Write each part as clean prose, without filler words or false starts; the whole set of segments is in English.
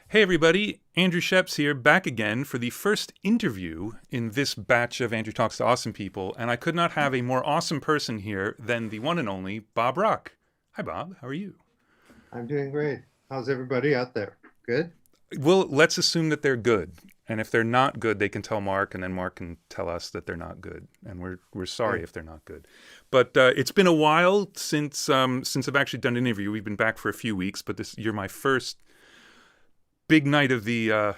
Hey everybody, Andrew Sheps here, back again for the first interview in this batch of Andrew Talks to Awesome People, and I could not have a more awesome person here than the one and only Bob Rock. Hi Bob, how are you? I'm doing great. How's everybody out there? Good? Well, let's assume that they're good, and if they're not good, they can tell Mark, and then Mark can tell us that they're not good, and we're sorry Good. if they're not good. But it's been a while since I've actually done an interview. We've been back for a few weeks, but you're my first big night of the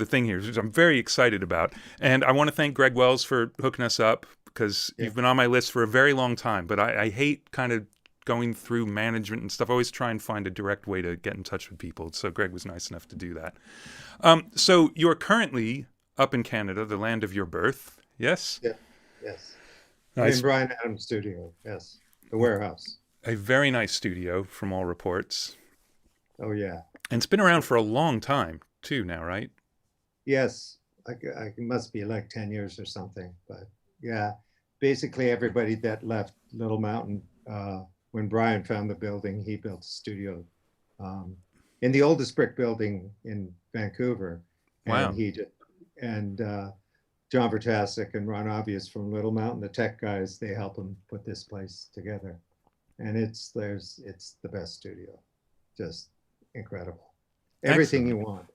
thing here, which I'm very excited about. And I want to thank Greg Wells for hooking us up because Yeah. you've been on my list for a very long time. But I hate kind of going through management and stuff. I always try and find a direct way to get in touch with people. So Greg was nice enough to do that. So you're currently up in Canada, the land of your birth. Yes? Yeah. Yes. I'm in Nice. Brian Adams' studio. Yes. The warehouse. A very nice studio from all reports. Oh, yeah. And it's been around for a long time too now, right? Yes. I must be like 10 years or something. But yeah, basically everybody that left Little Mountain, when Brian found the building, he built a studio um, in the oldest brick building in Vancouver. And Wow. he did, and John Vertasek and Ron Obvious from Little Mountain, the tech guys, they help him put this place together. And it's the best studio. Just incredible. Everything Excellent. you want.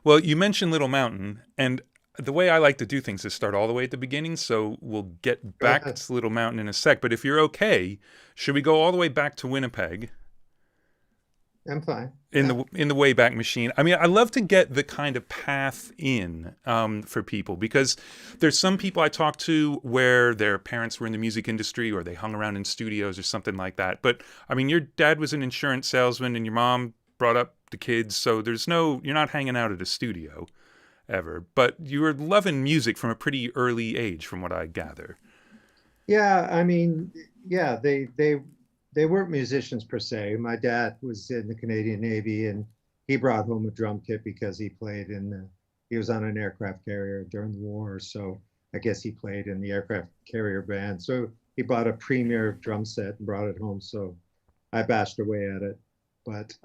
Well, you mentioned Little Mountain, and the way I like to do things is start all the way at the beginning, so we'll get Go back ahead. to Little Mountain in a sec. But if you're okay, should we go all the way back to Winnipeg I'm fine. in Yeah. the Wayback Machine? I mean, I love to get the kind of path in for people because there's some people I talk to where their parents were in the music industry or they hung around in studios or something like that. But I mean, your dad was an insurance salesman and your mom brought up the kids, so you're not hanging out at a studio ever, but you were loving music from a pretty early age, from what I gather. Yeah, I mean, yeah, they weren't musicians per se. My dad was in the Canadian Navy and he brought home a drum kit because he was on an aircraft carrier during the war. So I guess he played in the aircraft carrier band. So he bought a premier drum set and brought it home. So I bashed away at it. But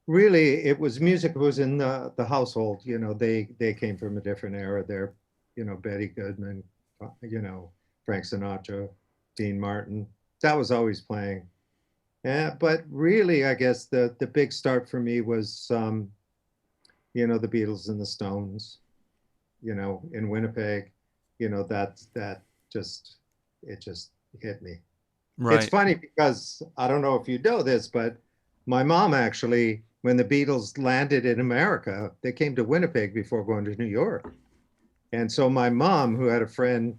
really, it was music was in the household. They came from a different era. They're, Betty Goodman, you know, Frank Sinatra, Dean Martin. That was always playing. Yeah, but really, I guess the big start for me was, the Beatles and the Stones. In Winnipeg, that just it just hit me. It's Right. funny because I don't know if you know this, but my mom actually, when the Beatles landed in America, they came to Winnipeg before going to New York. And so my mom, who had a friend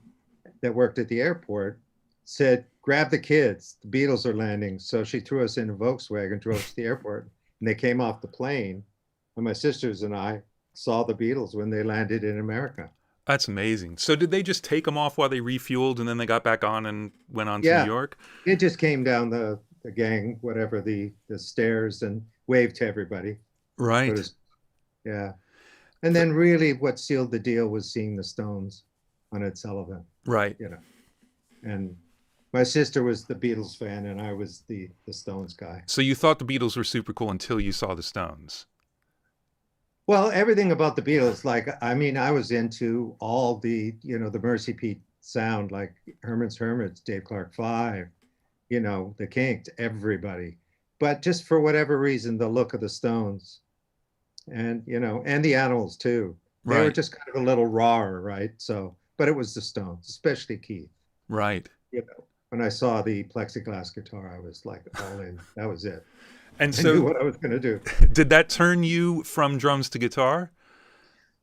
that worked at the airport, said, "Grab the kids. The Beatles are landing." So she threw us in a Volkswagen, drove to the airport, and they came off the plane. And my sisters and I saw the Beatles when they landed in America. That's amazing. So did they just take them off while they refueled and then they got back on and went on to New Yeah, York? it just came down the gang, whatever the stairs, and waved to everybody. Put Right. us, yeah. And then really what sealed the deal was seeing the Stones on Ed Sullivan, Right. you know. And my sister was the Beatles fan and I was the Stones guy. So you thought the Beatles were super cool until you saw the Stones. Well, everything about the Beatles, like I mean, I was into all the Mercy Beat sound, like Herman's Hermits, Dave Clark Five, the Kinks, everybody. But just for whatever reason, the look of the Stones and and the Animals too. They were Right. just kind of a little rawer, right? So, but it was the Stones, especially Keith. Right. When I saw the plexiglass guitar, I was like all in. That was it. And I knew so what I was going to do. did that turn you from drums to guitar?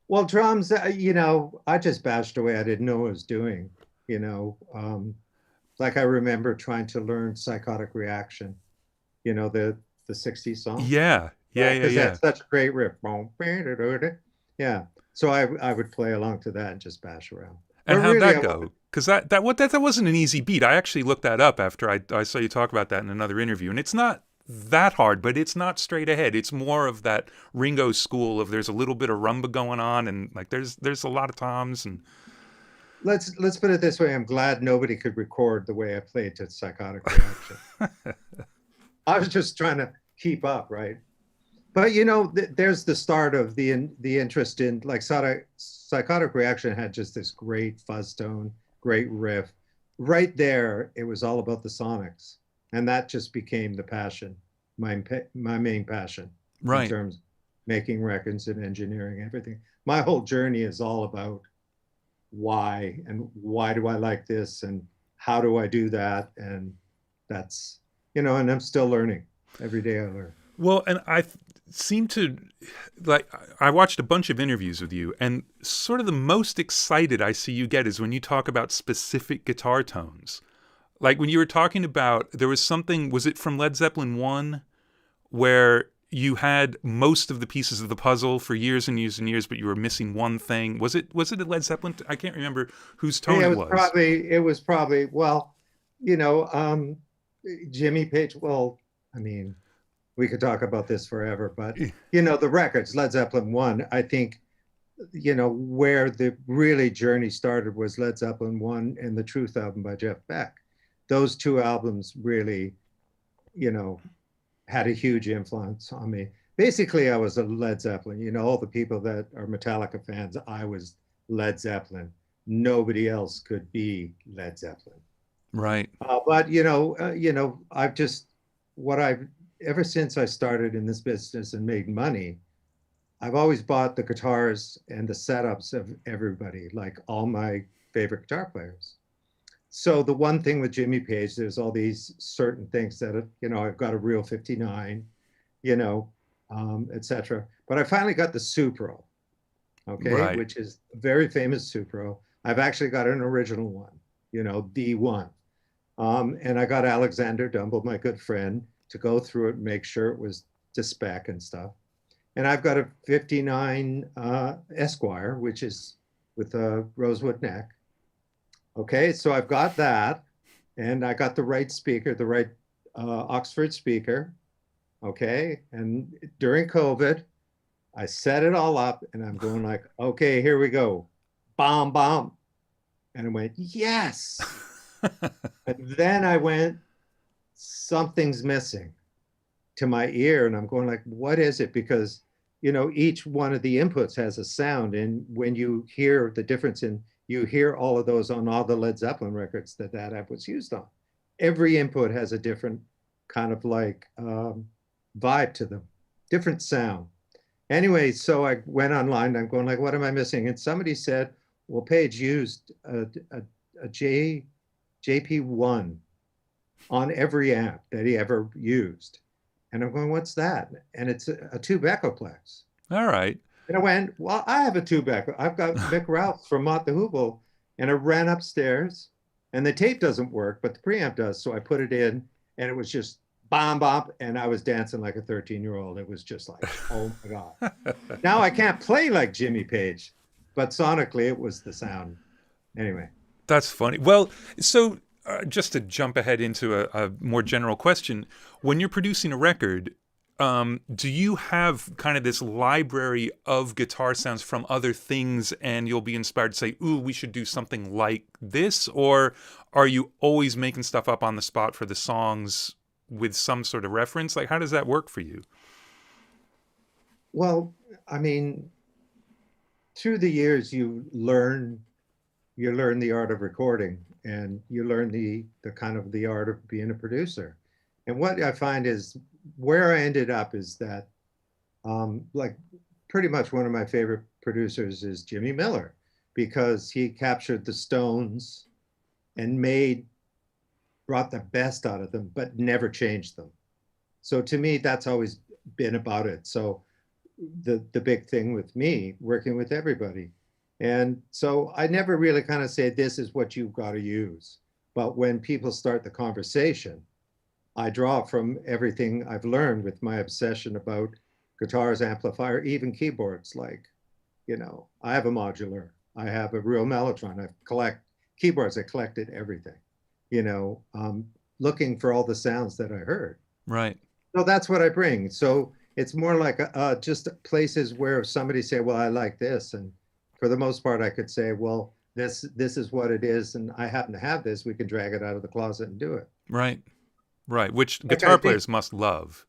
Well, drums, I just bashed away. I didn't know what I was doing. You know, um, like I remember trying to learn Psychotic Reaction. The '60s song. Yeah. Yeah, Yeah, yeah, because yeah. that's such a great riff. Yeah, so I would play along to that and just bash around. And But how'd really, that go? Because that wasn't an easy beat. I actually looked that up after I saw you talk about that in another interview, and it's not that hard, but it's not straight ahead. It's more of that Ringo school of there's a little bit of rumba going on, and like there's a lot of toms and let's put it this way. I'm glad nobody could record the way I played to Psychotic Reaction. I was just trying to keep up, right? But there's the start of the interest in like Psychotic Reaction had just this great fuzz tone, great riff. Right there, it was all about the sonics, and that just became the passion, my main passion in Right. terms of making records and engineering everything. My whole journey is all about why do I like this and how do I do that, and that's and I'm still learning every day I learn. Well, and seem to like I watched a bunch of interviews with you, and sort of the most excited I see you get is when you talk about specific guitar tones. Like when you were talking about, there was something, was it from Led Zeppelin 1 where you had most of the pieces of the puzzle for years and years and years, but you were missing one thing? Was it a Led Zeppelin? I can't remember whose tone Yeah, it was. it was probably well, you know, um, Jimmy Page. Well, I mean, we could talk about this forever, but the records, Led Zeppelin one, I think, where the really journey started was Led Zeppelin one and the Truth album by Jeff Beck. Those two albums really, you know, had a huge influence on me. Basically, I was a Led Zeppelin. All the people that are Metallica fans, I was Led Zeppelin. Nobody else could be Led Zeppelin. Right. But I've just what I've ever since I started in this business and made money, I've always bought the guitars and the setups of everybody, like all my favorite guitar players. So the one thing with Jimmy Page, there's all these certain things that I've got a real 59, etc. But I finally got the Supro, okay, Right. which is a very famous Supro. I've actually got an original one, the one. And I got Alexander Dumble, my good friend, to go through it and make sure it was to spec and stuff. And I've got a 59 Esquire, which is with a rosewood neck. Okay, so I've got that, and I got the right speaker, the right Oxford speaker. Okay, and during COVID, I set it all up, and I'm going like, okay, here we go, bomb, bomb, and I went, yes. And then I went, something's missing to my ear, and I'm going like, what is it? Because each one of the inputs has a sound, and when you hear the difference you hear all of those on all the Led Zeppelin records that app was used on. Every input has a different kind of like vibe to them, different sound. Anyway, so I went online. I'm going like, what am I missing? And somebody said, well, Page used a JP1 on every amp that he ever used. And I'm going, what's that? And it's a tube Echoplex. All right. And I went, well, I have a tube Echo. I've got Mick Ronson from Mott the Hoople. And I ran upstairs, and the tape doesn't work, but the preamp does. So I put it in, and it was just bomb, bomb. And I was dancing like a 13-year-old. It was just like, oh my God. Now I can't play like Jimmy Page, but sonically it was the sound. Anyway. That's funny. Well, so just to jump ahead into a more general question, when you're producing a record, do you have kind of this library of guitar sounds from other things, and you'll be inspired to say, ooh, we should do something like this? Or are you always making stuff up on the spot for the songs with some sort of reference? Like, how does that work for you? Well, I mean, through the years, you learn the art of recording, and you learn the kind of the art of being a producer. And what I find is where I ended up is that like pretty much one of my favorite producers is Jimmy Miller, because he captured the Stones and brought the best out of them, but never changed them. So to me, that's always been about it. So the big thing with me, working with everybody. And so I never really kind of say, this is what you've got to use. But when people start the conversation, I draw from everything I've learned with my obsession about guitars, amplifier, even keyboards. Like, I have a modular, I have a real Mellotron, I collect keyboards, I collected everything, looking for all the sounds that I heard. Right. So that's what I bring. So it's more like just places where somebody say, well, I like this. And for the most part, I could say, well, this is what it is, and I happen to have this. We can drag it out of the closet and do it. Right. Right. Which Like guitar players must love.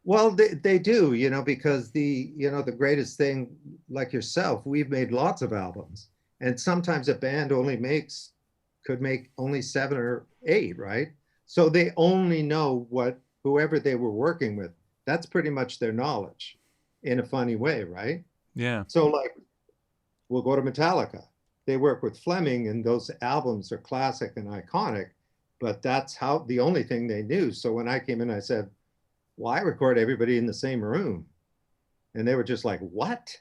Well, they do, because the greatest thing, like yourself, we've made lots of albums, and sometimes a band could make only 7 or 8, right? So they only know what whoever they were working with. That's pretty much their knowledge, in a funny way, right? Yeah. So like, we'll go to Metallica. They work with Fleming, and those albums are classic and iconic, but that's how the only thing they knew. So when I came in, I said, well, I record everybody in the same room. And they were just like, what?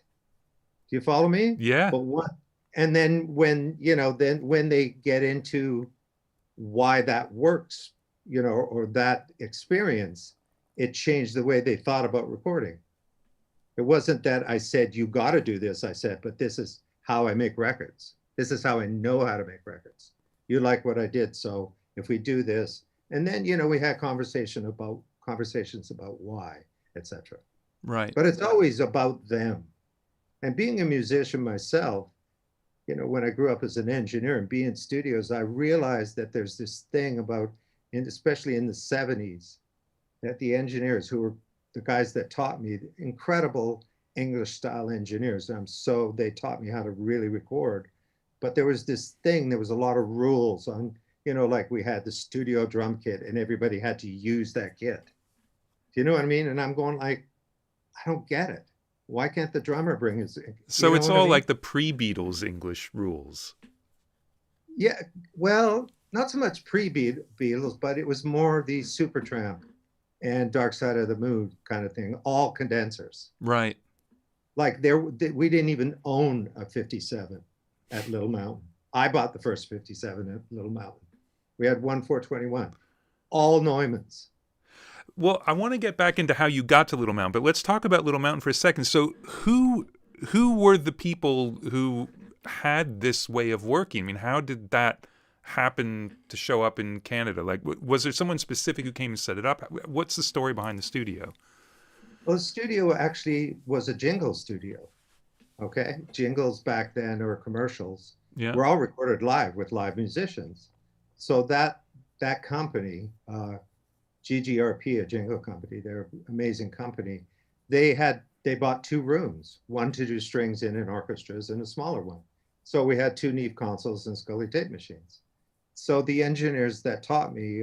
Do you follow me? Yeah. But what? And then when they get into why that works, or that experience, it changed the way they thought about recording. It wasn't that I said, you got to do this. I said, but this is how I make records. This is how I know how to make records. You like what I did. So if we do this, and then, we had conversations about why, etc. Right. But it's always about them. And being a musician myself, when I grew up as an engineer and being in studios, I realized that there's this thing about, and especially in the 70s, that the engineers who were the guys that taught me, incredible English style engineers. They taught me how to really record. But there was this thing, there was a lot of rules on, like we had the studio drum kit and everybody had to use that kit. Do you know what I mean? And I'm going like, I don't get it. Why can't the drummer bring his? So it's all like the pre-Beatles English rules. Yeah, well, not so much pre-Beatles, but it was more the Supertramp and Dark Side of the Moon kind of thing, all condensers. Right. Like we didn't even own a 57 at Little Mountain. I bought the first 57 at Little Mountain. We had one 421, all Neumanns. Well, I want to get back into how you got to Little Mountain, but let's talk about Little Mountain for a second. So who were the people who had this way of working? I mean, how did that happen to show up in Canada? Like, was there someone specific who came and set it up? What's the story behind the studio? Well, the studio actually was a jingle studio. Okay, jingles back then, or commercials, were all recorded live with live musicians. So that company, GGRP, a jingle company, they're an amazing company. They bought 2 rooms, one to do strings in and orchestras, and a smaller one. So we had 2 Neve consoles and Scully tape machines. So the engineers that taught me,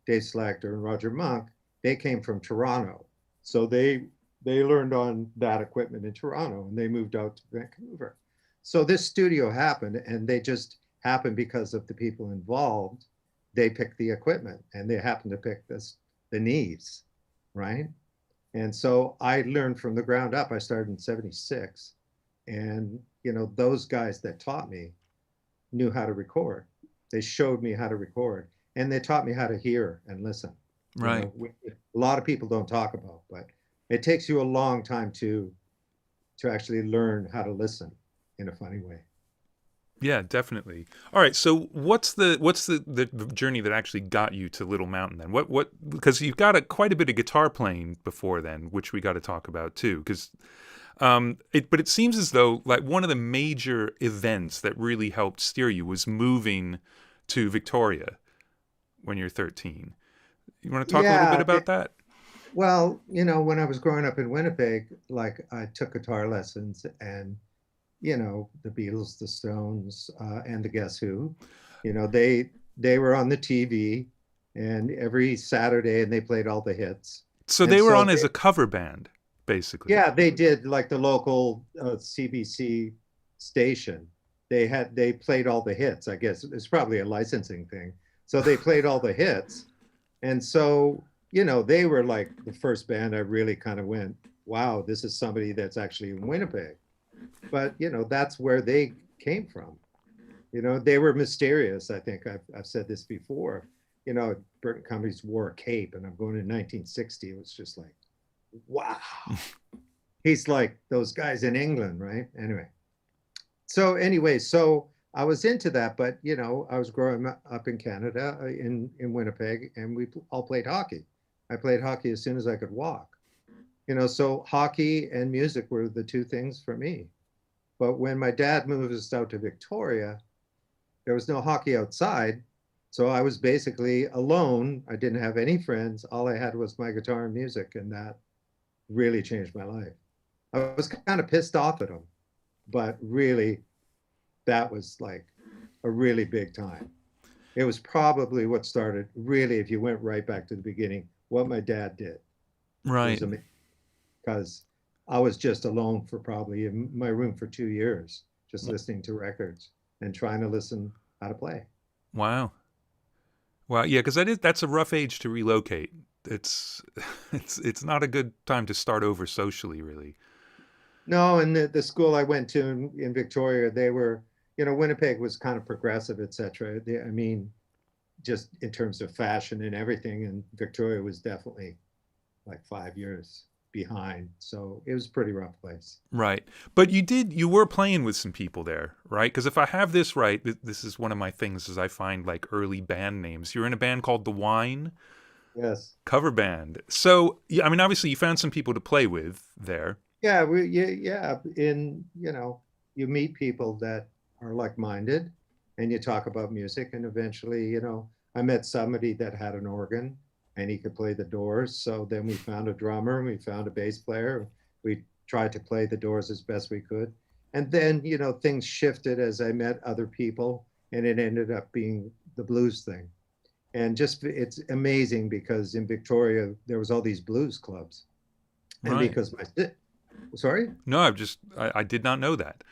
Dave Slagter and Roger Monk, they came from Toronto. So they learned on that equipment in Toronto, and they moved out to Vancouver. So this studio happened, and they just happened because of the people involved. They picked the equipment, and they happened to pick the Neves, right? And so I learned from the ground up. I started in 76, and those guys that taught me knew how to record. They showed me how to record, and they taught me how to hear and listen. Right. A lot of people don't talk about, but it takes you a long time to actually learn how to listen in a funny way. Yeah, definitely. All right, so what's the journey that actually got you to Little Mountain then? What because you've got quite a bit of guitar playing before then, which we got to talk about too. Because but it seems as though like one of the major events that really helped steer you was moving to Victoria when you're 13. You want to talk a little bit about that? Well, when I was growing up in Winnipeg, like I took guitar lessons, and the Beatles, the Stones, and the Guess Who, they were on the TV, and every Saturday, and they played all the hits. So they were on as a cover band, basically. Yeah, they did, like the local CBC station. They played all the hits. I guess it's probably a licensing thing. So they played all the hits, and so they were like the first band I really kind of went, wow, this is somebody that's actually in Winnipeg. But that's where they came from. They were mysterious. I think I've said this before. Burton Cummings wore a cape, and I'm going in 1960. It was just like, wow. He's like those guys in England, right? Anyway. So I was into that, but I was growing up in Canada, in Winnipeg, and we all played hockey. I played hockey as soon as I could walk. So hockey and music were the 2 things for me. But when my dad moved us out to Victoria, there was no hockey outside. So I was basically alone. I didn't have any friends. All I had was my guitar and music, and really changed my life. I was kind of pissed off at him, but really, that was like a really big time. It was probably what started, really, if you went right back to the beginning, what my dad did was Right. amazing, because I was just alone for probably in my room for 2 years, just listening to records and trying to listen how to play. Wow. Wow. Yeah, because that's a rough age to relocate. It's it's not a good time to start over socially, really. No, and the school I went to in Victoria, they were, Winnipeg was kind of progressive, etc. I mean, just in terms of fashion and everything, and Victoria was definitely like 5 years behind. So it was a pretty rough place. Right. But you were playing with some people there, right? Because if I have this right, this is one of my things is I find like early band names. You're in a band called The Wine, Yes. cover band. So, yeah, I mean, obviously you found some people to play with there. Yeah, yeah. You meet people that are like-minded, and you talk about music, and eventually, I met somebody that had an organ, and he could play the Doors. So then we found a drummer, and we found a bass player. We tried to play the Doors as best we could, and then, things shifted as I met other people, and it ended up being the blues thing. And just it's amazing because in Victoria there was all these blues clubs, and Right. because sorry. No, I did not know that.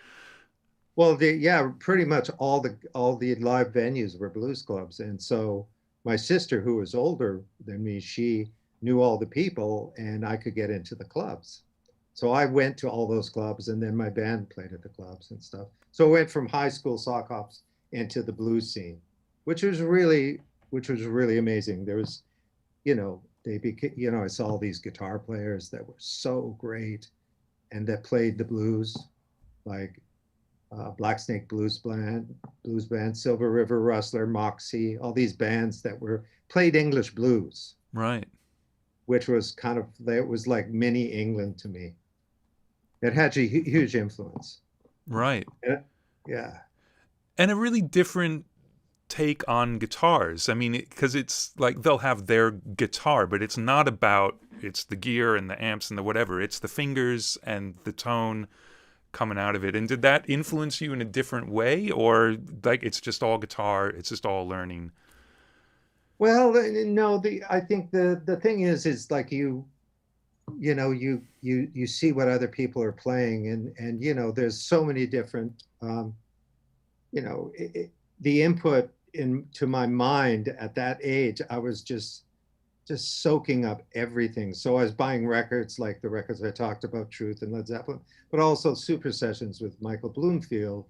Well, yeah, pretty much all the live venues were blues clubs, and so my sister, who was older than me, she knew all the people, and I could get into the clubs. So I went to all those clubs, and then my band played at the clubs and stuff. So I went from high school sock hops into the blues scene, which was really amazing. There was, they became, I saw all these guitar players that were so great and that played the blues, like Black Snake Blues Band, Silver River Rustler, Moxie, all these bands that were played English blues, Right. which was it was like mini England to me. It had a huge influence. Right. Yeah. And a really different take on guitars. I mean, because it's like they'll have their guitar, but it's the gear and the amps and the whatever. It's the fingers and the tone coming out of it. And did that influence you in a different way, or like it's just all guitar, it's just all learning? Well, no, I think the thing is like you see what other people are playing, and there's so many different the input into my mind at that age. I was just soaking up everything. So I was buying records like the records I talked about, Truth and Led Zeppelin, but also Super Sessions with Michael Bloomfield.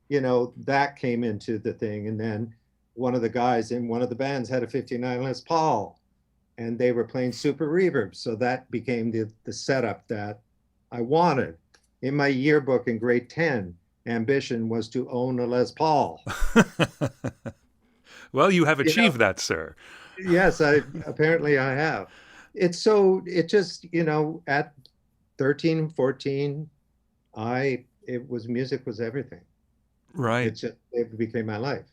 That came into the thing. And then one of the guys in one of the bands had a 59 Les Paul, and they were playing super reverb. So that became the setup that I wanted. In my yearbook in grade 10, ambition was to own a Les Paul. Well, you have You know, achieved that, sir. yes, apparently I have. It just, at 13, 14, music was everything. Right. It became my life.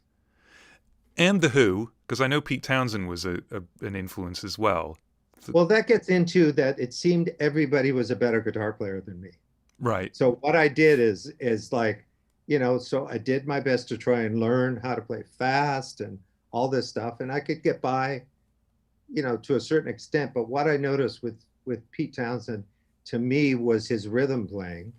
And The Who, because I know Pete Townsend was an influence as well. Well, that gets into that it seemed everybody was a better guitar player than me. Right. So what I did is like, so I did my best to try and learn how to play fast and all this stuff, and I could get by, to a certain extent. But what I noticed with Pete Townsend, to me, was his rhythm playing,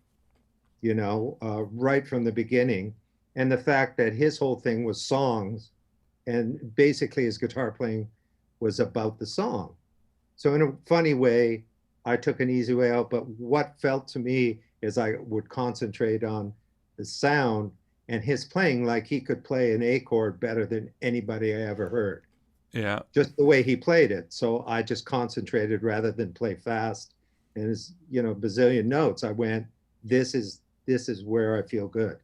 right from the beginning, and the fact that his whole thing was songs, and basically his guitar playing was about the song. So in a funny way, I took an easy way out, but what felt to me is I would concentrate on the sound, and his playing, like he could play an A chord better than anybody I ever heard, Yeah. just the way he played it. So I just concentrated rather than play fast and his, bazillion notes. I went, this is where I feel good.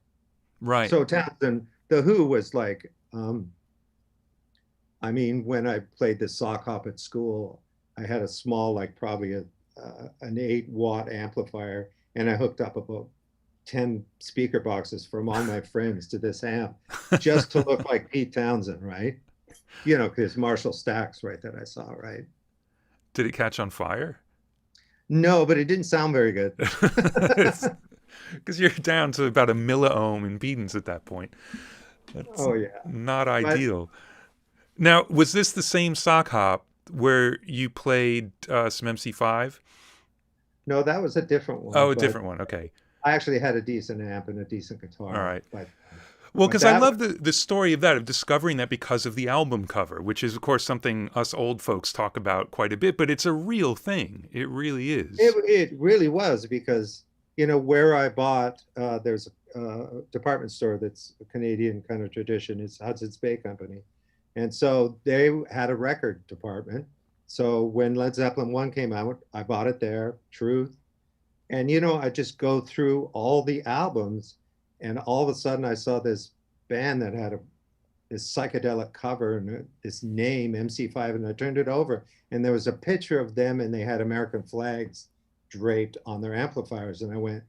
Right. So Townsend, The Who was like, I mean, when I played the sock hop at school, I had a small, like probably an 8-watt amplifier, and I hooked up about 10 speaker boxes from all my friends to this amp just to look like Pete Townsend, right? Because Marshall Stacks, right, that I saw, right? Did it catch on fire? No, but it didn't sound very good. Because you're down to about a milliohm impedance at that point. That's Oh yeah. not But ideal. Now, was this the same sock hop where you played some MC5? no, that was a different one. Oh, a But different one. Okay. I actually had a decent amp and a decent All guitar. right. Well, But because I that love one, the story of that, of discovering that because of the album cover, which is, of course, something us old folks talk about quite a bit, but it's a real thing. It really is. it really was because where I bought there's a department store that's a Canadian kind of tradition. It's Hudson's Bay Company, and so they had a record department. So when Led Zeppelin 1 came out, I bought it there, Truth. And I just go through all the albums, and all of a sudden I saw this band that had this psychedelic cover and this name MC5, and I turned it over, and there was a picture of them, and they had American flags draped on their amplifiers, and I went,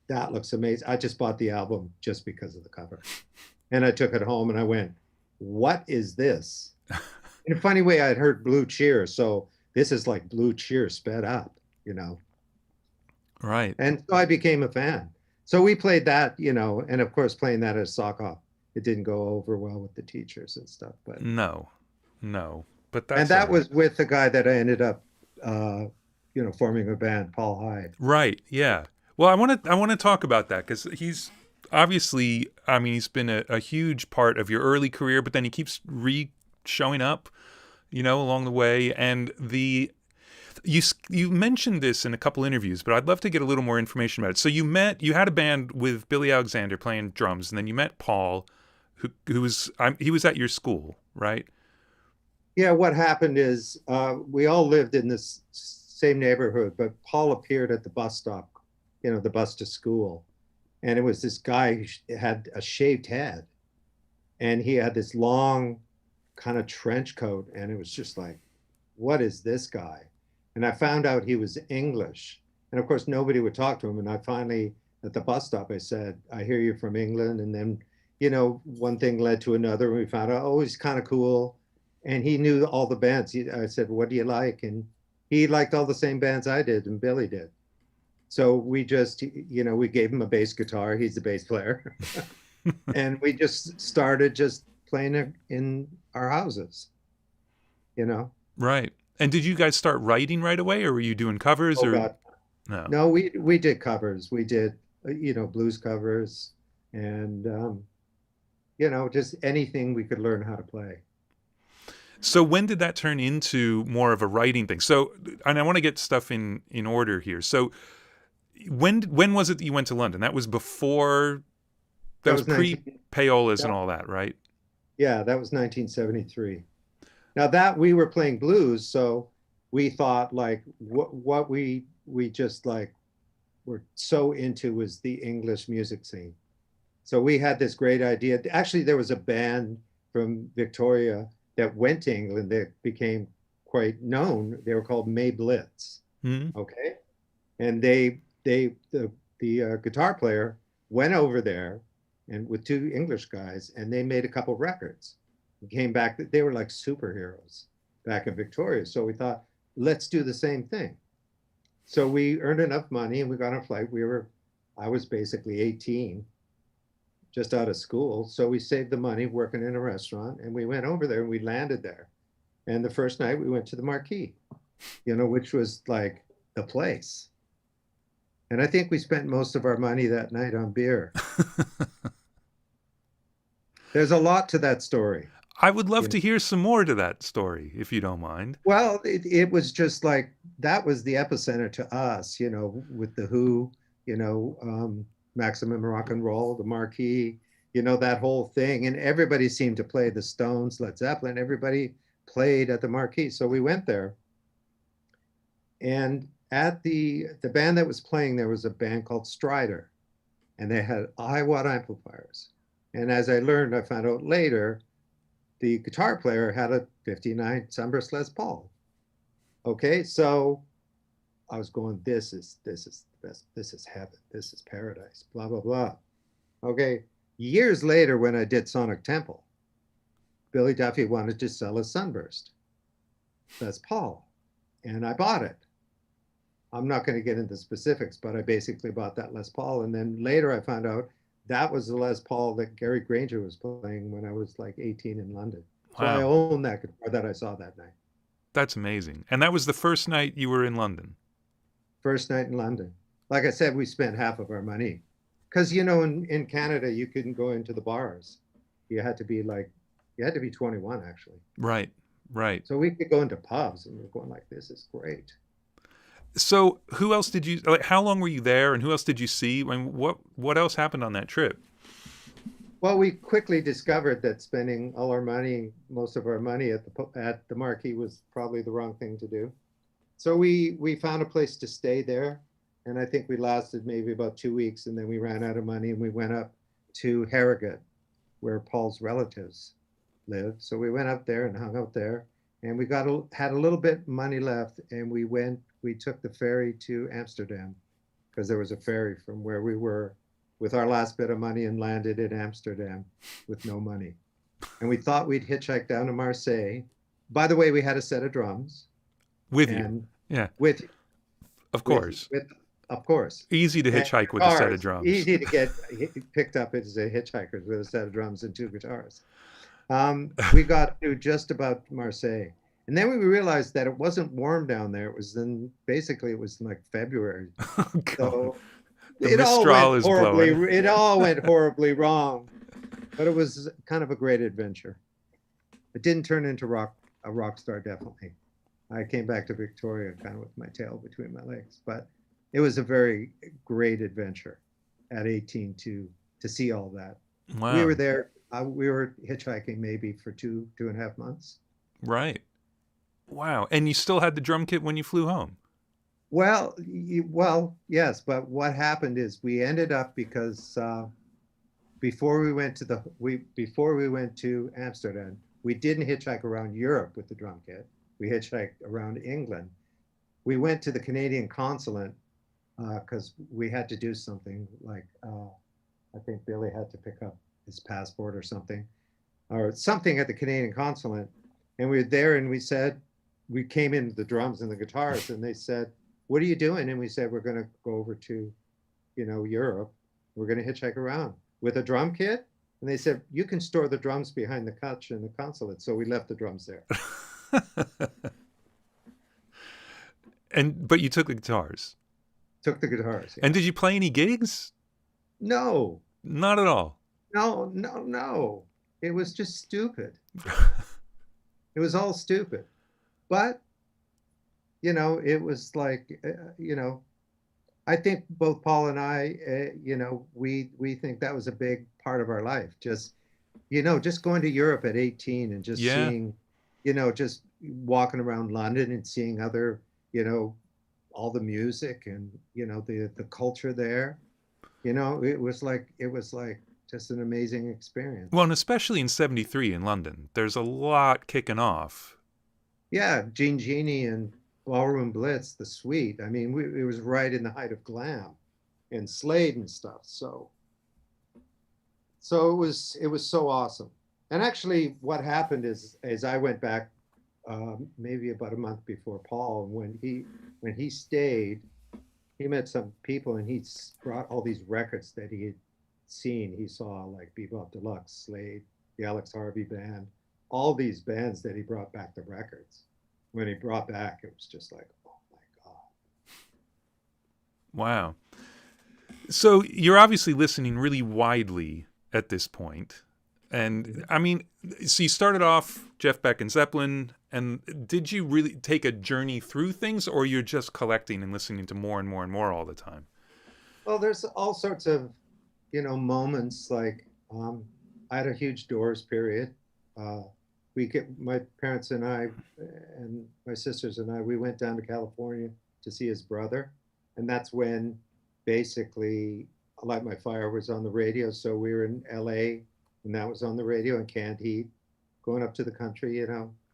"That looks amazing." I just bought the album just because of the cover, and I took it home, and I went, "What is this?" In a funny way, I'd heard Blue Cheer, so this is like Blue Cheer sped up. Right. And so I became a fan. So we played that, and of course playing that as sock hop, it didn't go over well with the teachers and stuff. But No, no. But and that's all that right. was with the guy that I ended up, forming a band, Paul Hyde. Right. Yeah. Well, I want to talk about that because he's obviously, I mean, he's been a huge part of your early career, but then he keeps showing up, along the way. And you mentioned this in a couple interviews, but I'd love to get a little more information about it. So you had a band with Billy Alexander playing drums, and then you met Paul, who was he was at your school, right? Yeah, what happened is we all lived in this same neighborhood, but Paul appeared at the bus stop, the bus to school, and it was this guy who had a shaved head, and he had this long kind of trench coat, and it was just like, what is this guy? And I found out he was English, and of course nobody would talk to him. And I finally, at the bus stop, I said, "I hear you're from England." And then, one thing led to another, and we found out, oh, he's kind of cool, and he knew all the bands. I said, "What do you like?" And he liked all the same bands I did, and Billy did. So we just, we gave him a bass guitar. He's the bass player. And we just started just playing it in our houses, you know. Right. And did you guys start writing right away, or were you doing covers, Oh or God. no? No, we did covers. We did, blues covers and, just anything we could learn how to play. So when did that turn into more of a writing thing? So, and I want to get stuff in order here. So when was it that you went to London? That was before, that That was was pre 19, Payolas and that, all that, right? yeah, that was 1973. Now that we were playing blues, so we thought like what we just like were so into was the English music scene. So we had this great idea. Actually, there was a band from Victoria that went to England that became quite known. They were called May Blitz. Hmm. Okay, and the guitar player went over there and with two English guys, and they made a couple records. And came back. They were like superheroes back in Victoria. So we thought, let's do the same thing. So we earned enough money and we got on a flight. I was basically 18, just out of school. So we saved the money working in a restaurant, and we went over there and we landed there. And the first night we went to the Marquee, which was like the place. And I think we spent most of our money that night on beer. There's a lot to that story. I would love You know? to hear some more to that story, if you don't mind. Well, it was just like that was the epicenter to us, with the Who, Maximum Rock and Roll, the Marquee, that whole thing. And everybody seemed to play the Stones, Led Zeppelin, everybody played at the Marquee. So we went there. And at the band that was playing, there was a band called Strider, and they had high watt amplifiers. And as I learned, I found out later, the guitar player had a 59 Sunburst Les Paul. Okay, so I was going, this is the best, this is heaven, this is paradise, blah, blah, blah. Okay, years later when I did Sonic Temple, Billy Duffy wanted to sell a Sunburst Les Paul, and I bought it. I'm not going to get into specifics, but I basically bought that Les Paul. And then later I found out that was the Les Paul that Gary Granger was playing when I was like 18 in London. So I Wow. own that guitar that I saw that night. That's amazing. And that was the first night you were in London. First night in London. Like I said, we spent half of our money. Because, you know, in Canada, you couldn't go into the bars. You had to be 21, actually. Right. Right. So we could go into pubs and we're going like, this is great. So who else did you, like, how long were you there and who else did you see? I mean, what else happened on that trip? Well, we quickly discovered that spending all our money, most of our money at the Marquee was probably the wrong thing to do. So we found a place to stay there. And I think we lasted maybe about 2 weeks and then we ran out of money and we went up to Harrogate, where Paul's relatives lived. So we went up there and hung out there and we had a little bit money left and we took the ferry to Amsterdam because there was a ferry from where we were with our last bit of money and landed in Amsterdam with no money. And we thought we'd hitchhike down to Marseille. By the way, we had a set of drums. With you. Yeah. With you. Of course. Of course. Easy to hitchhike with a set of drums. Easy to get picked up as a hitchhiker with a set of drums and 2 guitars. We got to just about Marseille. And then we realized that it wasn't warm down there. It was it was like February. Oh, God. So The Mistral is blowing. It all went horribly wrong. But it was kind of a great adventure. It didn't turn into a rock star, definitely. I came back to Victoria kind of with my tail between my legs. But it was a very great adventure at 18 to see all that. Wow. We were there. We were hitchhiking maybe for 2.5 months. Right. Wow. And you still had the drum kit when you flew home? Well, yes. But what happened is we ended up because before we went to Amsterdam, we didn't hitchhike around Europe with the drum kit. We hitchhiked around England. We went to the Canadian consulate because we had to do something like I think Billy had to pick up his passport or something at the Canadian consulate. And we were there and we came in the drums and the guitars and they said, what are you doing? And we said, we're going to go over to, Europe. We're going to hitchhike around with a drum kit. And they said, you can store the drums behind the couch in the consulate. So we left the drums there. But you took the guitars. Took the guitars. Yeah. And did you play any gigs? No. Not at all. No. It was just stupid. It was all stupid. But, it was like, I think both Paul and I, we think that was a big part of our life. Just going to Europe at 18 and just seeing, just walking around London and seeing other, all the music and, the culture there, it was like just an amazing experience. Well, and especially in 73 in London, there's a lot kicking off. Yeah, Gene Genie and Ballroom Blitz, the Suite. I mean, it was right in the height of glam and Slade and stuff. So it was so awesome. And actually what happened is I went back maybe about a month before Paul, when he stayed, he met some people and he brought all these records that he had seen. He saw like Bebop Deluxe, Slade, the Alex Harvey Band, all these bands that he brought back the records. When he brought back, it was just like, oh my God. Wow. So you're obviously listening really widely at this point. And I mean, so you started off Jeff Beck and Zeppelin, and did you really take a journey through things, or you're just collecting and listening to more and more and more all the time? Well, there's all sorts of, moments. Like I had a huge Doors period. My parents and I and my sisters and I, we went down to California to see his brother. And that's when basically Light My Fire was on the radio. So we were in LA and that was on the radio, and Canned Heat, going up to the country,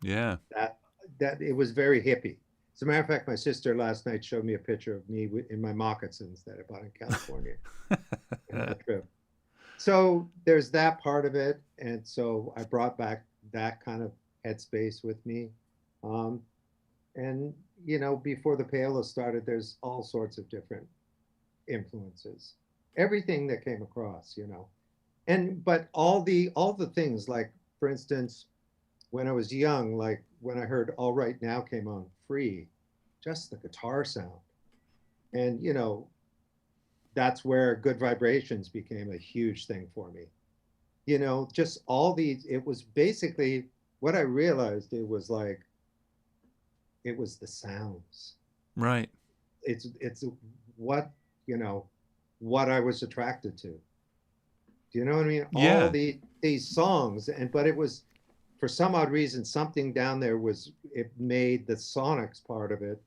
Yeah. That it was very hippie. As a matter of fact, my sister last night showed me a picture of me in my moccasins that I bought in California on that trip. So there's that part of it. And so I brought back that kind of headspace with me. And, you know, before the Payolas started, there's all sorts of different influences. Everything that came across, you know. And but all the things, like for instance, when I was young, like when I heard All Right Now came on Free, just the guitar sound. And you know, that's where Good Vibrations became a huge thing for me. You know, just all these, it was basically what I realized, it was like it was the sounds. Right. It's what, you know, what I was attracted to. Do you know what I mean? All Yeah. these songs, and but it was, for some odd reason, something down there was, it made the sonics part of it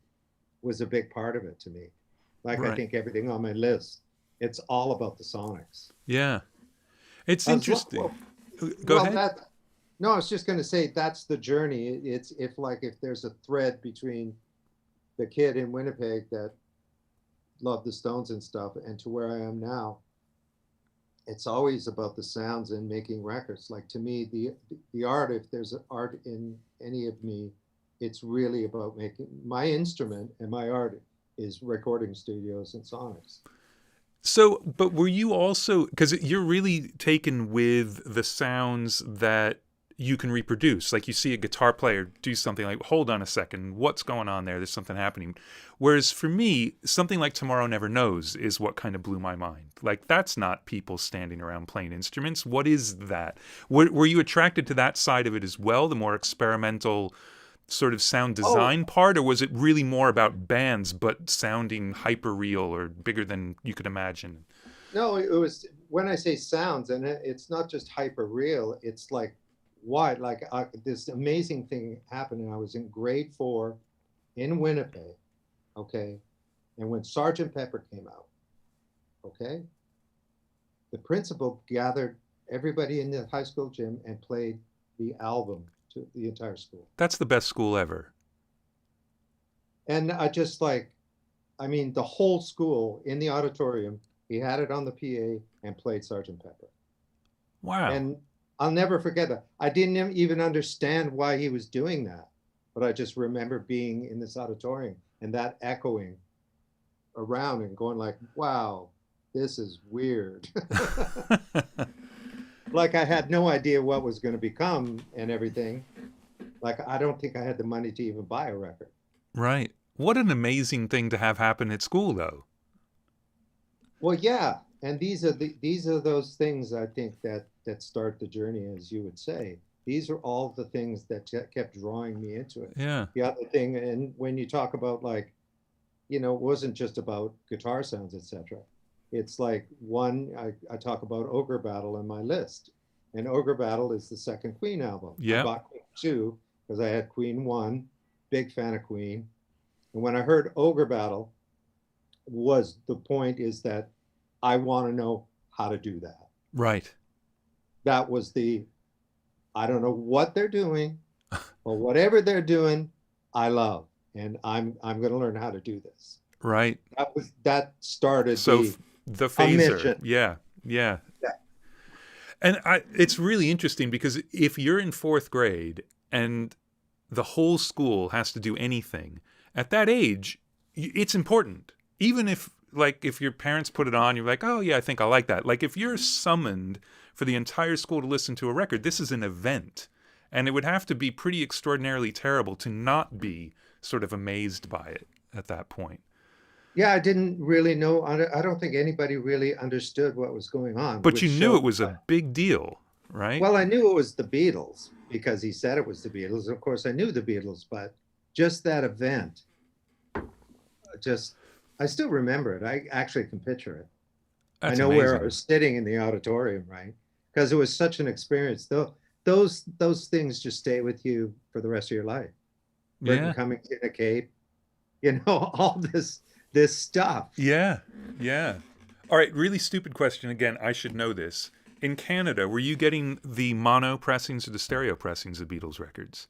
was a big part of it to me. Like I Right. think everything on my list, it's all about the sonics. Yeah. It's As interesting. well, Go well, ahead. that, no, I was just going to say that's the journey. It's, if like if there's a thread between the kid in Winnipeg that loved the Stones and stuff, and to where I am now, it's always about the sounds and making records. Like to me, the art, if there's an art in any of me, it's really about making my instrument, and my art is recording studios and sonics. So, but were you also, because you're really taken with the sounds that you can reproduce? Like you see a guitar player do something, like, hold on a second, what's going on there? There's something happening. Whereas for me, something like Tomorrow Never Knows is what kind of blew my mind. Like, that's not people standing around playing instruments. What is that? Were you attracted to that side of it as well, the more experimental sort of sound Oh, design part, or was it really more about bands but sounding hyper real or bigger than you could imagine? no, it was, when I say sounds, and it's not just hyper real, it's like what, like this amazing thing happened. And I was in grade 4 in Winnipeg, okay? And when Sergeant Pepper came out, okay, the principal gathered everybody in the high school gym and played the album to the entire school. That's the best school ever. And I just like, I mean, the whole school in the auditorium, he had it on the PA and played Sergeant Pepper. Wow. And I'll never forget that. I didn't even understand why he was doing that, but I just remember being in this auditorium and that echoing around and going like, wow, this is weird. Like I had no idea what was going to become and everything. Like I don't think I had the money to even buy a record. Right. What an amazing thing to have happen at school, though. Well, yeah, and these are those things I think that start the journey, as you would say. These are all the things that kept drawing me into it. Yeah. The other thing, and when you talk about like, you know, it wasn't just about guitar sounds, etc. It's like one, I talk about Ogre Battle in my list, and Ogre Battle is the second Queen album. I Yeah. bought Queen 2 because I had Queen 1, big fan of Queen, and when I heard Ogre Battle, was the point is that I want to know how to do that. Right. That was the, I don't know what they're doing, but whatever they're doing, I love, and I'm going to learn how to do this. Right. That started So the phaser. mission. Yeah. Yeah. Yeah. And it's really interesting because if you're in fourth grade and the whole school has to do anything, at that age, it's important. Even if, like, if your parents put it on, you're like, oh, yeah, I think I like that. Like, if you're summoned for the entire school to listen to a record, this is an event. And it would have to be pretty extraordinarily terrible to not be sort of amazed by it at that point. Yeah, I didn't really know. I don't think anybody really understood what was going on, But which you knew showed. it was a big deal, right? Well, I knew it was the Beatles because he said it was the Beatles. Of course, I knew the Beatles, but just that event, just I still remember it. I actually can picture it. I That's know where I amazing. was sitting in the auditorium, right? Because it was such an experience. Though those things just stay with you for the rest of your life. Britain Yeah. coming to the Cape, you know, all this stuff. Yeah. Yeah. All right. Really stupid question. Again, I should know this. In Canada, were you getting the mono pressings or the stereo pressings of Beatles records?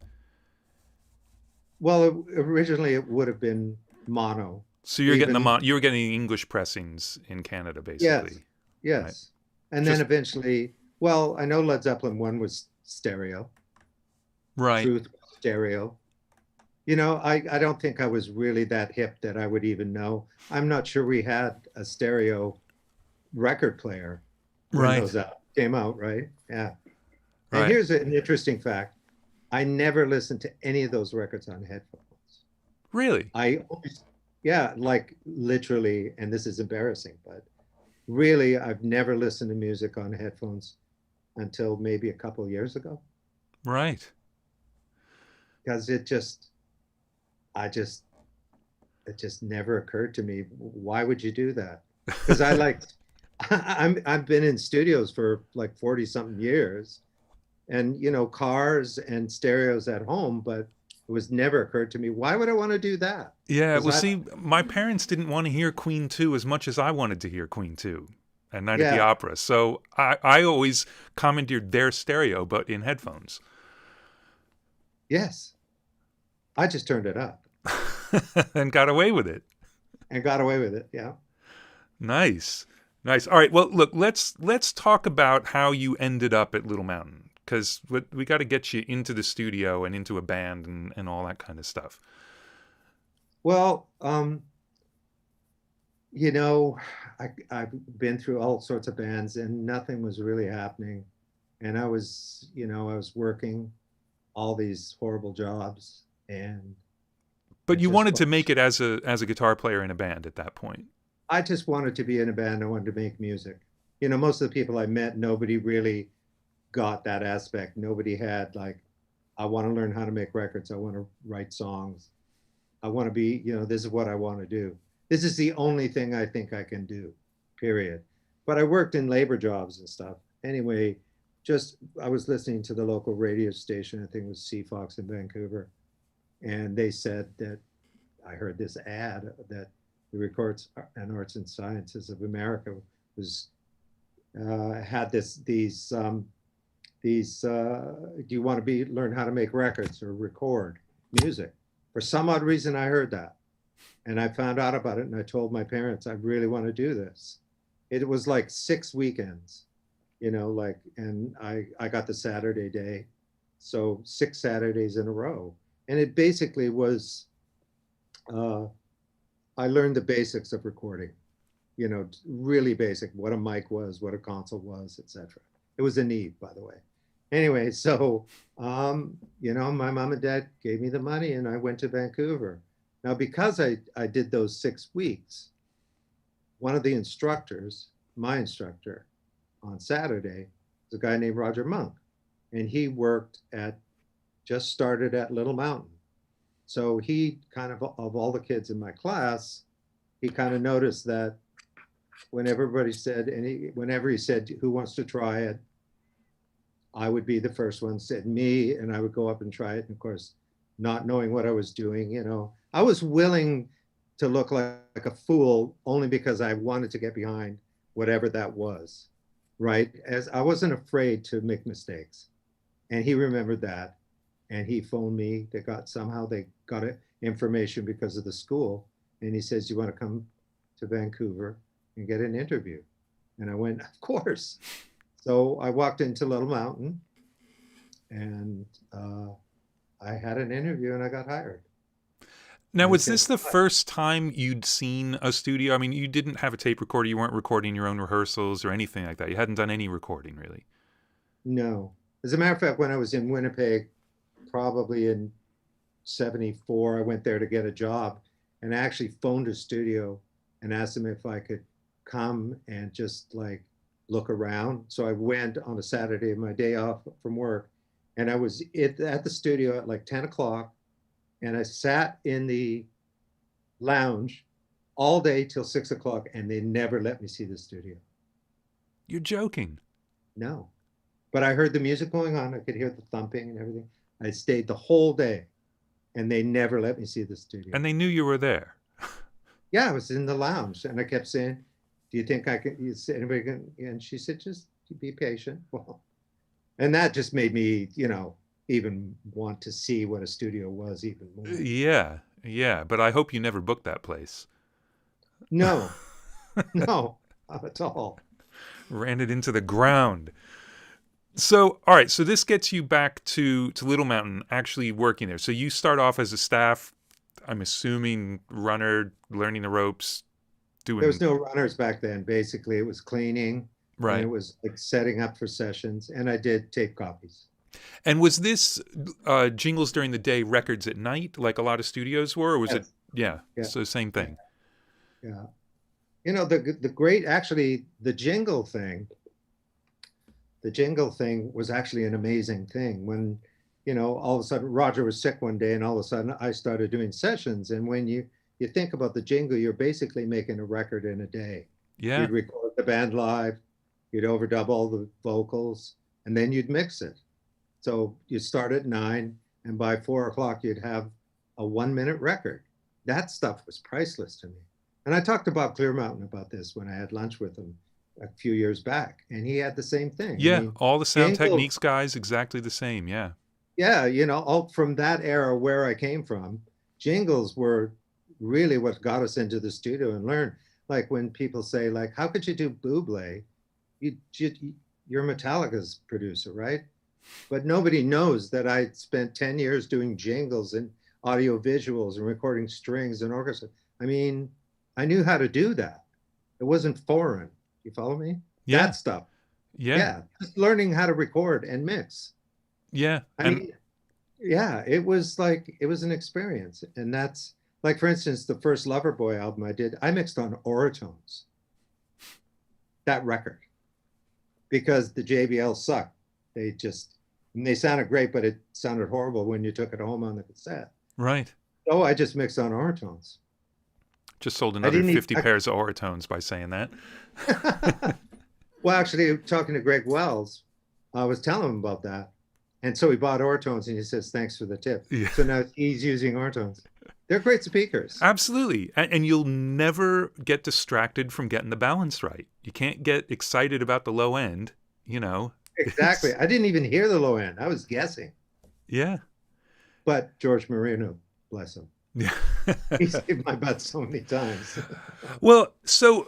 Well, originally it would have been mono. So you're getting Even you were getting English pressings in Canada, yes, basically, right? yes, and then Just eventually, well, I know Led Zeppelin 1 was stereo. right. Truth was stereo. I don't think I was really that hip that I would even know. I'm not sure we had a stereo record player when Right. those came out, right? Yeah. And Right. here's an interesting fact. I never listened to any of those records on headphones. Really? I always, yeah, like literally, and this is embarrassing, but really, I've never listened to music on headphones until maybe a couple of years ago Right. because I just, it just never occurred to me. Why would you do that? Because I like, I've been in studios for like 40 something years and, cars and stereos at home, but it was never occurred to me. Why would I want to do that? Yeah, Because well, see, my parents didn't want to hear Queen 2 as much as I wanted to hear Queen 2 at Night at the yeah, Opera. So I always commandeered their stereo, but in headphones. yes, I just turned it up And got away with it. and got away with it. Yeah. Nice. Nice. All right, well, look, let's talk about how you ended up at Little Mountain, because we got to get you into the studio and into a band and all that kind of stuff. Well, you know, I've been through all sorts of bands and nothing was really happening. And I was working all these horrible jobs and But it you just, wanted to make it as a guitar player in a band at that point. I just wanted to be in a band. I wanted to make music. Most of the people I met, nobody really got that aspect. Nobody had like, I want to learn how to make records. I want to write songs. I want to be, this is what I want to do. This is the only thing I think I can do, period. But I worked in labor jobs and stuff. Anyway, I was listening to the local radio station, I think it was C Fox in Vancouver, and they said that I heard this ad that the Records and Arts and Sciences of America was had do you want to learn how to make records or record music? For some odd reason, I heard that. And I found out about it and I told my parents, I really want to do this. It was like 6 weekends, and I got the Saturday day. So 6 Saturdays in a row. And it basically was, uh, I learned the basics of recording, really basic, what a mic was, what a console was, etc. It was a need, by the way. Anyway, so, my mom and dad gave me the money and I went to Vancouver. Now, because I did those 6 weeks, one of the instructors, my instructor on Saturday, was a guy named Roger Monk. And he just started at Little Mountain. So he kind of all the kids in my class, he kind of noticed that whenever he said, who wants to try it? I would be the first one, said me, and I would go up and try it. And of course, not knowing what I was doing, I was willing to look like a fool only because I wanted to get behind whatever that was, right? As I wasn't afraid to make mistakes. And he remembered that. And he phoned me. They got information because of the school. And he says, you want to come to Vancouver and get an interview? And I went, of course. So I walked into Little Mountain and I had an interview and I got hired. Now, was this the first time you'd seen a studio? I mean, you didn't have a tape recorder. You weren't recording your own rehearsals or anything like that. You hadn't done any recording, really. No. As a matter of fact, when I was in Winnipeg, probably in 74, I went there to get a job and I actually phoned a studio and asked them if I could come and just like look around. So I went on a Saturday, my day off from work, and I was at the studio at like 10 o'clock. And I sat in the lounge all day till 6 o'clock, and they never let me see the studio. You're joking. No. But I heard the music going on. I could hear the thumping and everything. I stayed the whole day, and they never let me see the studio. And they knew you were there. Yeah, I was in the lounge, and I kept saying, do you think I can, anybody can? And she said, just be patient. Well, and that just made me, even want to see what a studio was even more. Yeah. But I hope you never booked that place. No, not at all. Ran it into the ground. So, all right. So this gets you back to Little Mountain, actually working there. So you start off as a staff, I'm assuming runner, learning the ropes, There was doing no runners back then. Basically, it was cleaning and it right. was like setting up for sessions. And I did tape copies. And was this jingles during the day, records at night, like a lot of studios were, or was it? Yes. Yeah. Yeah. So same Yeah. thing. Yeah. You know, the great, actually, the jingle thing was actually an amazing thing when, all of a sudden Roger was sick one day and all of a sudden I started doing sessions. And when you think about the jingle, you're basically making a record in a day. Yeah. You'd record the band live, you'd overdub all the vocals, and then you'd mix it. So you start at 9, and by 4 o'clock, you'd have a 1 minute record. That stuff was priceless to me. And I talked to Bob Clearmountain about this when I had lunch with him a few years back, and he had the same thing. I Yeah. mean, All the sound Jingle, techniques guys, exactly the same. Yeah. yeah, all from that era where I came from, jingles were really what got us into the studio and learn. Like when people say, like, how could you do Bublé? You're Metallica's producer, right? But nobody knows that I spent 10 years doing jingles and audio visuals and recording strings and orchestra. I mean, I knew how to do that. It wasn't foreign. You follow me? Yeah. That stuff. Yeah. Yeah. Just learning how to record and mix. Yeah. I mean, yeah, it was an experience. And that's like, for instance, the first Loverboy album I did, I mixed on Oratones, that record, because the JBL sucked. They sounded great, but it sounded horrible when you took it home on the cassette. Right. So I just mixed on Oratones. Just sold another 50 pairs of Oratones by saying that. Well, actually, talking to Greg Wells, I was telling him about that. And so he bought Oratones and he says, thanks for the tip. Yeah. So now he's using Oratones. They're great speakers. Absolutely. And you'll never get distracted from getting the balance right. You can't get excited about the low end, Exactly. I didn't even hear the low end. I was guessing. Yeah. But George Marino, bless him. Yeah. He saved my butt so many times. Well, so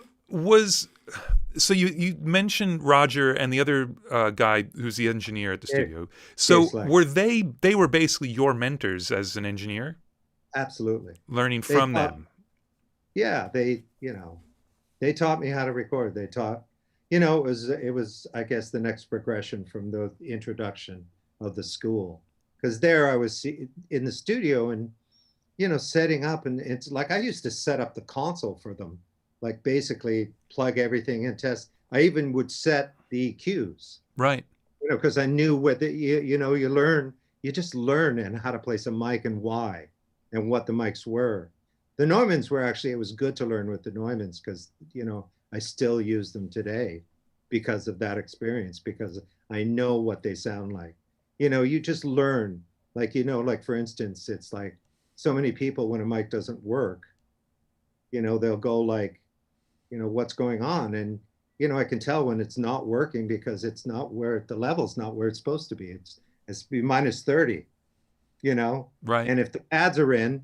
you mentioned Roger and the other guy who's the engineer at the studio. So were they were basically your mentors as an engineer? Absolutely. Learning from them. Yeah, they taught me how to record. They taught, it was I guess the next progression from the introduction of the school. Because there I was in the studio and setting up, and it's like I used to set up the console for them, like basically plug everything in, test. I even would set the EQs, right? Because I knew what you just learn and how to place a mic and why, and what the mics were. The Neumanns were actually, it was good to learn with the Neumanns because I still use them today because of that experience, because I know what they sound like. You just learn, like for instance, it's like so many people when a mic doesn't work, they'll go like, what's going on? And, I can tell when it's not working because it's not where the level's not where it's supposed to be. It's be minus 30, Right. And if the pads are in,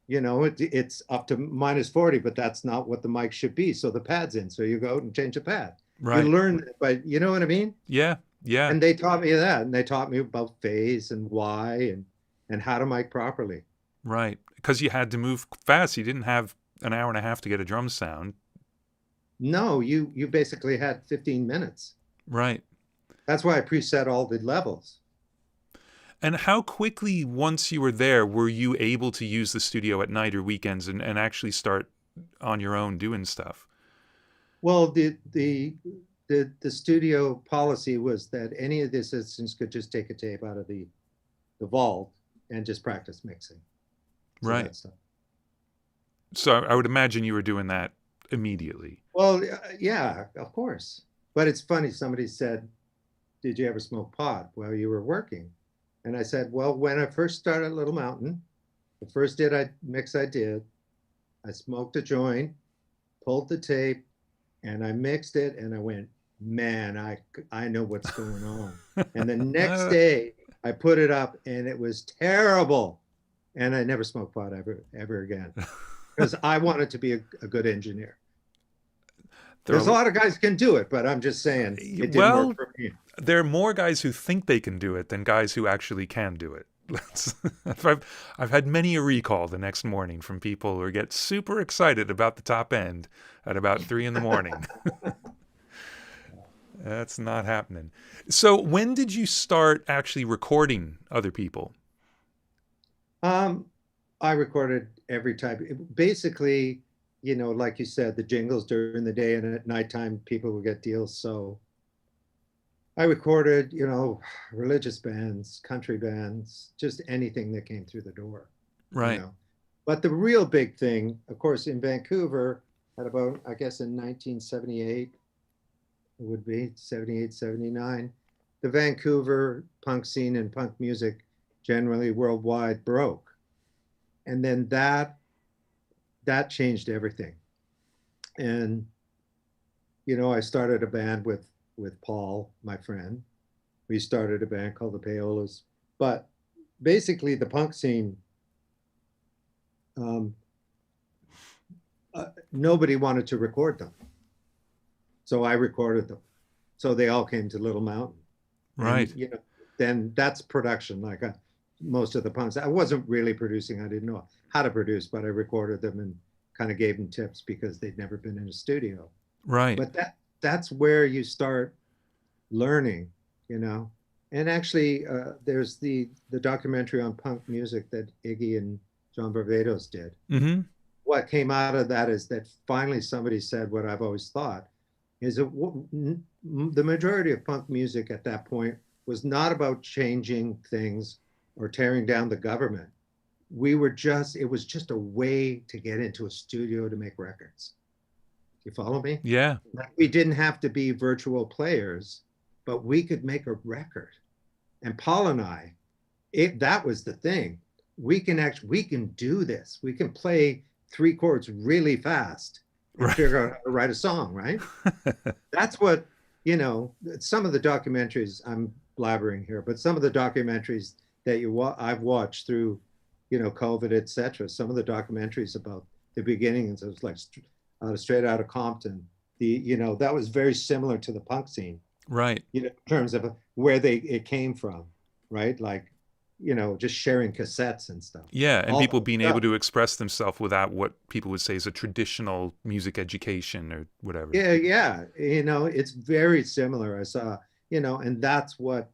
it's up to minus 40, but that's not what the mic should be. So the pad's in. So you go out and change the pad. Right. You learn, but you know what I mean? Yeah. Yeah. And they taught me that. And they taught me about phase and why and how to mic properly. Right. Because you had to move fast. You didn't have an hour and a half to get a drum sound. No, you basically had 15 minutes. Right. That's why I preset all the levels. And how quickly, once you were there, were you able to use the studio at night or weekends and actually start on your own doing stuff? Well, the studio policy was that any of the assistants could just take a tape out of the vault and just practice mixing. So right. So I would imagine you were doing that immediately. Well, yeah, of course. But it's funny. Somebody said, did you ever smoke pot while you were working? And I said, well, when I first started at Little Mountain, the first mix I did, I smoked a joint, pulled the tape, and I mixed it, and I went, man, I know what's going on. And the next day, I put it up, and it was terrible. And I never smoked pot ever again, because I wanted to be a good engineer. There There's a are, lot of guys can do it, but I'm just saying it didn't work well, for me. there are more guys who think they can do it than guys who actually can do it. I've had many a recall the next morning from people who get super excited about the top end at about 3 in the morning. That's not happening. So when did you start actually recording other people? Um, I recorded every type. Basically, like you said, the jingles during the day and at nighttime, people would get deals. So I recorded, religious bands, country bands, just anything that came through the door, you Right. know. But the real big thing, of course, in Vancouver, at about, I guess, in 1978, it would be 78, 79, the Vancouver punk scene and punk music generally worldwide broke. And then that changed everything. And I started a band with Paul, my friend. We started a band called the Payolas. But basically, the punk scene, um, nobody wanted to record them, so I recorded them. So they all came to Little Mountain, and Right. then that's production. Like most of the punks, I wasn't really producing. I didn't know how to produce, but I recorded them and kind of gave them tips because they'd never been in a studio. Right. But that's where you start learning, you know. And actually, there's the documentary on punk music that Iggy and John Barbados did. Mm-hmm. What came out of that is that finally somebody said what I've always thought is that the majority of punk music at that point was not about changing things or tearing down the government. It was just a way to get into a studio to make records. You follow me? Yeah. Like, we didn't have to be virtual players, but we could make a record. And Paul and I, that was the thing. We can do this. We can play 3 chords really fast and Right. figure out how to write a song, right? That's what, some of the documentaries, I'm blabbering here, but some of the documentaries that I've watched through, COVID, etc. Some of the documentaries about the beginnings, it was like straight out of Compton. That was very similar to the punk scene, Right. in terms of where it came from, right? Like, just sharing cassettes and stuff. Yeah, and All people that being able stuff. to express themselves without what people would say is a traditional music education or whatever. Yeah. It's very similar. I saw, and that's what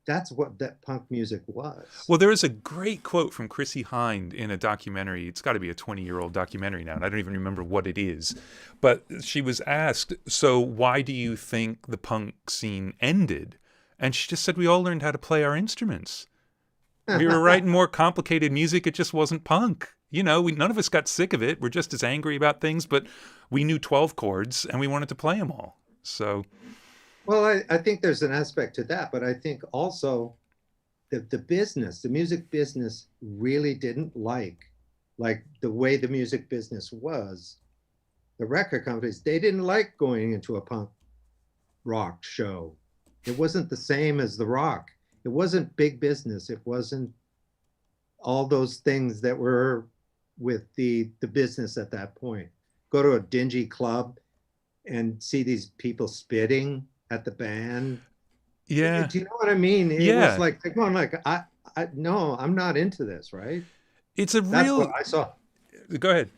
that punk music was. Well, there is a great quote from Chrissie Hynde in a documentary. It's got to be a 20-year-old documentary now, and I don't even remember what it is. But she was asked, so why do you think the punk scene ended? And she just said, we all learned how to play our instruments. We were writing more complicated music. It just wasn't punk. None of us got sick of it. We're just as angry about things, but we knew 12 chords and we wanted to play them all. So, Well, I think there's an aspect to that, but I think also the music business really didn't like the way the music business was. The record companies, they didn't like going into a punk rock show. It wasn't the same as the rock. It wasn't big business. It wasn't all those things that were with the business at that point. Go to a dingy club and see these people spitting at the band. yeah. Do you know what I mean? It was Yeah. like they're going like, no, I'm not into this, right? It's a That's what real. I saw. Go ahead.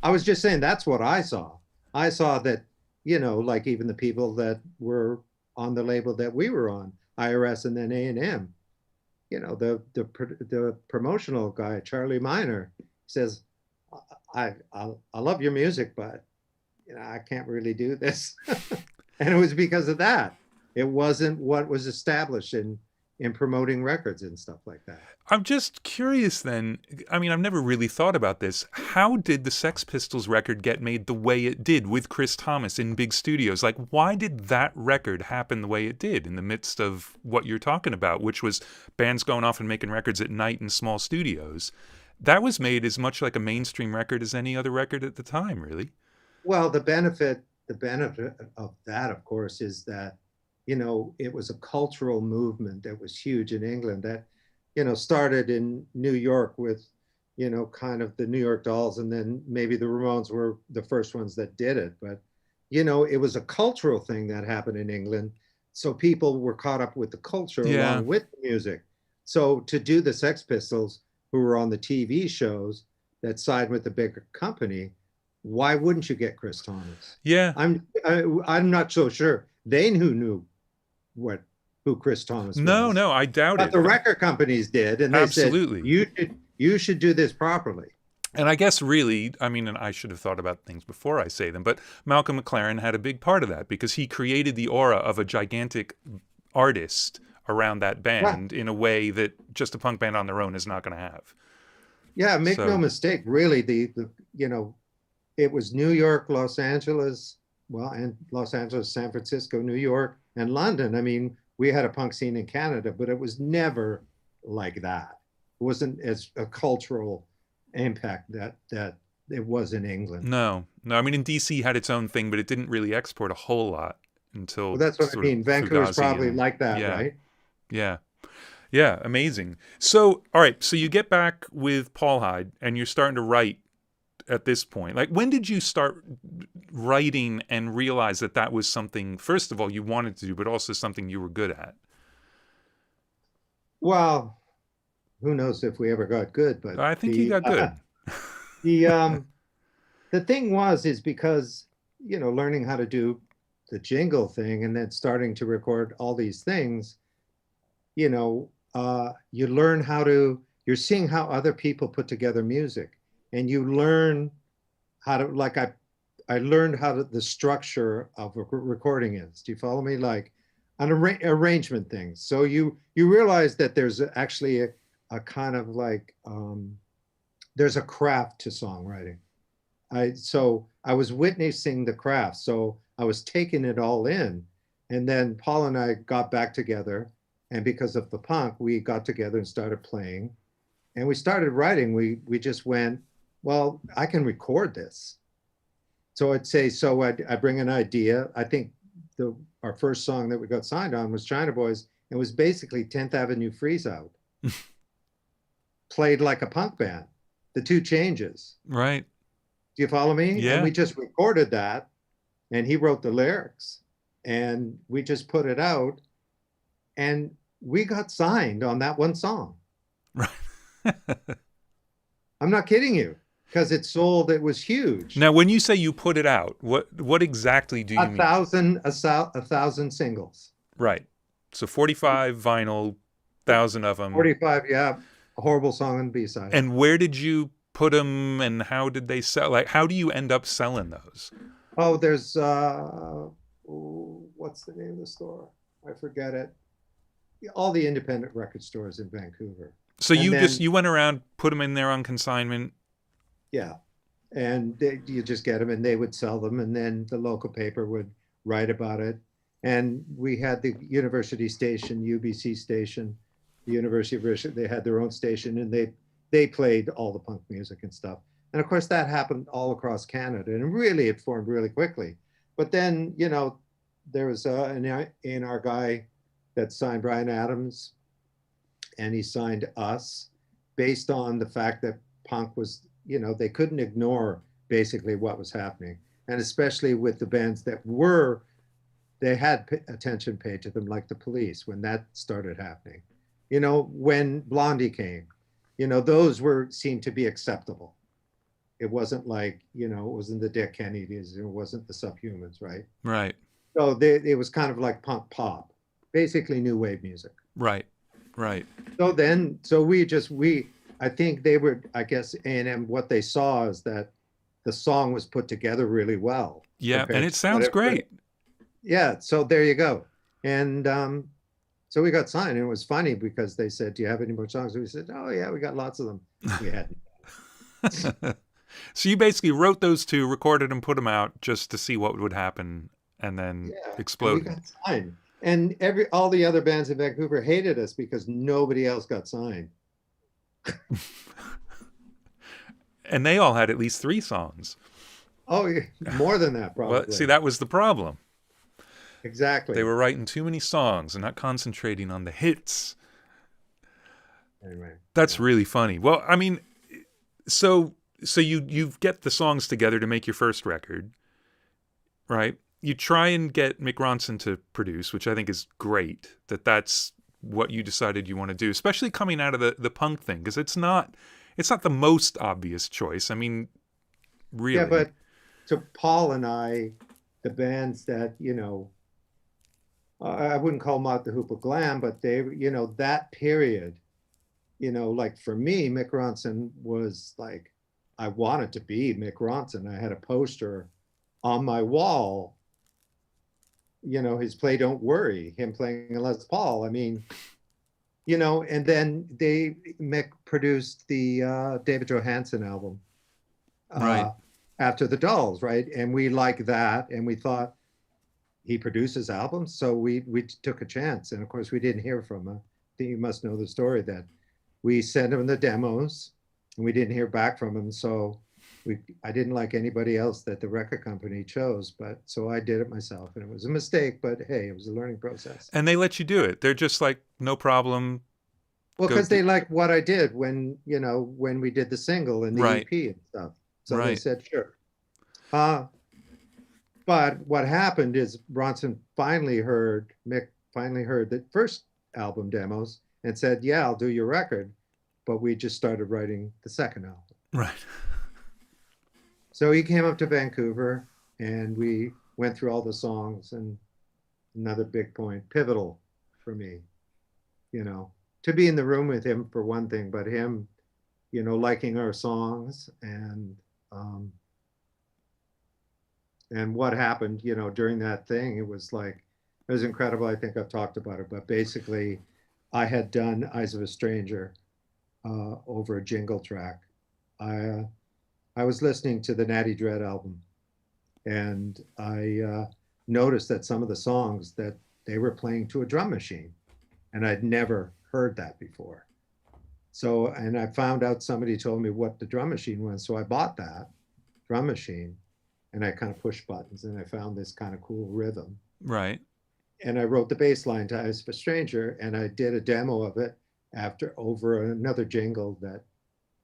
I was just saying that's what I saw. I saw that, like even the people that were on the label that we were on, IRS and then A&M, the promotional guy, Charlie Miner, says, I love your music, but I can't really do this. And it was because of that. It wasn't what was established in promoting records and stuff like that. I'm just curious then. I mean, I've never really thought about this. How did the Sex Pistols record get made the way it did with Chris Thomas in big studios? Like, why did that record happen the way it did in the midst of what you're talking about, which was bands going off and making records at night in small studios? That was made as much like a mainstream record as any other record at the time, really. Well, the benefit of that, of course, is that, it was a cultural movement that was huge in England that, started in New York with, kind of the New York Dolls, and then maybe the Ramones were the first ones that did it. But, it was a cultural thing that happened in England. So people were caught up with the culture Yeah. along with the music. So to do the Sex Pistols, who were on the TV shows that side with the bigger company, why wouldn't you get Chris Thomas? Yeah. I'm not so sure they knew who Chris Thomas No, was, no, I doubt but it. the record companies did, and they said Absolutely. you should do this properly. And I guess really, I mean, and I should have thought about things before I say them, but Malcolm McLaren had a big part of that because he created the aura of a gigantic artist around that band in a way that just a punk band on their own is not going to have. Yeah, make no mistake. Really, the it was New York, Los Angeles, and Los Angeles, San Francisco, New York, and London. I mean, we had a punk scene in Canada, but it was never like that. It wasn't as a cultural impact that it was in England. No. I mean, in DC had its own thing, but it didn't really export a whole lot until. Well, that's what I mean. Vancouver's probably like that, yeah, right? Yeah, amazing. So, all right, so you get back with Paul Hyde, and you're starting to write at this point. Like, when did you start writing and realize that that was something, first of all, you wanted to do, but also something you were good at? Well, who knows if we ever got good, but I think you got good. The thing is because, learning how to do the jingle thing and then starting to record all these things, you learn you're seeing how other people put together music, and you learn how to, like, I learned the structure of a recording is. Do you follow me? Like an arrangement things. So you realize that there's actually a kind of like, there's a craft to songwriting. So I was witnessing the craft. So I was taking it all in. And then Paul and I got back together. And because of the punk, we got together and started playing. And we started writing. We just went, well, I can record this. So I'd say, I bring an idea. I think our first song that we got signed on was China Boys. It was basically 10th Avenue Freeze Out. Played like a punk band. The two changes. Right. Do you follow me? Yeah. And we just recorded that, and he wrote the lyrics, and we just put it out, and we got signed on that one song. Right. I'm not kidding you, because it sold. It was huge. Now, when you say you put it out, what exactly do you mean? 1,000 singles. Right. So 45 vinyl, 1,000 of them. 45, yeah. A horrible song on B-side. And where did you put them, and how did they sell? Like, how do you end up selling those? Oh, there's what's the name of the store? I forget it. All the independent record stores in Vancouver. So you went around, put them in there on consignment. Yeah, and you just get them, and they would sell them, and then the local paper would write about it. And we had the university station, UBC station. The University of Michigan, they had their own station, and they played all the punk music and stuff. And of course, that happened all across Canada, and really it formed really quickly. But then, there was an A&R guy that signed Bryan Adams, and he signed us based on the fact that punk was, they couldn't ignore basically what was happening. And especially with the bands that they had attention paid to them, like the Police, when that started happening. When Blondie came, those seemed to be acceptable. It wasn't like, it wasn't the Dead Kennedys, it wasn't the Subhumans, right? Right. So it was kind of like punk pop, basically new wave music. Right. So I think they were, I guess, A&M, what they saw is that the song was put together really well. Yeah, and it sounds great. Yeah, so there you go. And so we got signed, and it was funny because they said, do you have any more songs? We said, oh yeah, we got lots of them. We hadn't. So you basically wrote those two, recorded and put them out just to see what would happen, and then exploded. And we got signed. And all the other bands in Vancouver hated us because nobody else got signed. And they all had at least 3 songs. Oh, more than that, probably. Well, see, that was the problem. Exactly. They were writing too many songs and not concentrating on the hits. Anyway. That's really funny. Well, I mean, so you get the songs together to make your first record. right? You try and get Mick Ronson to produce, which I think is great. That's what you decided you want to do, especially coming out of the punk thing, because it's not the most obvious choice. I mean, Yeah, really, but to Paul and I, the bands that, I wouldn't call them out the Hoopa Glam, but they, that period, like for me, Mick Ronson was like, I wanted to be Mick Ronson. I had a poster on my wall, his Play Don't Worry, him playing a Les Paul. I mean, and then Mick produced the David Johansen album right? after the Dolls, right? And we liked that, and we thought he produces albums, so we took a chance. And of course, we didn't hear from him. I think you must know the story that we sent him the demos, and we didn't hear back from him. So I didn't like anybody else that the record company chose, but so I did it myself, and it was a mistake. But hey, it was a learning process. And they let you do it. They're just like, no problem. Well, because they liked what I did when we did the single and the right. EP and stuff. So right. they said sure. But what happened is Mick finally heard the first album demos and said, yeah, I'll do your record. But we just started writing the second album. Right. So he came up to Vancouver and we went through all the songs, and another big point, pivotal for me, to be in the room with him for one thing, but him, liking our songs and what happened, during that thing, it was incredible. I think I've talked about it, but basically I had done Eyes of a Stranger over a jingle track. I was listening to the Natty Dread album, and I noticed that some of the songs that they were playing to a drum machine, and I'd never heard that before. So, and I found out somebody told me what the drum machine was, so I bought that drum machine, and I kind of pushed buttons, and I found this kind of cool rhythm. Right. And I wrote the bass line to Eyes of a Stranger, and I did a demo of it over another jingle that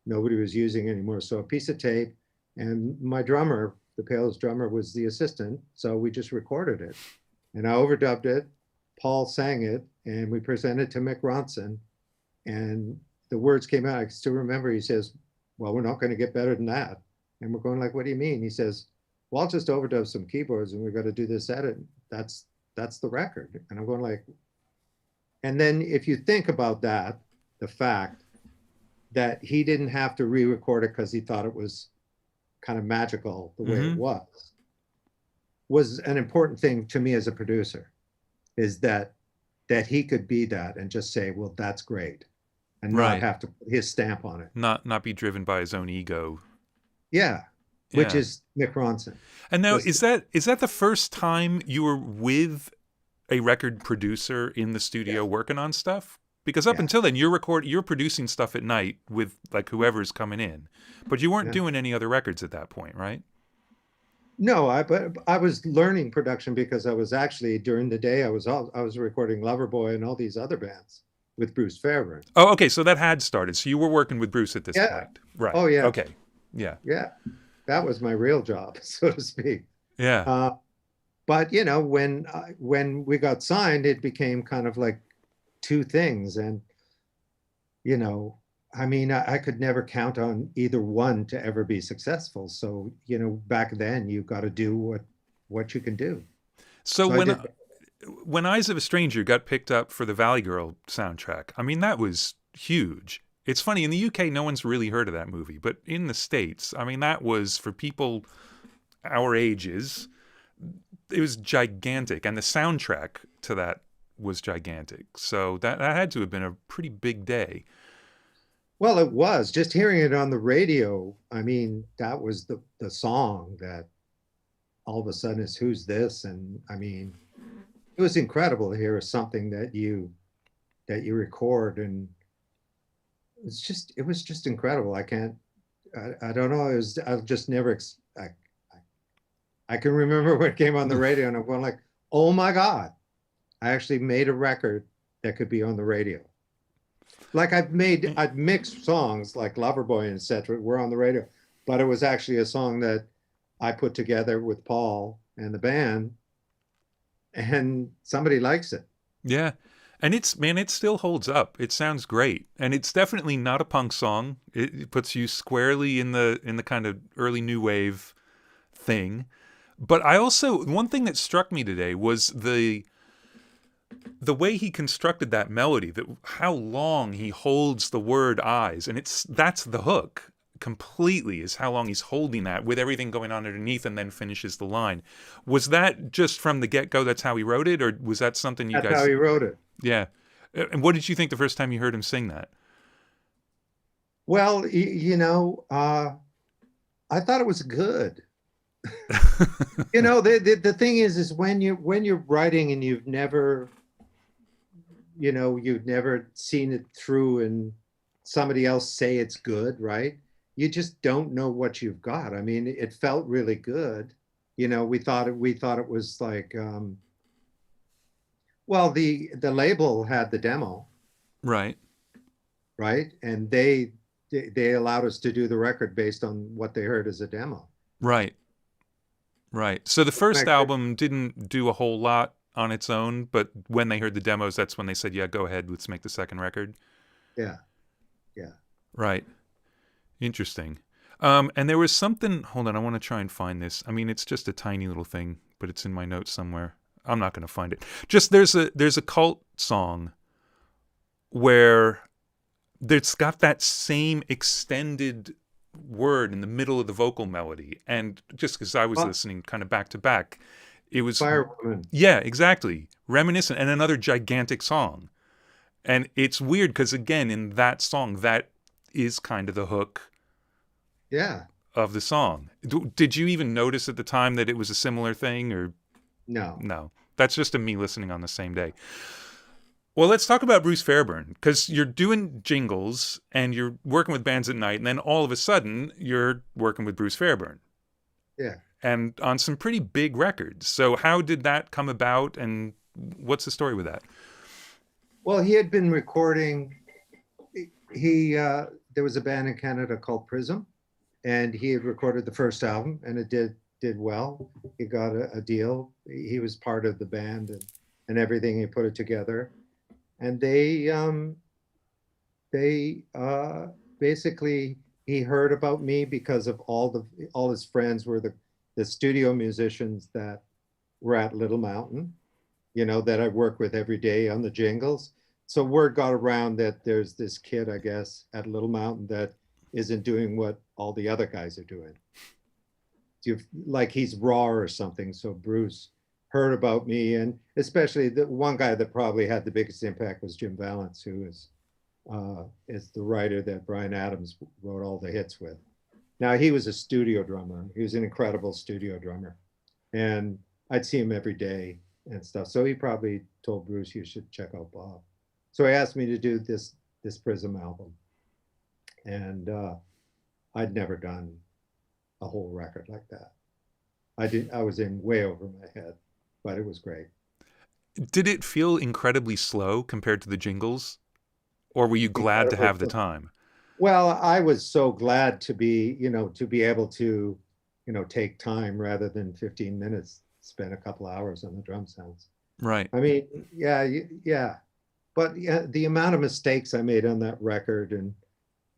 nobody was using anymore. So a piece of tape, and my drummer, the Payolas drummer, was the assistant. So we just recorded it, and I overdubbed it. Paul sang it, and we presented to Mick Ronson, and the words came out. I still remember. He says, "Well, we're not going to get better than that." And we're going like, "What do you mean?" He says, "Well, I'll just overdub some keyboards, and we've got to do this edit. That's the record." And I'm going like, and then if you think about that, the fact that he didn't have to re-record it because he thought it was kind of magical the way it was an important thing to me as a producer, is that he could be that and just say, well, that's great, and not have to put his stamp on it. Not be driven by his own ego. Yeah. Which is Mick Ronson. And now, is that the first time you were with a record producer in the studio working on stuff? Because up until then, you're producing stuff at night with like whoever's coming in, but you weren't doing any other records at that point, right? No, but I was learning production because I was actually during the day I was recording Loverboy and all these other bands with Bruce Fairbrain. Oh, okay, so that had started. So you were working with Bruce at this point, right? Oh yeah. Okay. Yeah. Yeah, that was my real job, so to speak. Yeah. But when we got signed, it became kind of like two things, and I mean, I could never count on either one to ever be successful. So back then you got to do what you can do. So when Eyes of a Stranger got picked up for the Valley Girl soundtrack, I mean, that was huge. It's funny, in the UK, no one's really heard of that movie, but in the States, I mean, that was, for people our ages, it was gigantic, and the soundtrack to that was gigantic. So that had to have been a pretty big day. Well, it was. Just hearing it on the radio, I mean, that was the song that all of a sudden is Who's This? And I mean, it was incredible to hear something that you record, and it was just incredible. I don't know. I've just never, I can remember when it came on the radio and I'm going like, oh my God, I actually made a record that could be on the radio. Like I've mixed songs like Loverboy and etc. were on the radio, but it was actually a song that I put together with Paul and the band, and somebody likes it. Yeah. And it still holds up. It sounds great. And it's definitely not a punk song. It puts you squarely in the kind of early new wave thing. But I also, one thing that struck me today was the way he constructed that melody, that how long he holds the word eyes, and that's the hook completely, is how long he's holding that with everything going on underneath, and then finishes the line. Was that just from the get-go, that's how he wrote it, or was that something you That's guys... how he wrote it. Yeah. And what did you think the first time you heard him sing that? Well, I thought it was good. The thing is when you're writing and you've never seen it through and somebody else say it's good, right? You just don't know what you've got. I mean, it felt really good. We thought it was like, well, the label had the demo, Right. right? And they allowed us to do the record based on what they heard as a demo. Right. Right. So the first album didn't do a whole lot on its own, but when they heard the demos, that's when they said, yeah, go ahead, let's make the second record. Yeah. Yeah. Right. Interesting. And there was something, hold on, I want to try and find this. I mean, it's just a tiny little thing, but it's in my notes somewhere. I'm not going to find it. Just there's a Cult song where it's got that same extended word in the middle of the vocal melody. And just because I was listening kind of back to back, it was... Firewoman. Yeah, exactly. Reminiscent, and another gigantic song. And it's weird because, again, in that song, that is kind of the hook of the song. Did you even notice at the time that it was a similar thing, or... No. No. That's just me listening on the same day. Well, let's talk about Bruce Fairbrain, because you're doing jingles and you're working with bands at night, and then all of a sudden you're working with Bruce Fairbrain. Yeah. And on some pretty big records. So how did that come about, and what's the story with that? Well, he had been recording. There was a band in Canada called Prism, and he had recorded the first album, and it did well. He got a deal. He was part of the band and everything. He put it together, and they basically, he heard about me because of all his friends were the studio musicians that were at Little Mountain, that I work with every day on the jingles. So word got around that there's this kid, I guess, at Little Mountain that isn't doing what all the other guys are doing. Like he's raw or something. So Bruce heard about me, and especially the one guy that probably had the biggest impact was Jim Vallance, who is the writer that Bryan Adams wrote all the hits with. Now, he was a studio drummer. He was an incredible studio drummer, and I'd see him every day and stuff. So he probably told Bruce, you should check out Bob. So he asked me to do this Prism album, and I'd never done a whole record like that. I was in way over my head, but it was great. Did it feel incredibly slow compared to the jingles, or were you glad to have the time? Well, I was so glad to be able to, take time rather than 15 minutes, spend a couple hours on the drum sounds. Right. I mean, yeah. But yeah, the amount of mistakes I made on that record, and,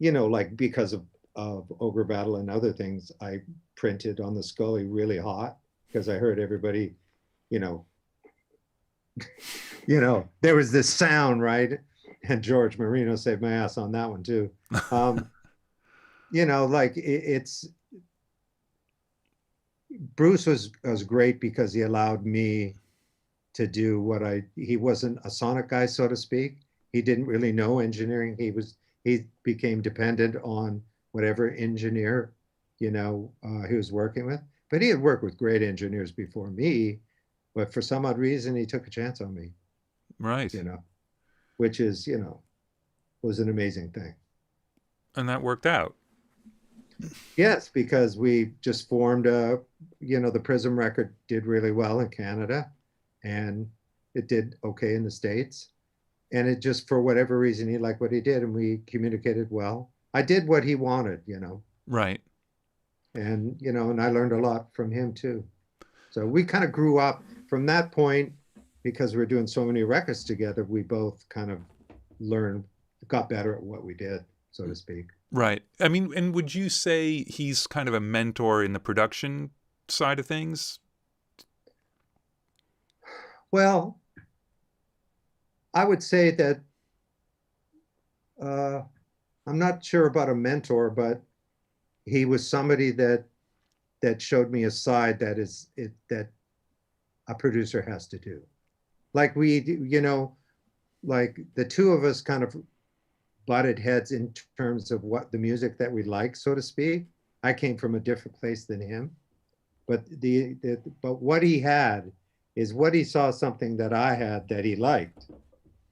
like because of Ogre Battle and other things, I printed on the Scully really hot because I heard everybody, there was this sound, right? And George Marino saved my ass on that one too. Like it's Bruce was great because he allowed me to do he wasn't a sonic guy, so to speak. He didn't really know engineering. He became dependent on whatever engineer, he was working with. But he had worked with great engineers before me, but for some odd reason, he took a chance on me. Right. Which is, was an amazing thing. And that worked out. Yes, because we just formed the Prism record did really well in Canada, and it did okay in the States. And it just, for whatever reason, he liked what he did, and we communicated well. I did what he wanted, Right. And, and I learned a lot from him too. So we kind of grew up from that point because we're doing so many records together. We both kind of got better at what we did, so to speak. Right. I mean, and would you say he's kind of a mentor in the production side of things? Well, I would say that I'm not sure about a mentor, but he was somebody that showed me a side that a producer has to do. Like like the two of us kind of butted heads in terms of what the music that we like, so to speak. I came from a different place than him, but but what he had is what he saw something that I had that he liked.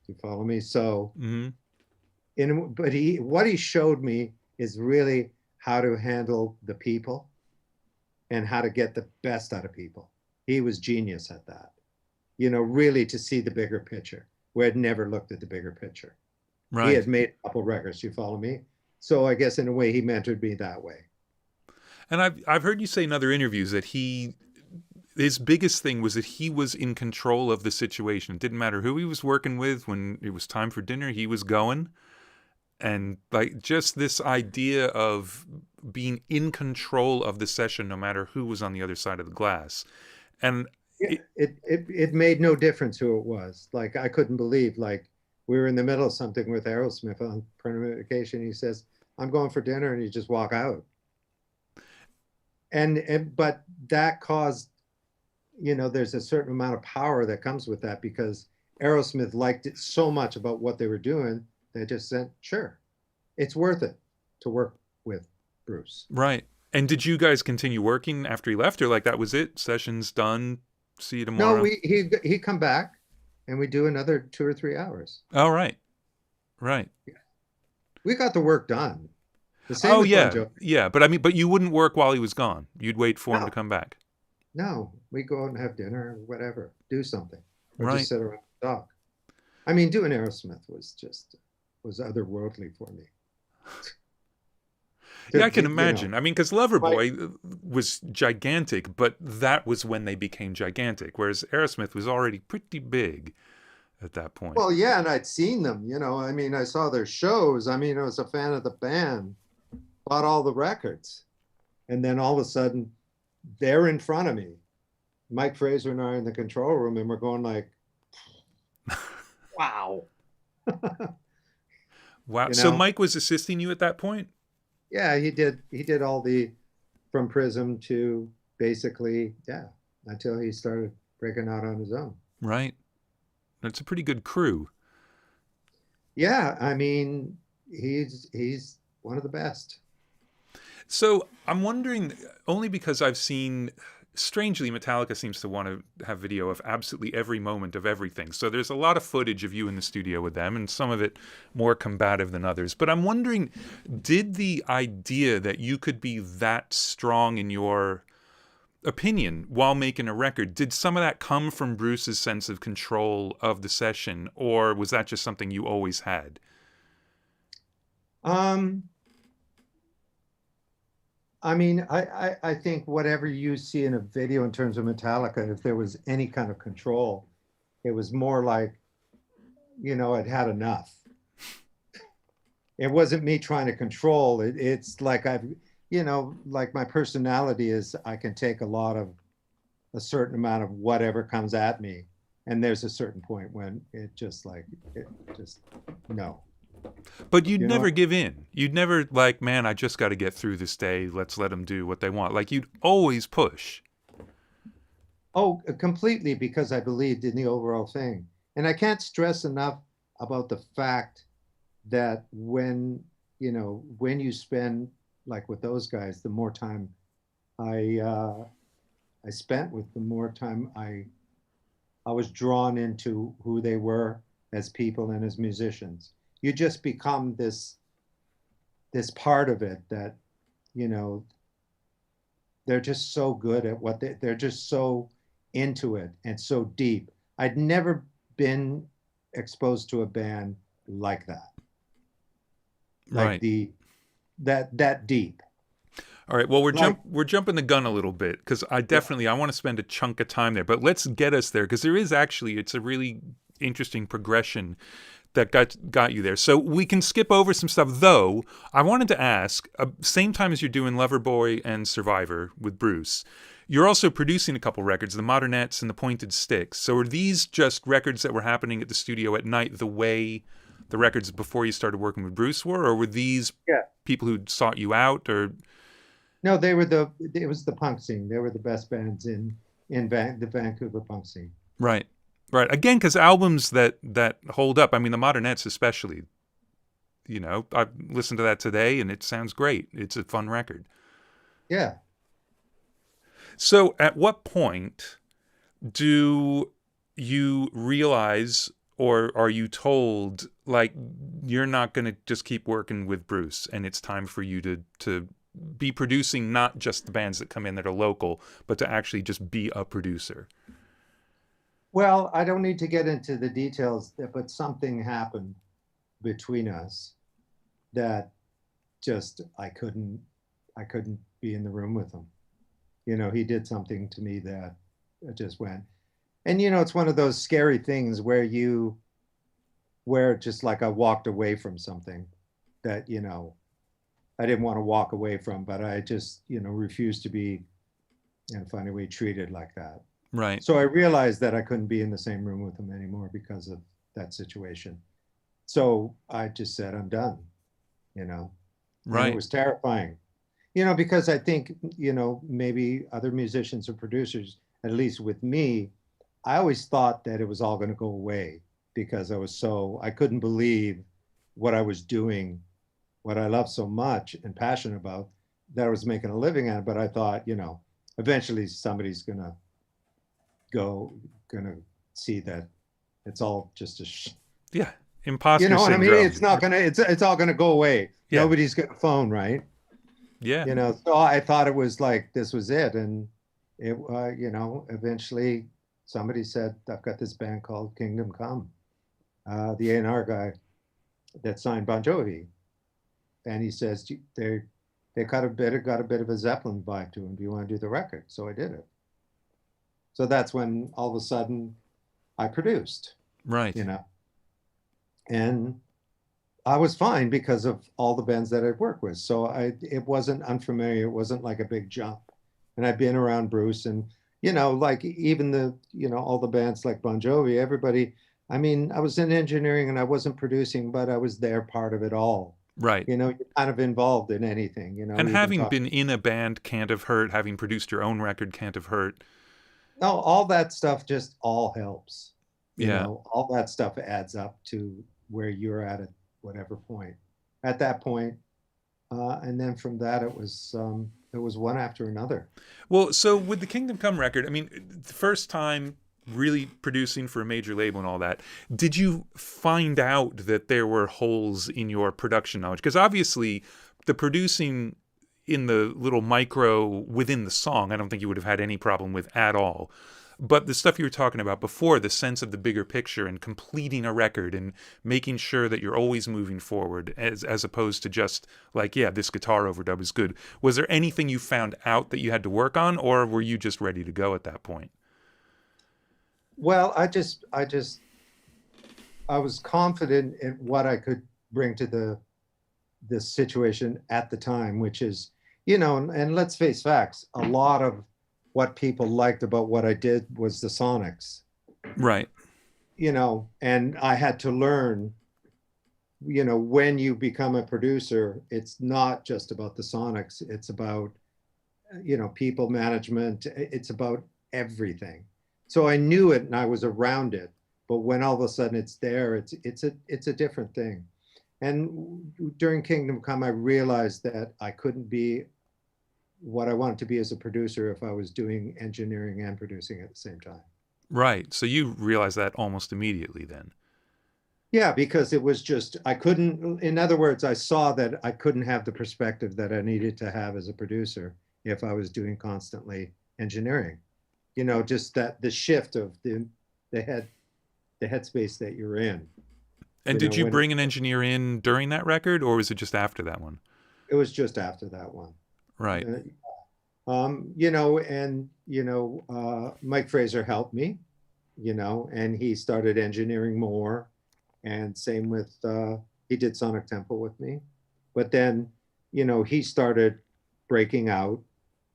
You follow me? So, what he showed me is really how to handle the people and how to get the best out of people. He was genius at that. Really to see the bigger picture, where I'd never looked at the bigger picture. Right. He had made a couple records, you follow me? So I guess in a way he mentored me that way. And I've heard you say in other interviews that his biggest thing was that he was in control of the situation. It didn't matter who he was working with. When it was time for dinner, he was going. And like just this idea of being in control of the session, no matter who was on the other side of the glass. And it made no difference who it was. Like I couldn't believe, like we were in the middle of something with Aerosmith on medication. He says, "I'm going for dinner," and you just walk out. But that caused, there's a certain amount of power that comes with that, because Aerosmith liked it so much about what they were doing. They just said, "Sure, it's worth it to work with Bruce." Right. And did you guys continue working after he left, or like that was it? Session's done. See you tomorrow. No, he come back, and we do another 2 or 3 hours. Oh, right. Right. We got the work done. The same Oh, with yeah. Bon Jovi. Yeah. But I mean, but you wouldn't work while he was gone. You'd wait for him to come back. No, we go out and have dinner or whatever, do something, or Right. just sit around and talk. I mean, doing Aerosmith was otherworldly for me. Yeah, I can imagine. I mean, because Loverboy was gigantic, but that was when they became gigantic, whereas Aerosmith was already pretty big at that point. Well, yeah, and I'd seen them, I mean, I saw their shows. I mean, I was a fan of the band, bought all the records. And then all of a sudden, they're in front of me. Mike Fraser and I are in the control room, and we're going like, wow. Wow. So Mike was assisting you at that point? Yeah, he did all from Prism to basically, until he started breaking out on his own. Right. That's a pretty good crew. Yeah, I mean, he's one of the best. So I'm wondering, only because I've seen, strangely, Metallica seems to want to have video of absolutely every moment of everything. So there's a lot of footage of you in the studio with them, and some of it more combative than others. But I'm wondering, did the idea that you could be that strong in your opinion while making a record, did some of that come from Bruce's sense of control of the session, or was that just something you always had? I mean, I think whatever you see in a video in terms of Metallica, if there was any kind of control, it was more like, I'd had enough. It wasn't me trying to control it. It's like like my personality is, I can take a certain amount of whatever comes at me. And there's a certain point when no. But you'd never give in. You'd never like, man, I just got to get through this day. Let's let them do what they want. Like, you'd always push. Oh, completely, because I believed in the overall thing. And I can't stress enough about the fact that when you spend, like with those guys, the more time I spent with, the more time I was drawn into who they were as people and as musicians. You just become this part of it that, they're just so good at what they're just so into it and so deep. I'd never been exposed to a band like that. Like right. that deep. All right. Well, Like, we're jumping the gun a little bit because I want to spend a chunk of time there. But let's get us there because there is actually it's a really interesting progression that got you there. So we can skip over some stuff. Though I wanted to ask, same time as you're doing Loverboy and Survivor with Bruce, you're also producing a couple records, the Modernettes and the Pointed Sticks. So are these just records that were happening at the studio at night, the way the records before you started working with Bruce were, or were these yeah. people who sought you out, or? No, it was the punk scene. They were the best bands the Vancouver punk scene. Right. Right. Again, because albums that hold up, I mean, the Modernettes especially, I listened to that today and it sounds great. It's a fun record. Yeah. So at what point do you realize, or are you told, like, you're not going to just keep working with Bruce and it's time for you to be producing not just the bands that come in that are local, but to actually just be a producer? Well, I don't need to get into the details, but something happened between us that just I couldn't be in the room with him. He did something to me that I just went. And it's one of those scary things where just like I walked away from something that, I didn't want to walk away from, but I just, refused to be in a funny way treated like that. Right. So I realized that I couldn't be in the same room with him anymore because of that situation. So I just said, I'm done, Right. And it was terrifying, because I think, maybe other musicians or producers, at least with me, I always thought that it was all going to go away because I couldn't believe what I was doing, what I love so much and passionate about, that I was making a living at it. But I thought, eventually somebody's going to see that it's all just imposter what I mean? syndrome. It's not gonna, it's all gonna go away. Yeah. Nobody's gonna phone, right? Yeah. So I thought it was like, this was it. And it, eventually somebody said, I've got this band called Kingdom Come. The A&R guy that signed Bon Jovi. And he says, they got a bit of a Zeppelin vibe to them. Do you want to do the record? So I did it. So that's when all of a sudden I produced. Right. And I was fine because of all the bands that I'd worked with. So it wasn't unfamiliar. It wasn't like a big jump. And I've been around Bruce and, like even all the bands like Bon Jovi, everybody, I mean, I was in engineering and I wasn't producing, but I was there part of it all. Right. You're kind of involved in anything, And having been in a band can't have hurt. Having produced your own record can't have hurt. No, all that stuff just all helps. Yeah. All that stuff adds up to where you're at whatever point. At that point, and then from that, it was one after another. Well, so with the Kingdom Come record, I mean, the first time really producing for a major label and all that, did you find out that there were holes in your production knowledge? Because obviously, the producing in the little micro within the song, I don't think you would have had any problem with at all. But the stuff you were talking about before, the sense of the bigger picture and completing a record and making sure that you're always moving forward as opposed to just like, yeah, this guitar overdub is good. Was there anything you found out that you had to work on, or were you just ready to go at that point? Well, I was confident in what I could bring to this situation at the time, which is, and let's face facts, a lot of what people liked about what I did was the sonics. Right. And I had to learn, when you become a producer, it's not just about the sonics, it's about, people management, it's about everything. So I knew it and I was around it, but when all of a sudden it's there, it's a different thing. And during Kingdom Come, I realized that I couldn't be what I wanted to be as a producer if I was doing engineering and producing at the same time. Right. So you realized that almost immediately then. Yeah, because it was just, I couldn't, in other words, I saw that I couldn't have the perspective that I needed to have as a producer if I was doing constantly engineering. Just that the shift of the headspace that you're in. And did you bring an engineer in during that record, or was it just after that one? It was just after that one. Right. Mike Fraser helped me, and he started engineering more. And same with, he did Sonic Temple with me. But then, he started breaking out.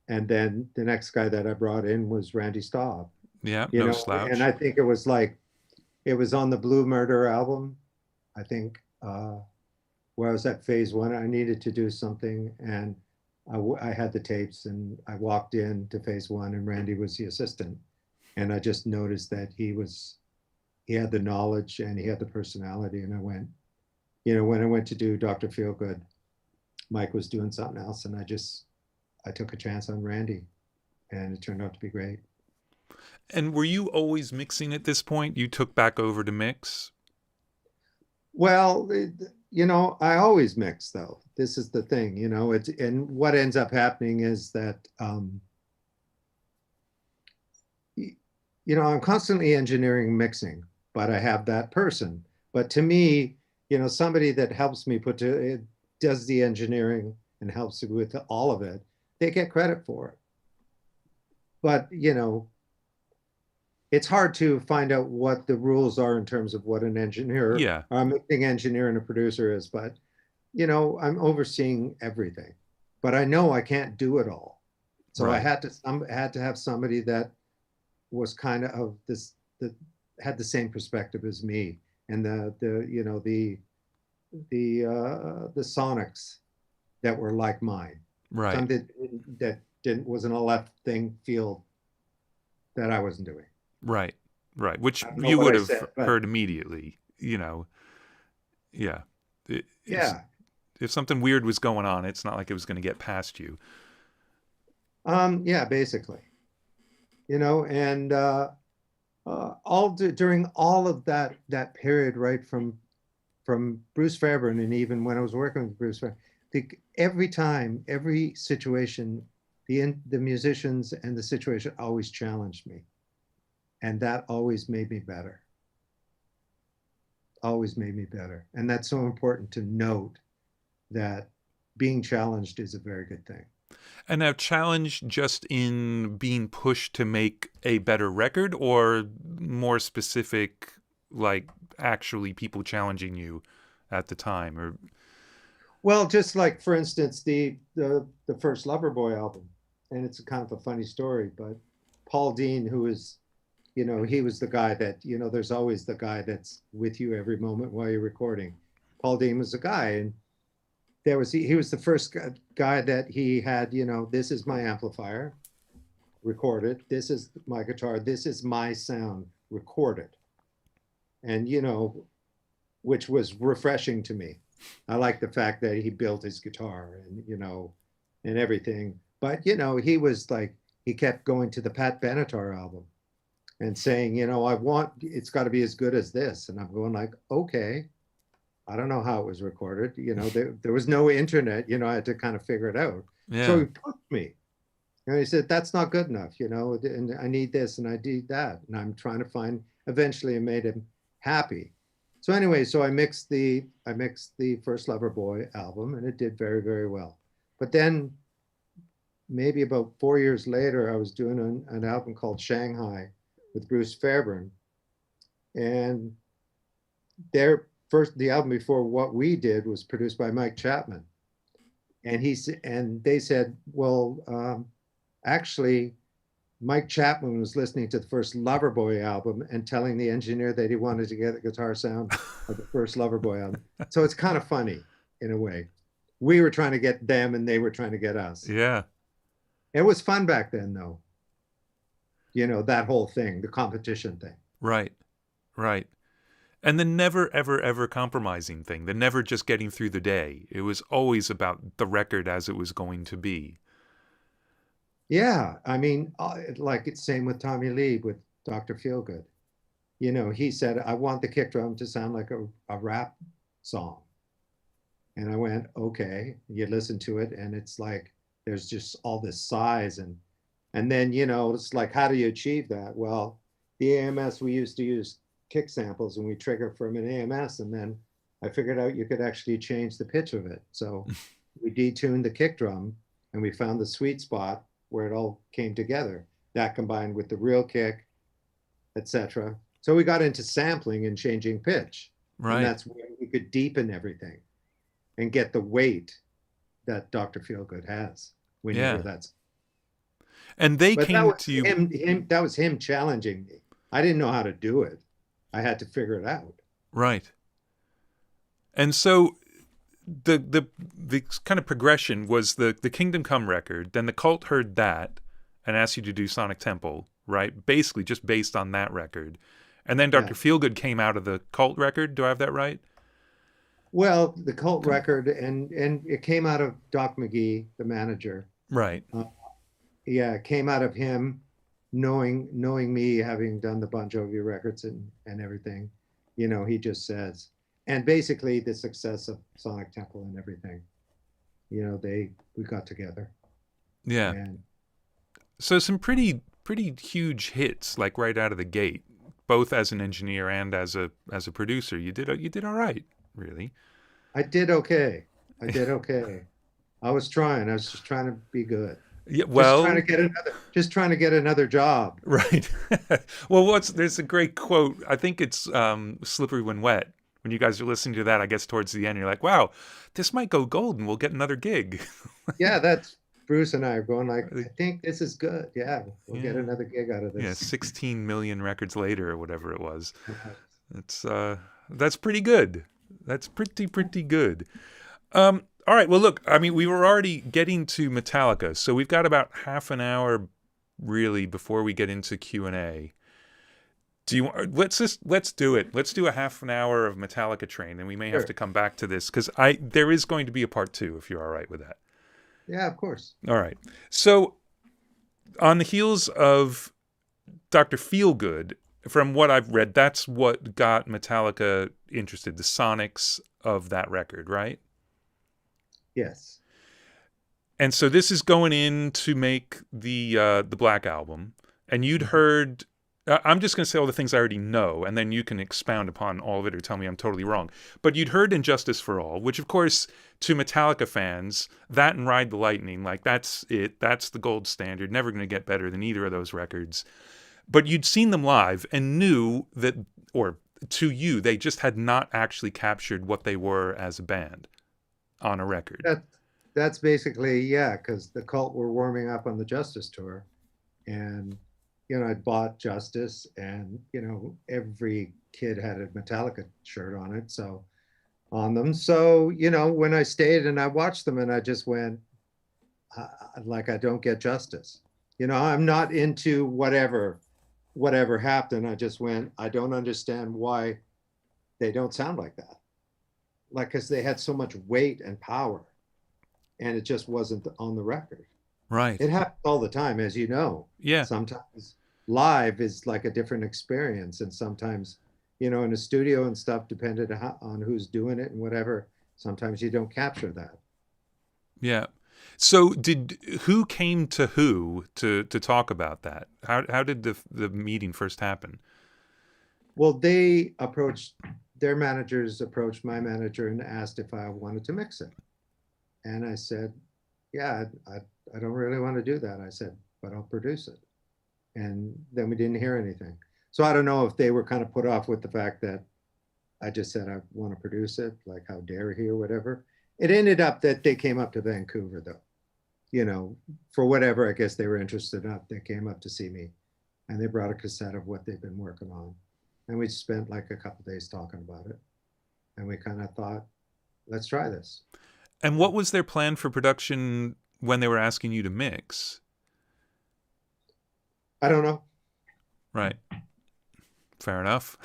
And then the next guy that I brought in was Randy Staub, Yeah, no and slouch. I think it was on the Blue Murder album, I think, where I was at phase one. I needed to do something, and I had the tapes, and I walked in to phase one, and Randy was the assistant. And I just noticed that he had the knowledge and he had the personality. And I went, when I went to do Dr. Feelgood, Mike was doing something else, and I took a chance on Randy, and it turned out to be great. And were you always mixing at this point? You took back over to mix? Well, I always mix though. This is the thing, and what ends up happening is that, I'm constantly engineering mixing, but I have that person. But to me, somebody that helps me does the engineering and helps with all of it, they get credit for it. But, it's hard to find out what the rules are in terms of what an engineer, Yeah. or a mixing engineer and a producer is. But, I'm overseeing everything. But I know I can't do it all. So Right. I had to have somebody that was kind of this, that had the same perspective as me, and the sonics that were like mine. Right. Something that wasn't a left thing field that I wasn't doing. Right. Right. Which I don't know you what would I have said, but heard immediately, Yeah. yeah. If something weird was going on, it's not like it was going to get past you. Yeah, basically, and during all of that period, right from Bruce Fairbrain, and even when I was working with Bruce Fairbrain, every time, every situation, the musicians and the situation always challenged me, and that always made me better. Always made me better, and that's so important to note, that being challenged is a very good thing. And now, challenge just in being pushed to make a better record, or more specific, like actually people challenging you at the time? Or Well, just like, for instance, the first Loverboy album, and it's a kind of a funny story, but Paul Dean, who is, he was the guy that, there's always the guy that's with you every moment while you're recording. Paul Dean was the guy, and he was the first guy that he had, this is my amplifier, recorded. This is my guitar. This is my sound, recorded. And, which was refreshing to me. I like the fact that he built his guitar and, and everything. But, he was like, he kept going to the Pat Benatar album and saying, it's got to be as good as this. And I'm going like, okay. I don't know how it was recorded. There was no internet, I had to kind of figure it out. yeah. So he pushed me. And he said, that's not good enough, and I need this and I need that. And I'm trying to eventually I made him happy. So anyway, I mixed the first Loverboy album, and it did very, very well. But then maybe about 4 years later, I was doing an album called Shanghai with Bruce Fairbrain. And the album before what we did was produced by Mike Chapman. And they said, well, actually, Mike Chapman was listening to the first Loverboy album and telling the engineer that he wanted to get the guitar sound of the first Loverboy album. So it's kind of funny in a way. We were trying to get them and they were trying to get us. Yeah. It was fun back then, though. That whole thing, the competition thing. Right. Right. And the never, ever, ever compromising thing, the never just getting through the day. It was always about the record as it was going to be. Yeah, I mean, like it's same with Tommy Lee with Dr. Feelgood. He said, I want the kick drum to sound like a rap song. And I went, okay. You listen to it, and it's like, there's just all this size. And then, it's like, how do you achieve that? Well, the AMS, we used to use kick samples, and we trigger from an AMS. And then I figured out you could actually change the pitch of it. So we detuned the kick drum, and we found the sweet spot where it all came together. That combined with the real kick, etc. So we got into sampling and changing pitch, and Right. that's where we could deepen everything and get the weight that Dr. Feelgood has when you hear Yeah. that. And they But that came was to you. him. That was him challenging me. I didn't know how to do it. I had to figure it out. Right. And so the kind of progression was the Kingdom Come record. Then the Cult heard that and asked you to do Sonic Temple, right? Basically, just based on that record. And then Dr. Yeah. Feelgood came out of the Cult record. Do I have that right? Well, the Cult record, and it came out of Doc McGee, the manager. Right. Yeah, it came out of him knowing me, having done the Bon Jovi records and everything. You know, he just says, and basically the success of Sonic Temple and everything. You know, we got together. Yeah. And So some pretty huge hits, like right out of the gate, both as an engineer and as a producer. You did all right, really. I did okay. I did okay. I was trying. I was just trying to be good. Yeah, well, just trying to get another job. right. Well, there's a great quote. I think it's "Slippery When Wet." When you guys are listening to that, I guess towards the end, you're like, "Wow, this might go gold, and we'll get another gig." Yeah, that's Bruce and I are going like, I think this is good. Yeah, we'll get another gig out of this. Yeah, 16 million records later, or whatever it was. That's pretty good. That's pretty good. All right. Well, look, I mean, we were already getting to Metallica, so we've got about half an hour, really, before we get into Q&A. Let's do it. Let's do a half an hour of Metallica train, and we may have to come back to this because there is going to be a part 2 if you're all right with that. Yeah, of course. All right. So, on the heels of Dr. Feelgood, from what I've read, that's what got Metallica interested, the sonics of that record, right? Yes. And so this is going in to make the Black Album, and you'd heard. I'm just going to say all the things I already know, and then you can expound upon all of it or tell me I'm totally wrong. But you'd heard "Injustice for All," which, of course, to Metallica fans, that and "Ride the Lightning," like that's it. That's the gold standard. Never going to get better than either of those records. But you'd seen them live and knew that, or to you, they just had not actually captured what they were as a band on a record. That's basically, yeah, because the Cult were warming up on the Justice tour, and you know, I'd bought Justice, and you know, every kid had a Metallica shirt on it, so on them. So you know, when I stayed and I watched them, and I just went, like, I don't get Justice. You know, I'm not into whatever happened. I just went, I don't understand why they don't sound like that. Like, because they had so much weight and power, and it just wasn't on the record. Right. It happens all the time, as you know. Yeah. Sometimes live is like a different experience, and sometimes, you know, in a studio and stuff, depending on who's doing it and whatever, sometimes you don't capture that. Yeah. So who came to who to talk about that? How did the meeting first happen? Well, their managers approached my manager and asked if I wanted to mix it. And I said, yeah, I don't really want to do that. I said, but I'll produce it. And then we didn't hear anything. So I don't know if they were kind of put off with the fact that I just said I want to produce it, like how dare he or whatever. It ended up that they came up to Vancouver, though. You know, for whatever, I guess they were interested enough. They came up to see me, and they brought a cassette of what they've been working on. And we spent like a couple days talking about it. And we kind of thought, let's try this. And what was their plan for production when they were asking you to mix? I don't know. Right. Fair enough.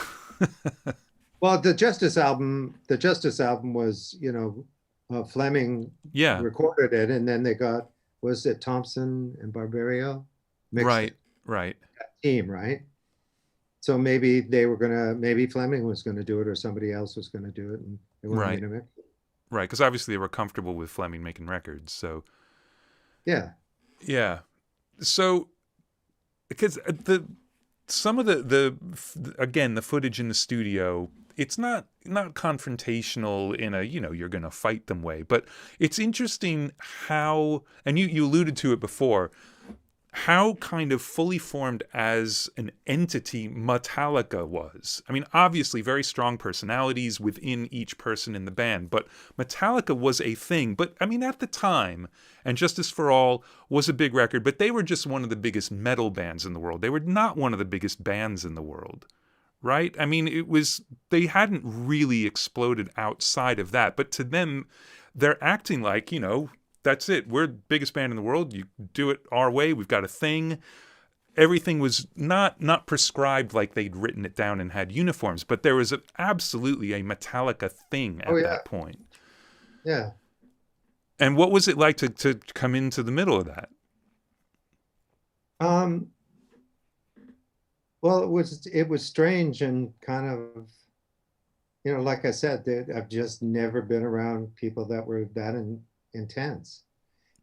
Well, the Justice album was, you know, Fleming recorded it, and then they got, was it Thompson and Barbario? Right. Team, right? So maybe maybe Fleming was gonna do it, or somebody else was gonna do it, and they wanted me to mix it. Right, because obviously they were comfortable with Fleming making records, so. Yeah. Yeah. So, because some of the footage in the studio it's not confrontational in a, you're going to fight them way, but it's interesting how, and you alluded to it before, how kind of fully formed as an entity Metallica was. I mean, obviously very strong personalities within each person in the band, but Metallica was a thing. But I mean, at the time, And Justice for All was a big record, but they were just one of the biggest metal bands in the world. They were not one of the biggest bands in the world, right? I mean, they hadn't really exploded outside of that, but to them, they're acting like, that's it. We're the biggest band in the world. You do it our way. We've got a thing. Everything was not prescribed like they'd written it down and had uniforms, but there was absolutely a Metallica thing at that point. Yeah. And what was it like to come into the middle of that? Well, it was strange and kind of, like I said, I've just never been around people that were that intense.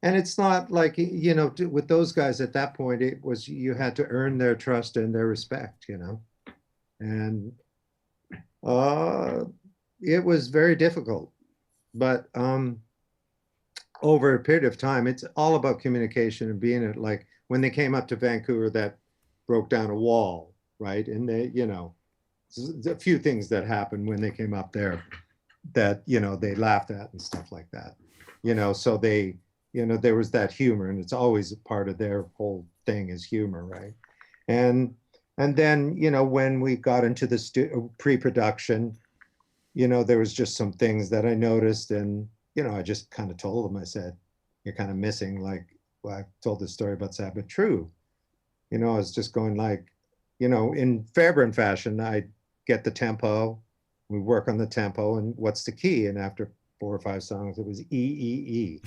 And it's not like, with those guys at that point, it was, you had to earn their trust and their respect, and it was very difficult. But over a period of time, it's all about communication and being it. Like when they came up to Vancouver, that broke down a wall, right? And they, a few things that happened when they came up there that, they laughed at and stuff like that, so they, there was that humor, and it's always a part of their whole thing is humor, right? And then, when we got into the pre-production, there was just some things that I noticed, and, I just kind of told them, I said, you're kind of missing, like, well, I told this story about Sabbath True. I was just going like, in Fairbrain fashion, I get the tempo, we work on the tempo, and what's the key? And after 4 or 5 songs, it was E, E, E.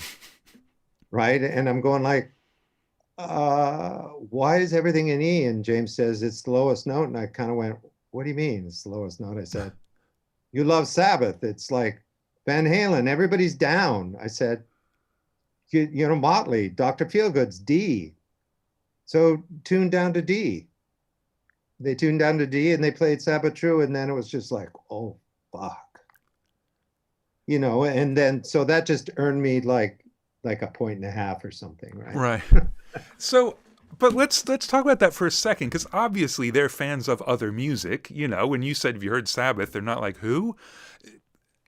Right? And I'm going like, why is everything in E? And James says, it's the lowest note. And I kind of went, what do you mean it's the lowest note? I said, you love Sabbath. It's like Van Halen, everybody's down. I said, Mötley, Dr. Feelgood's D. So tune down to D. They tuned down to D and they played Sabbath True. And then it was just like, oh, fuck. And then, so that just earned me like 1.5 points or something, right? Right. So, but let's talk about that for a second, because obviously they're fans of other music. When you said, have you heard Sabbath? They're not like, who?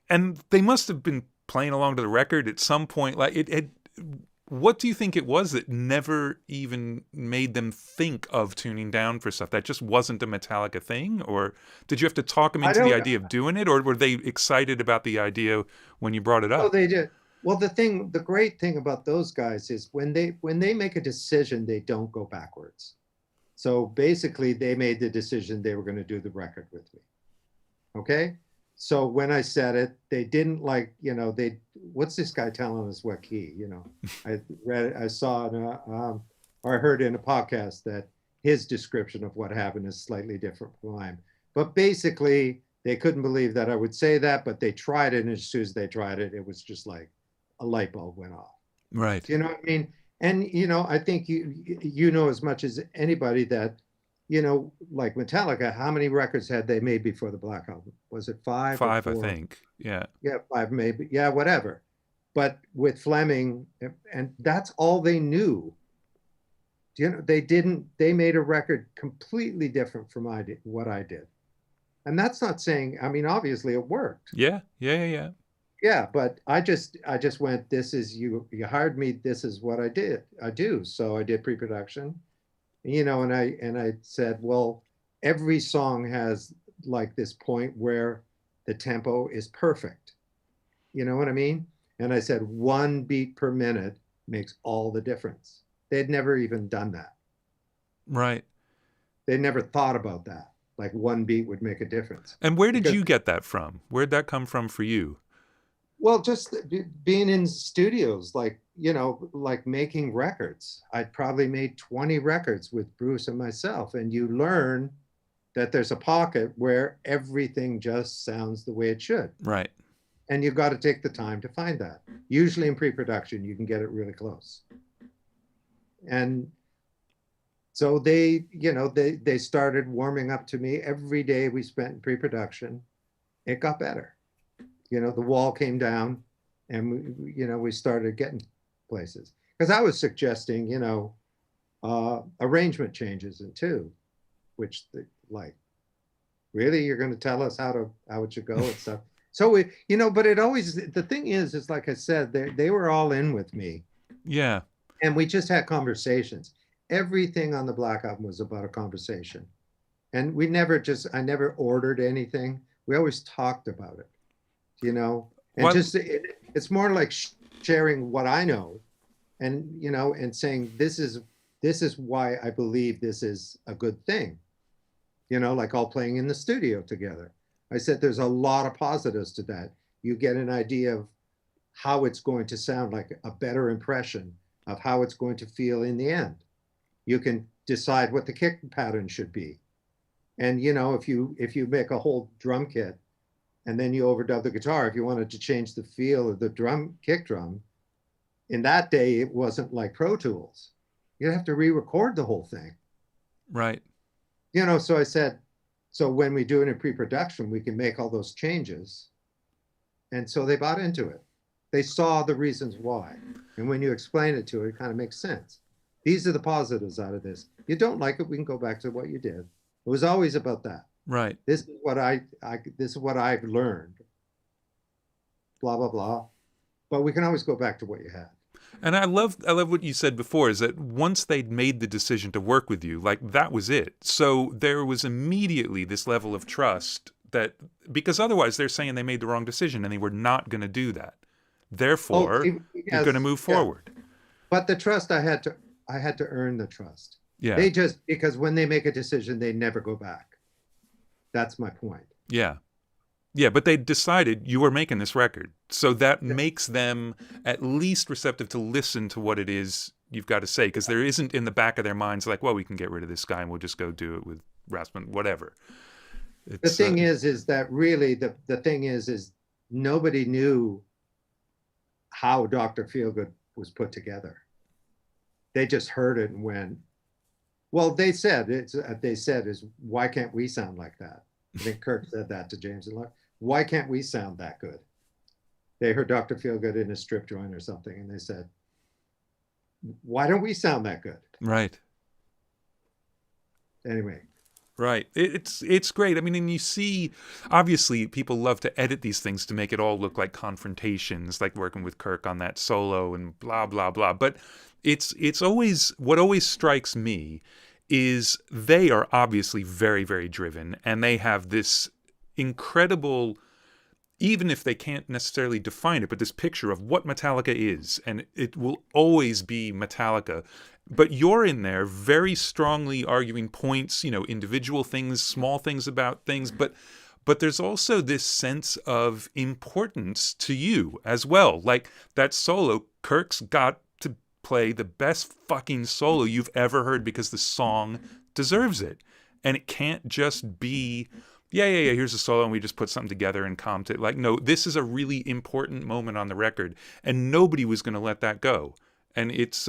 And they must have been playing along to the record at some point. Like what do you think it was that never even made them think of tuning down for stuff? That just wasn't a Metallica thing? Or did you have to talk them into the idea of doing it? Or were they excited about the idea when you brought it up? Oh, they did. Well, the great thing about those guys is when they make a decision, they don't go backwards. So basically they made the decision they were going to do the record with me. Okay. So when I said it, they didn't like, what's this guy telling us what key, I saw, or I heard in a podcast that his description of what happened is slightly different from mine. But basically they couldn't believe that I would say that, but they tried it. And as soon as they tried it, it was just like a light bulb went off. Right. Do you know what I mean? And, I think you know as much as anybody that, like Metallica, how many records had they made before the Black Album? Was it 5? 5, I think. Yeah. Yeah, 5 maybe. Yeah, whatever. But with Fleming, and that's all they knew. They made a record completely different from what I did. And that's not saying, I mean, obviously it worked. Yeah. Yeah, but I just went, this is, you hired me, this is what I do. So I did pre-production, and I said, well, every song has like this point where the tempo is perfect. You know what I mean? And I said, 1 beat per minute makes all the difference. They'd never even done that. Right. They never thought about that. Like 1 beat would make a difference. And where did you get that from? Where'd that come from for you? Well, just being in studios, like making records. I'd probably made 20 records with Bruce and myself. And you learn that there's a pocket where everything just sounds the way it should. Right. And you've got to take the time to find that. Usually in pre-production, you can get it really close. And so they started warming up to me every day we spent in pre-production. it got better. The wall came down, and we started getting places. Because I was suggesting, arrangement changes in two, which like, really, you're going to tell us how it should go and stuff. So but it always, the thing is like I said, they were all in with me, Yeah. and we just had conversations. Everything on the Black Album was about a conversation, and I never ordered anything. We always talked about it, and Well, just it's more like sharing what I know, and and saying this is why I believe this is a good thing, like all playing in the studio together. I said there's a lot of positives to that. You get an idea of how it's going to sound, like a better impression of how it's going to feel in the end. You can decide what the kick pattern should be. And if you make a whole drum kit and then you overdub the guitar, if you wanted to change the feel of the kick drum, in that day it wasn't like Pro Tools. You'd have to re-record the whole thing. right. So I said, so when we do it in pre-production, we can make all those changes. And so they bought into it. They saw the reasons why. And when you explain it to it, it kind of makes sense. These are the positives out of this. You don't like it, we can go back to what you did. It was always about that. Right. This is what this is what I've learned. Blah blah blah. But we can always go back to what you had. And I love what you said before, is that once they'd made the decision to work with you, like, that was it. So there was immediately this level of trust, that because otherwise they're saying they made the wrong decision and they were not going to do that. Therefore, you're going to move forward. But the trust, I had to earn the trust. Yeah. Because when they make a decision, they never go back. That's my point. Yeah. Yeah, but they decided you were making this record. So that makes them at least receptive to listen to what it is you've got to say, because there isn't in the back of their minds like, well, we can get rid of this guy and we'll just go do it with Rasmus, whatever. The thing is that really the thing is nobody knew how Dr. Feelgood was put together. They just heard it and went, well, they said, why can't we sound like that? I think Kirk said that to James and Lark. Why can't we sound that good? They heard Dr. Feelgood in a strip joint or something, and they said, why don't we sound that good? Right. Anyway. Right. It's great. I mean, and you see, obviously, people love to edit these things to make it all look like confrontations, like working with Kirk on that solo and blah, blah, blah. But it's always, what always strikes me is they are obviously very, very driven, and they have this incredible, even if they can't necessarily define it, but this picture of what Metallica is, and it will always be Metallica. But you're in there very strongly arguing points, individual things, small things about things, but there's also this sense of importance to you as well. Like that solo, Kirk's got to play the best fucking solo you've ever heard because the song deserves it. And it can't just be, yeah, here's a solo and we just put something together and comped it. Like, no, this is a really important moment on the record, and nobody was going to let that go. And it's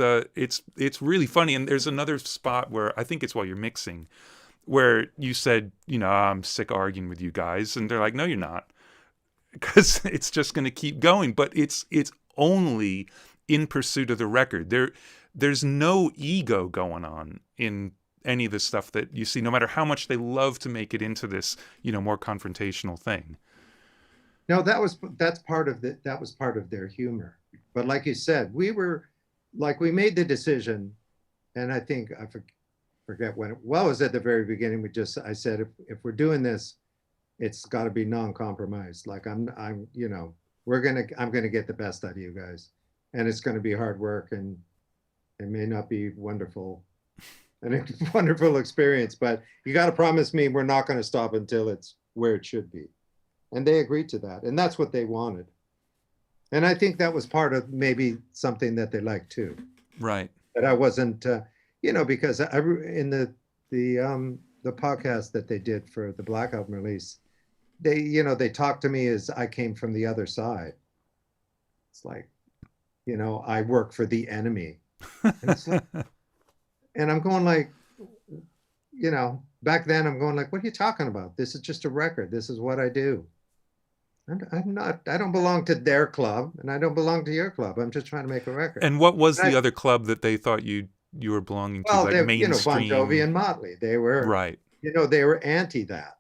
really funny. And there's another spot where I think it's while you're mixing, where you said, I'm sick of arguing with you guys, and they're like, no, you're not, because it's just going to keep going. But it's only in pursuit of the record. There's no ego going on in any of the stuff that you see, no matter how much they love to make it into this, more confrontational thing. No, that was part of their humor. But like you said, we made the decision, and I think I forget when it was at the very beginning. I said, if we're doing this, it's got to be non-compromised. Like I'm gonna get the best out of you guys, and it's going to be hard work, and it may not be wonderful, and a wonderful experience, but you got to promise me we're not going to stop until it's where it should be. And they agreed to that, and that's what they wanted. And I think that was part of maybe something that they liked too. Right. That I wasn't, because in the podcast that they did for the Black Album release, they talked to me as I came from the other side. It's like, I work for the enemy. And I'm going like, back then I'm going like, what are you talking about? This is just a record. This is what I do. I'm not. I don't belong to their club, and I don't belong to your club. I'm just trying to make a record. And what was And the other club that they thought you were belonging to? well, Like they, Bon Jovi mainstream? and Motley. They were, Right, they were anti that.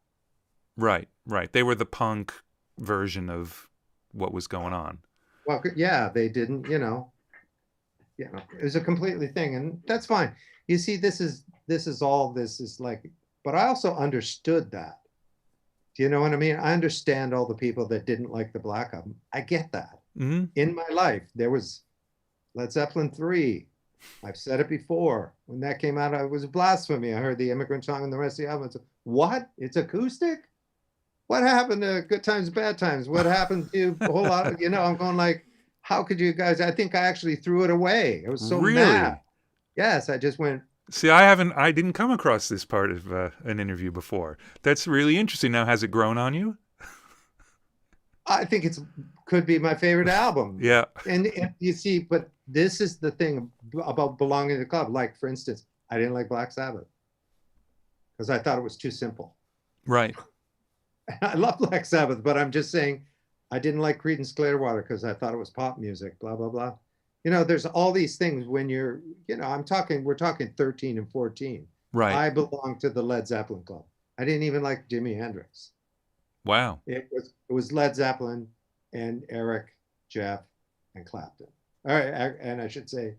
right. They were the punk version of what was going on. Well, yeah, they didn't. It was a completely thing, and that's fine. You see, this is all. This is like, but I also understood that. Do you know what I mean? I understand all the people that didn't like the Black Album. I get that. Mm-hmm. In my life, there was Led Zeppelin 3. I've said it before. When that came out, it was blasphemy. I heard the Immigrant Song and the rest of the album. It's, what? It's acoustic? What happened to Good Times, Bad Times? What happened to a whole lot of, I'm going like, how could you guys? I think I actually threw it away. I was so Really? mad. Yes, I just went. See, I didn't come across this part of an interview before. That's really interesting. Now, has it grown on you? I think could be my favorite album. Yeah. And you see, but this is the thing about belonging to the club. Like, for instance, I didn't like Black Sabbath because I thought it was too simple. Right. I love Black Sabbath, but I'm just saying I didn't like Creedence Clearwater because I thought it was pop music, blah, blah, blah. There's all these things when you're, we're talking 13 and 14. Right. I belong to the Led Zeppelin club. I didn't even like Jimi Hendrix. Wow. It was Led Zeppelin and Eric, Jeff, and Clapton. All right, and I should say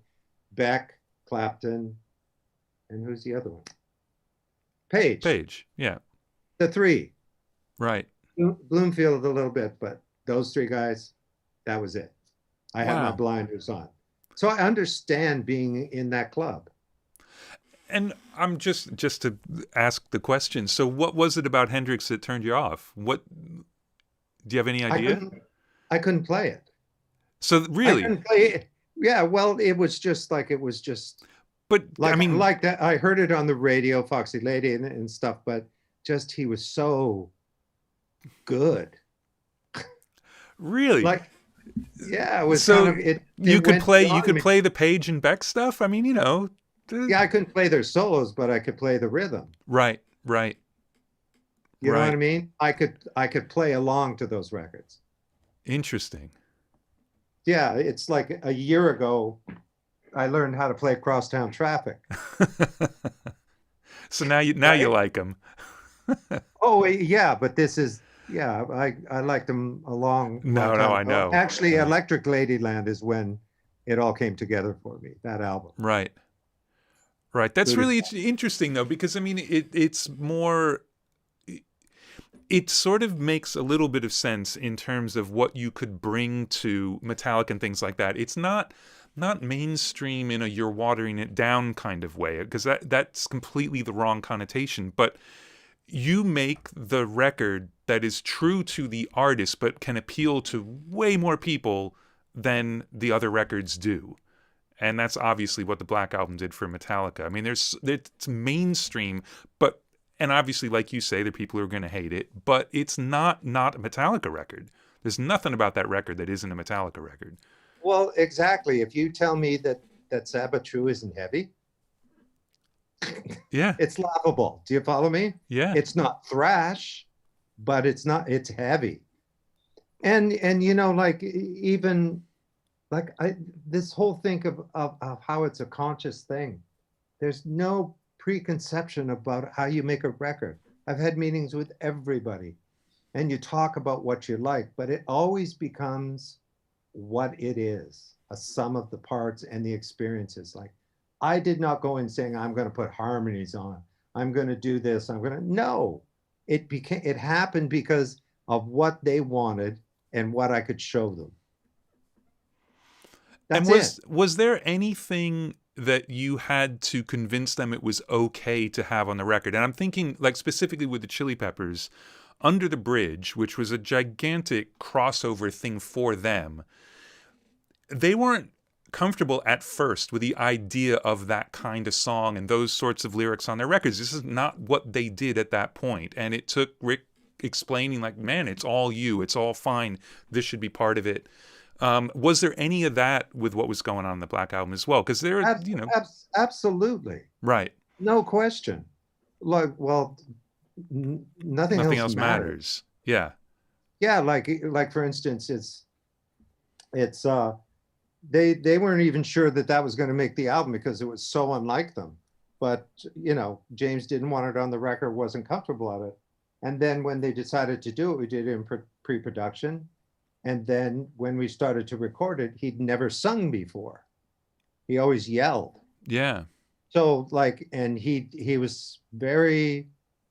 Beck, Clapton, and who's the other one? Page. Yeah. The three. Right. Bloomfield a little bit, but those three guys, that was it. I had my blinders on. So I understand being in that club. And I'm just to ask the question. So what was it about Hendrix that turned you off? Do you have any idea? I couldn't play it. So really? I couldn't play it. Yeah, well, it was just. But like, I mean, like that. I heard it on the radio, Foxy Lady and stuff, but just he was so good. Really? Like, yeah, it was so kind of it. You could play the Page and Beck stuff. I mean, Yeah, I couldn't play their solos, but I could play the rhythm. Right. You know what I mean? I could play along to those records. Interesting. Yeah, it's like a year ago, I learned how to play Crosstown Traffic. So now you like them. Oh yeah, but this is I liked them a long time. I know. Actually, Electric Ladyland is when it all came together for me. That album. Right. That's really interesting though, because I mean, it's more. It sort of makes a little bit of sense in terms of what you could bring to Metallica and things like that. It's not mainstream in a you're watering it down kind of way, because that's completely the wrong connotation. But you make the record that is true to the artist, but can appeal to way more people than the other records do. And that's obviously what the Black Album did for Metallica. I mean, it's mainstream, and obviously, like you say, there are people who are going to hate it, but it's not a Metallica record. There's nothing about that record that isn't a Metallica record. Well, exactly. If you tell me that Sabbath True isn't heavy, yeah, it's laughable. Do you follow me? Yeah. It's not thrash, but it's heavy. And like even like this whole thing of how it's a conscious thing. There's no preconception about how you make a record. I've had meetings with everybody and you talk about what you like, but it always becomes what it is, a sum of the parts and the experiences. Like, I did not go in saying, I'm going to put harmonies on, I'm going to do this, no, it happened because of what they wanted and what I could show them. That's it. Was there anything that you had to convince them it was okay to have on the record? And I'm thinking, like, specifically with the Chili Peppers, Under the Bridge, which was a gigantic crossover thing for them, they weren't comfortable at first with the idea of that kind of song and those sorts of lyrics on their records. This is not what they did at that point. And it took Rick explaining, like, man, it's all you, it's all fine, this should be part of it. Was there any of that with what was going on in the Black Album as well? Because there, absolutely, right, no question. Like, well, nothing else matters. Yeah, yeah, like for instance, it's they weren't even sure that that was going to make the album because it was so unlike them. But James didn't want it on the record, wasn't comfortable at it. And then when they decided to do it, we did it in pre-production. And then when we started to record it, he'd never sung before. He always yelled. Yeah. So and he was very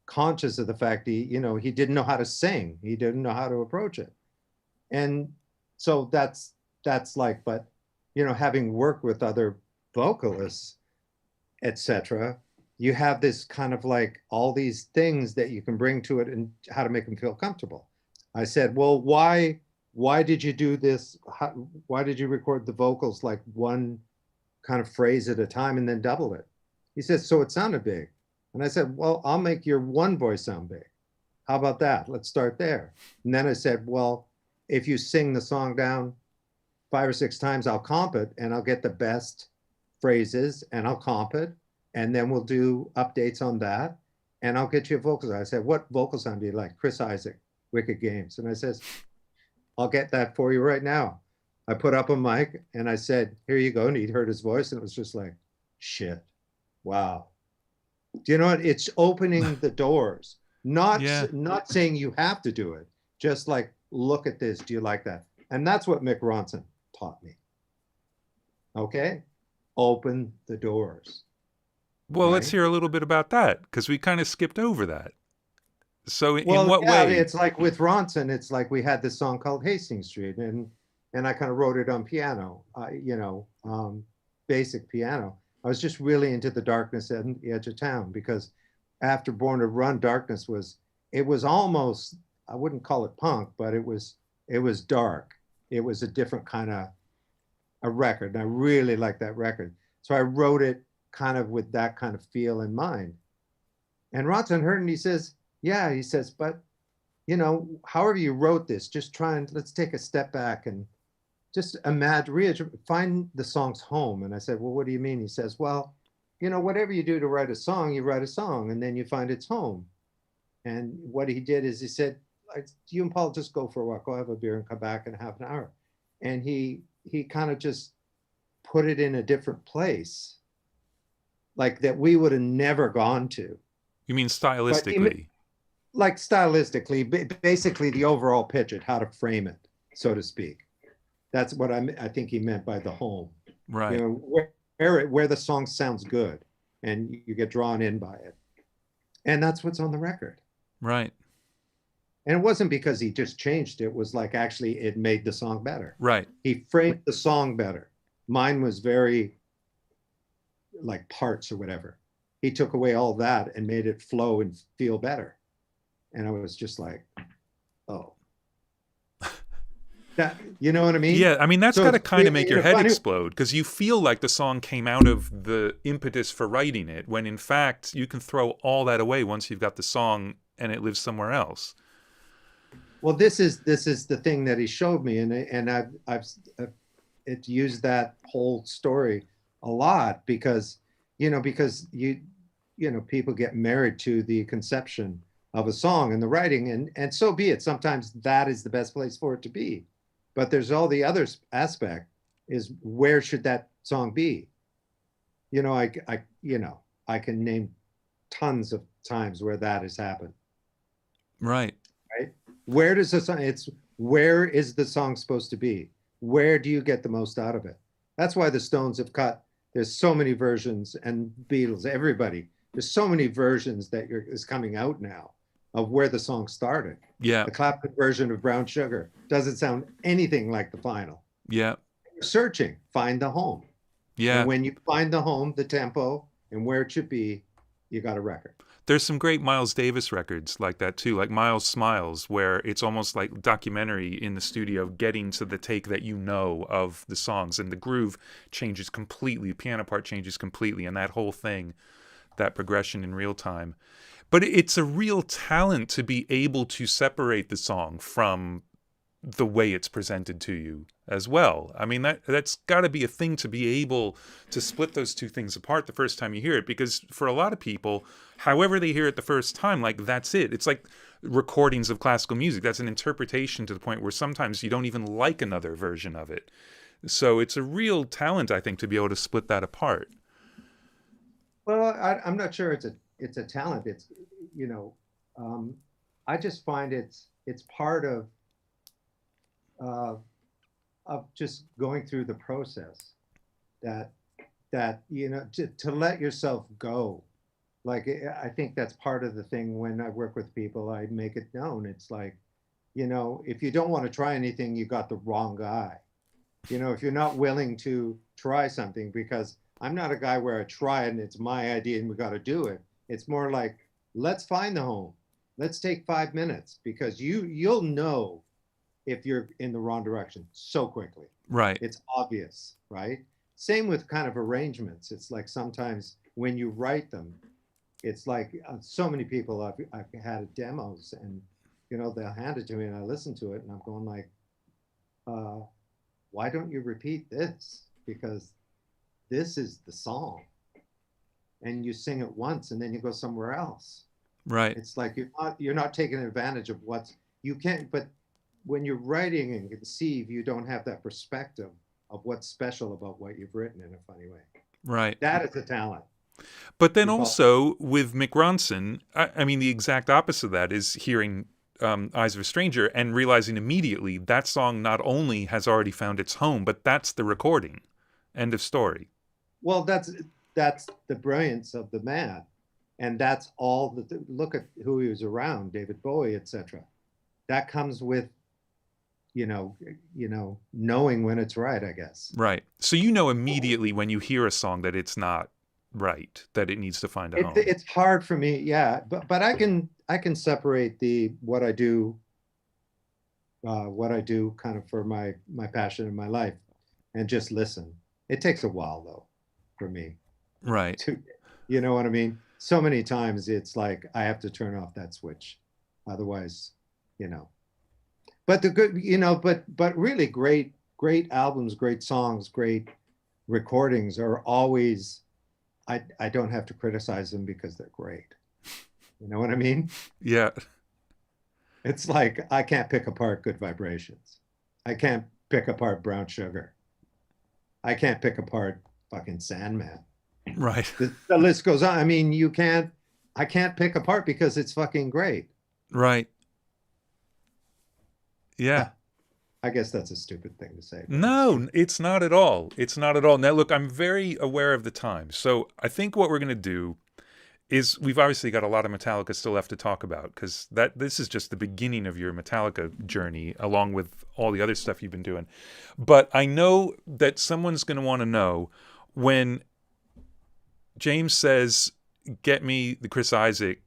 conscious of the fact he didn't know how to sing. He didn't know how to approach it. And so that's but having worked with other vocalists, etc., you have this kind of all these things that you can bring to it and how to make them feel comfortable. I said, well, why did you do this? Why did you record the vocals like one kind of phrase at a time and then double it? He said, so it sounded big. And I said, well, I'll make your one voice sound big. How about that? Let's start there. And then I said, well, if you sing the song down 5 or 6 times, I'll comp it and I'll get the best phrases and I'll comp it. And then we'll do updates on that. And I'll get you a vocal sound. I said, what vocal sound do you like? Chris Isaak, Wicked Games. And I says, I'll get that for you right now. I put up a mic and I said, here you go. And he'd heard his voice and it was just like, shit, wow. Do you know what? It's opening the doors. Not saying you have to do it. Just look at this. Do you like that? And that's what Mick Ronson taught me. Okay? Open the doors. Well, right? Let's hear a little bit about that, because we kind of skipped over that. So in what way? It's like with Ronson, it's like we had this song called Hastings Street, and I kind of wrote it on piano, basic piano. I was just really into the darkness at the edge of town, because after Born to Run, darkness was almost, I wouldn't call it punk, but it was dark. It was a different kind of a record, and I really liked that record. So I wrote it kind of with that kind of feel in mind. And Ronson heard it and he says, yeah, he says, but however you wrote this, just let's take a step back and just imagine, find the song's home. And I said, well, what do you mean? He says, well, whatever you do to write a song, you write a song and then you find its home. And what he did is he said, you and Paul just go for a walk, go have a beer and come back in half an hour. And he kind of just put it in a different place, like that we would have never gone to. You mean stylistically? Stylistically, basically the overall pitch at how to frame it, so to speak. That's what I think he meant by the home. Right. Where the song sounds good and you get drawn in by it. And that's what's on the record. Right. And it wasn't because he just changed it. It was actually it made the song better. Right. He framed the song better. Mine was very parts or whatever. He took away all that and made it flow and feel better. And I was just like, oh. That, you know what I mean? Yeah, I mean, that's got to kind of make your head explode, because you feel like the song came out of the impetus for writing it, when in fact you can throw all that away once you've got the song and it lives somewhere else. Well, this is the thing that he showed me, and I've used that whole story a lot, because people get married to the conception of a song and the writing, and so be it. Sometimes that is the best place for it to be, but there's all the other aspect is, where should that song be? I can name tons of times where that has happened. Right. Where does the song? Where is the song supposed to be? Where do you get the most out of it? That's why the Stones have cut. There's so many versions, and Beatles, everybody. There's so many versions that is coming out now of where the song started. Yeah. The Clapton version of Brown Sugar doesn't sound anything like the final. Yeah. You're searching, find the home. Yeah. And when you find the home, the tempo, and where it should be, you got a record. There's some great Miles Davis records like that too, like Miles Smiles, where it's almost like documentary in the studio, getting to the take that of the songs, and the groove changes completely, the piano part changes completely, and that whole thing, that progression in real time. But it's a real talent to be able to separate the song from the way it's presented to you as well. I mean, that's got to be a thing, to be able to split those two things apart the first time you hear it, because for a lot of people, however they hear it the first time, that's it. It's like recordings of classical music. That's an interpretation to the point where sometimes you don't even like another version of it. So it's a real talent, I think, to be able to split that apart. Well, I'm not sure it's a talent. It's, you know, I just find it's part of just going through the process that you know, to let yourself go. Like, I think that's part of the thing when I work with people, I make it known. It's like, you know, if you don't want to try anything, you got the wrong guy. You know, if you're not willing to try something, because I'm not a guy where I try it and it's my idea and we got to do it. It's more like, let's find the home. Let's take 5 minutes, because you'll know if you're in the wrong direction so quickly. Right. It's obvious, right? Same with kind of arrangements. It's like sometimes when you write them, it's like so many people I've had demos, and you know, they'll hand it to me and I listen to it and I'm going like, why don't you repeat this? Because this is the song, and you sing it once and then you go somewhere else. Right. It's like you're not taking advantage of what's, you can't. But when you're writing and conceive, you don't have that perspective of what's special about what you've written in a funny way. Right. That is a talent. But then also with Mick Ronson, I mean, the exact opposite of that is hearing Eyes of a Stranger and realizing immediately that song not only has already found its home, but that's the recording. End of story. Well, that's the brilliance of the man. And that's all look at who he was around, David Bowie, etc. That comes with, you know, knowing when it's right, I guess. Right. So you know immediately when you hear a song that it's not right, that it needs to find a home. It's hard for me, yeah. But I can separate what I do kind of for my passion in my life, and just listen. It takes a while though, for me. Right. You know what I mean? So many times it's like I have to turn off that switch, otherwise, you know. But the good, you know, but really great albums, great songs, great recordings are always, I don't have to criticize them because they're great. You know what I mean? Yeah. It's like I can't pick apart Good Vibrations. I can't pick apart Brown Sugar. I can't pick apart fucking Sandman. Right. The list goes on. I mean, I can't pick apart because it's fucking great. Right. Yeah. I guess that's a stupid thing to say. No, it's not at all. It's not at all. Now, look, I'm very aware of the time. So I think what we're going to do is, we've obviously got a lot of Metallica still left to talk about, because this is just the beginning of your Metallica journey, along with all the other stuff you've been doing. But I know that someone's going to want to know, when James says, get me the Chris Isaak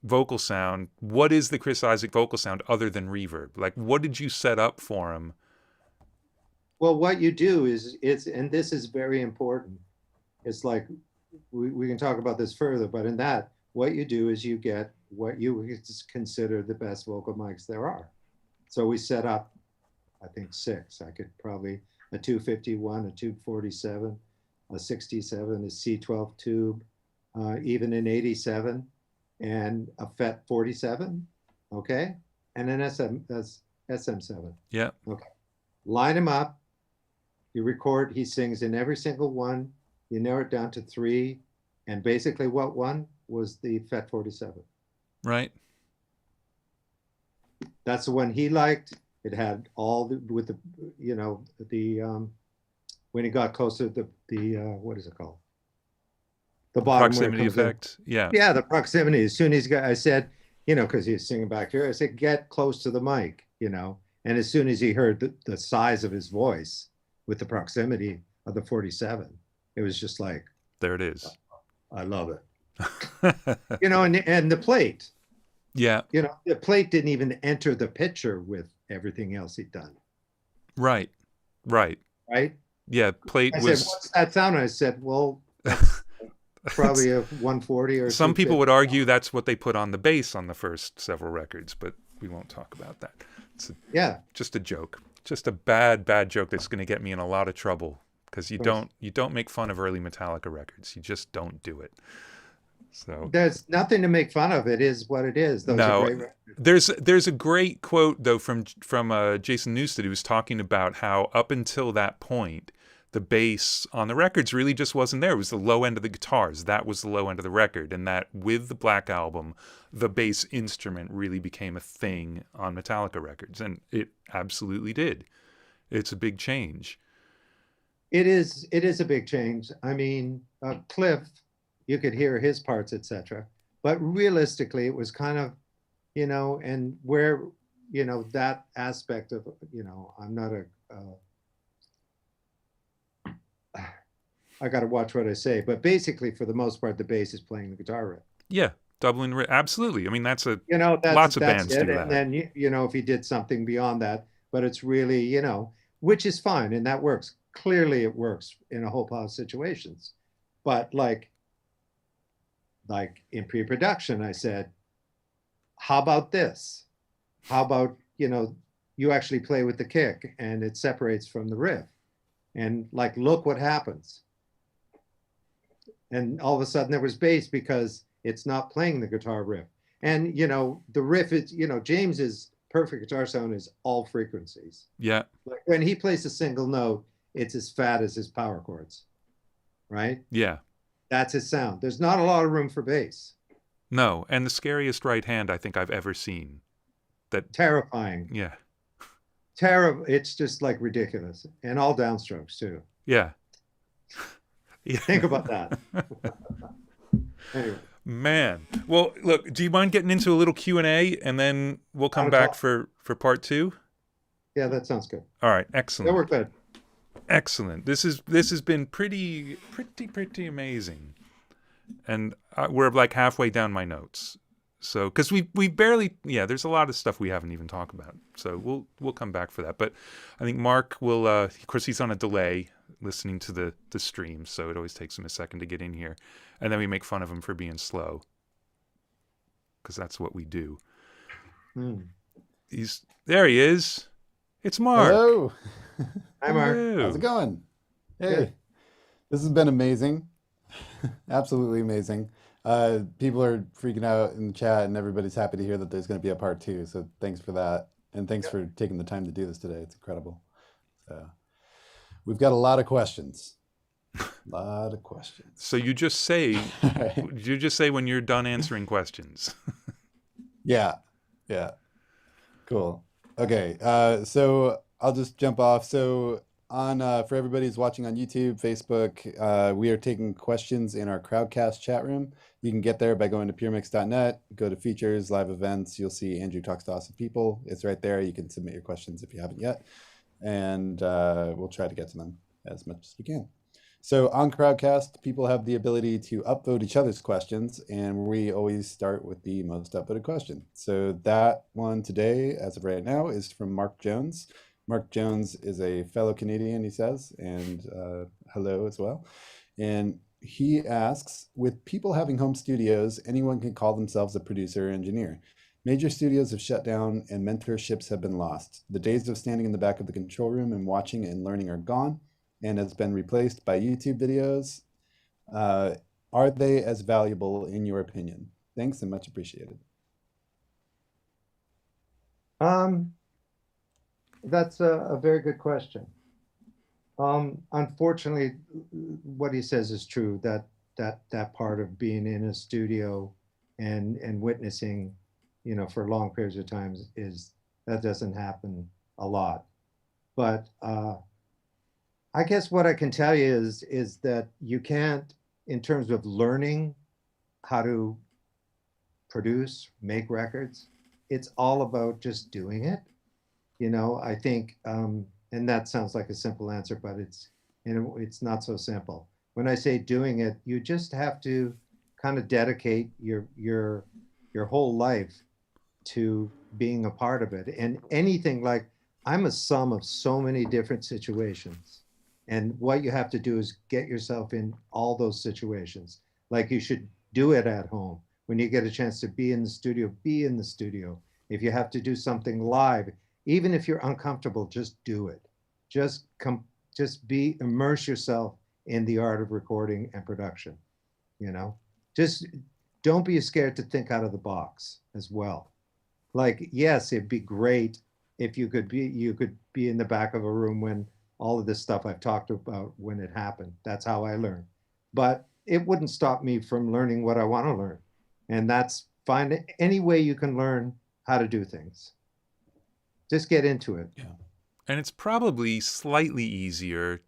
vocal sound, what is the Chris Isaak vocal sound other than reverb? Like, what did you set up for him? Well, what you do is, and this is very important. It's like, we can talk about this further, but in that, what you do is you get what you consider the best vocal mics there are. So we set up, I think 6. I could probably, a 251, a tube 47, a 67, a C12 tube, even an 87, and a FET 47, okay? And an SM7. Yeah. Okay. Line them up. You record, he sings in every single one. You narrow it down to 3. And basically what won was the FET 47. Right. That's the one he liked. It had all with the, you know, when he got closer to the what is it called? The bottom proximity effect. Yeah. Yeah, the proximity. As soon as I said, you know, because he was singing back here, I said, get close to the mic, you know. And as soon as he heard the size of his voice with the proximity of the 47, it was just like, there it is. I love it. You know, and the plate. Yeah. You know, the plate didn't even enter the picture with everything else he'd done. Right. Right. Right? Yeah, plate I was... said, what's that sound? I said, well, that's probably a 140 or... Some people would argue that's what they put on the bass on the first several records, but we won't talk about that. It's just a joke. Just a bad joke that's going to get me in a lot of trouble, because you don't make fun of early Metallica records. You just don't do it. So There's nothing to make fun of. It is what it is. Those are no, great records. there's a great quote though from Jason Newsted, who was talking about how up until that point, the bass on the records really just wasn't there. It was the low end of the guitars. That was the low end of the record, and that with the Black Album, the bass instrument really became a thing on Metallica records, and it absolutely did. It's a big change. It is. It is a big change. I mean, Cliff, you could hear his parts, etc. But realistically, it was kind of, and where, that aspect of, I'm not I got to watch what I say, but basically, for the most part, the bass is playing the guitar riff. Yeah, Dublin, absolutely. I mean, that's a That's lots of that's bands it. do And that. then if he did something beyond that, but it's really, which is fine, and that works. Clearly, it works in a whole pile of situations. But like in pre-production, I said, how about this? How about, you actually play with the kick and it separates from the riff, and like, look what happens. And all of a sudden there was bass because it's not playing the guitar riff. And, the riff is, James's perfect guitar sound is all frequencies. Yeah. Like when he plays a single note, it's as fat as his power chords, right? Yeah. That's his sound. There's not a lot of room for bass. No, and the scariest right hand I think I've ever seen. That Terrifying. Yeah. Terrible. It's just like ridiculous. And all downstrokes too. Yeah. Yeah. Think about that. Anyway. Man. Well, look, do you mind getting into a little Q&A and then we'll come back for part 2? Yeah, that sounds good. All right, excellent. Yeah, we're good. Excellent. This has been pretty amazing. And we're like halfway down my notes. So, because we barely, there's a lot of stuff we haven't even talked about. So we'll come back for that. But I think Mark will, of course, he's on a delay listening to the stream, so it always takes him a second to get in here, and then we make fun of him for being slow, because that's what we do. There he is. It's Mark. Hello. Hi, Mark. Hello. How's it going? Hey, Good. This has been amazing. Absolutely amazing. People are freaking out in the chat, and everybody's happy to hear that there's going to be a part 2. So thanks for that, and thanks for taking the time to do this today. It's incredible. So we've got a lot of questions. So you just say, Right. you just say when you're done answering questions. Yeah. Cool. Okay. So I'll just jump off. So on for everybody who's watching on YouTube, Facebook, we are taking questions in our Crowdcast chat room. You can get there by going to puremix.net, go to features, live events. You'll see Andrew Talks to Awesome People. It's right there. You can submit your questions if you haven't yet, and we'll try to get to them as much as we can. So on Crowdcast, people have the ability to upvote each other's questions, and we always start with the most upvoted question. So that one today, as of right now, is from Mark Jones. Mark Jones is a fellow Canadian, he says, and hello as well. And he asks, with people having home studios, anyone can call themselves a producer or engineer. Major studios have shut down and mentorships have been lost. The days of standing in the back of the control room and watching and learning are gone and has been replaced by YouTube videos. Are they as valuable in your opinion? Thanks and much appreciated. That's a very good question. Unfortunately, what he says is true, that part of being in a studio and witnessing, for long periods of time that doesn't happen a lot. But I guess what I can tell you is that you can't, in terms of learning how to produce, make records, it's all about just doing it. I think, and that sounds like a simple answer, but it's not so simple. When I say doing it, you just have to kind of dedicate your whole life to being a part of it. And anything, like, I'm a sum of so many different situations. And what you have to do is get yourself in all those situations. Like, you should do it at home. When you get a chance to be in the studio, be in the studio. If you have to do something live, even if you're uncomfortable, just do it. Just immerse yourself in the art of recording and production. Just don't be scared to think out of the box as well. Like, yes, it'd be great if you could be in the back of a room when all of this stuff I've talked about when it happened. That's how I learned. But it wouldn't stop me from learning what I want to learn. And that's find any way you can learn how to do things. Just get into it. Yeah. And it's probably slightly easier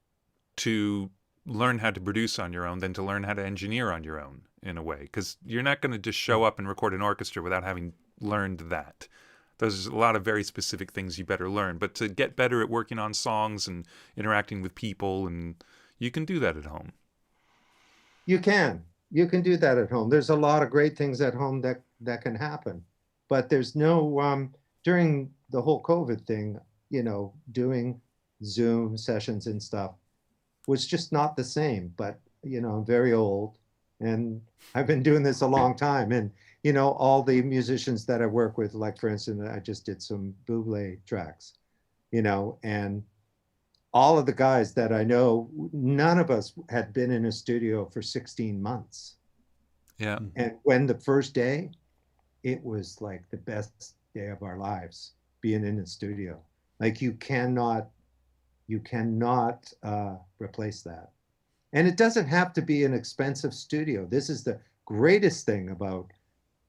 to learn how to produce on your own than to learn how to engineer on your own, in a way, because you're not going to just show up and record an orchestra without having learned that. There's a lot of very specific things you better learn, but to get better at working on songs and interacting with people, and you can do that at home. You can do that at home. There's a lot of great things at home that can happen, but there's no during the whole COVID thing, you know, doing Zoom sessions and stuff was just not the same. But you know, I'm very old and I've been doing this a long time, and you know, all the musicians that I work with, like for instance, I just did some Bublé tracks, you know, and all of the guys that I know, none of us had been in a studio for 16 months. Yeah. And when the first day, it was like the best day of our lives being in the studio. Like you cannot replace that. And it doesn't have to be an expensive studio. This is the greatest thing about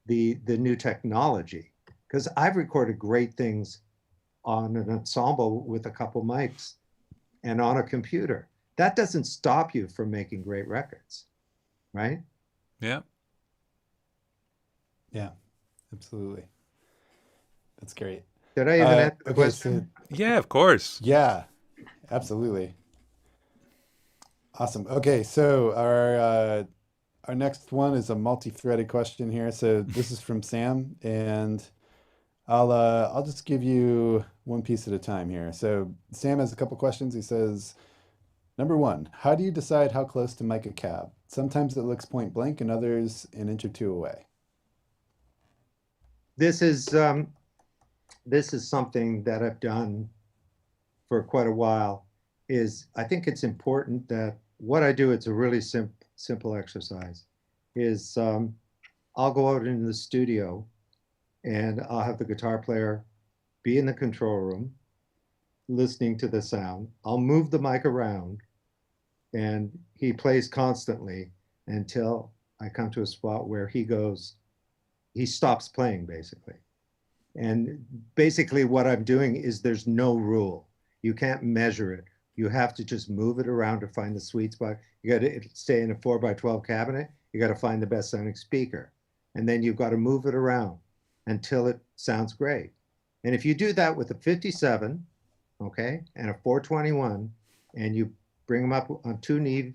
the new technology, because I've recorded great things on an ensemble with a couple mics and on a computer. That doesn't stop you from making great records, right? Yeah. Yeah, absolutely. That's great. Did I even answer the okay, question? Yeah, of course. Yeah, absolutely. Awesome. Okay, so our next one is a multi-threaded question here. So this is from Sam, and I'll just give you one piece at a time here. So Sam has a couple questions. He says, number one, how do you decide how close to mic a cab? Sometimes it looks point blank and others an inch or two away. This is something that I've done for quite a while. I think it's important that what I do, it's a really simple exercise, is I'll go out into the studio and I'll have the guitar player be in the control room, listening to the sound. I'll move the mic around and he plays constantly until I come to a spot where he stops playing basically. And basically what I'm doing is there's no rule. You can't measure it. You have to just move it around to find the sweet spot. You got to stay in a 4x12 cabinet. You got to find the best sounding speaker. And then you've got to move it around until it sounds great. And if you do that with a 57, okay, and a 421, and you bring them up on two knee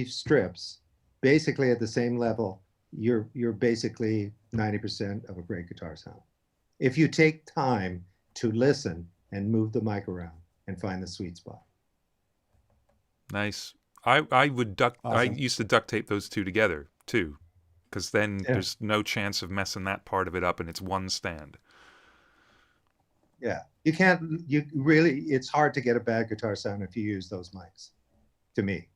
strips, basically at the same level, you're basically 90% of a great guitar sound. If you take time to listen and move the mic around and find the sweet spot. Nice. I Awesome. used to duct tape those two together too, because then Yeah. there's no chance of messing that part of it up, and it's one stand. Yeah, it's hard to get a bad guitar sound if you use those mics, to me.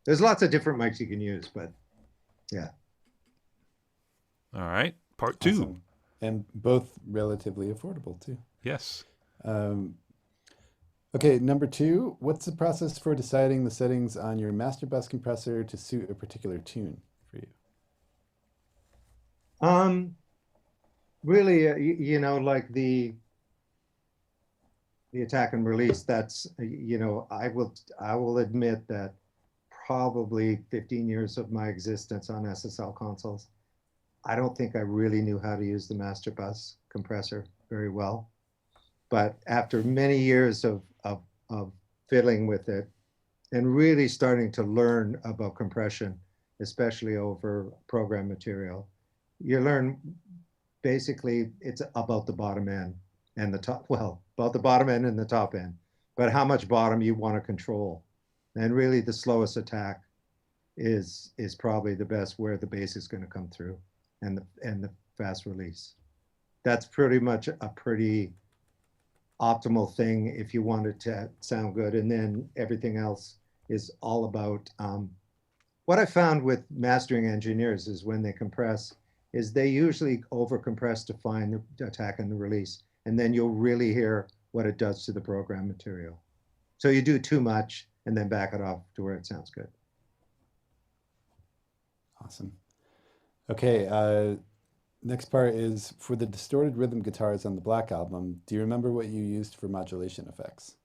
There's lots of different mics you can use, but yeah. All right, part two. Awesome. And both relatively affordable too. Yes. Okay, number two, what's the process for deciding the settings on your master bus compressor to suit a particular tune for you? Really, you know, like the attack and release, that's, you know, I will admit that probably 15 years of my existence on SSL consoles, I don't think I really knew how to use the master bus compressor very well. But after many years of fiddling with it and really starting to learn about compression, especially over program material, you learn basically it's about the bottom end and the top, well, about the bottom end and the top end, but how much bottom you want to control. And really the slowest attack is probably the best, where the bass is going to come through, and the fast release. That's pretty much a pretty optimal thing if you want it to sound good. And then everything else is all about what I found with mastering engineers is when they compress, is they usually over compress to find the attack and the release, and then you'll really hear what it does to the program material. So you do too much and then back it off to where it sounds good. Awesome. Okay, next part is for the distorted rhythm guitars on the Black Album. Do you remember what you used for modulation effects?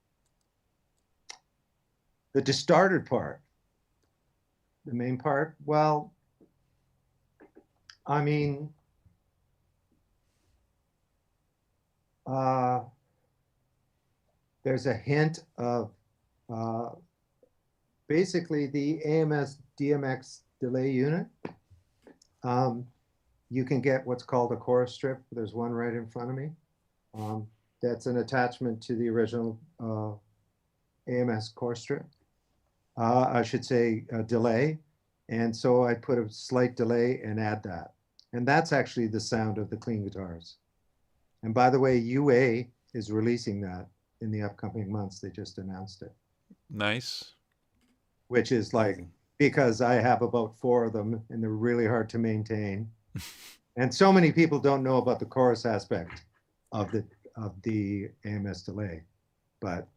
The distorted part, the main part, well, I mean, there's a hint of basically the AMS DMX delay unit. You can get what's called a chorus strip. There's one right in front of me. That's an attachment to the original AMS chorus strip. I should say a delay. And so I put a slight delay and add that. And that's actually the sound of the clean guitars. And by the way, UA is releasing that in the upcoming months. They just announced it. Nice. Which is like, because I have about 4 of them and they're really hard to maintain. And so many people don't know about the chorus aspect of the AMS delay, but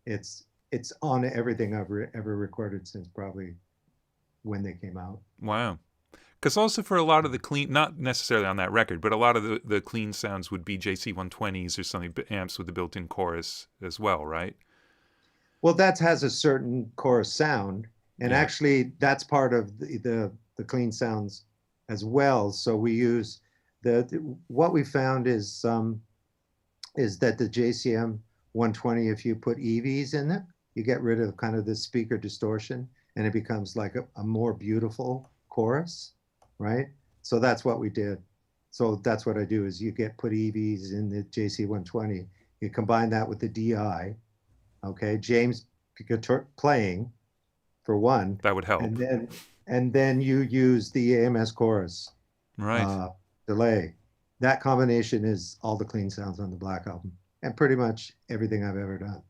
it's on everything I've ever recorded since probably when they came out. Wow. Because also for a lot of the clean, not necessarily on that record, but a lot of the clean sounds would be JC 120s or something, amps with the built-in chorus as well, right? Well, that has a certain chorus sound, and actually that's part of the clean sounds as well. So we use what we found is that the JCM 120, if you put EVs in it, you get rid of kind of the speaker distortion, and it becomes like a more beautiful chorus, right? So that's what we did. So that's what I do is you put EVs in the JC 120, you combine that with the DI, okay, James guitar playing for one. That would help. And then you use the AMS chorus delay. That combination is all the clean sounds on the Black Album and pretty much everything I've ever done.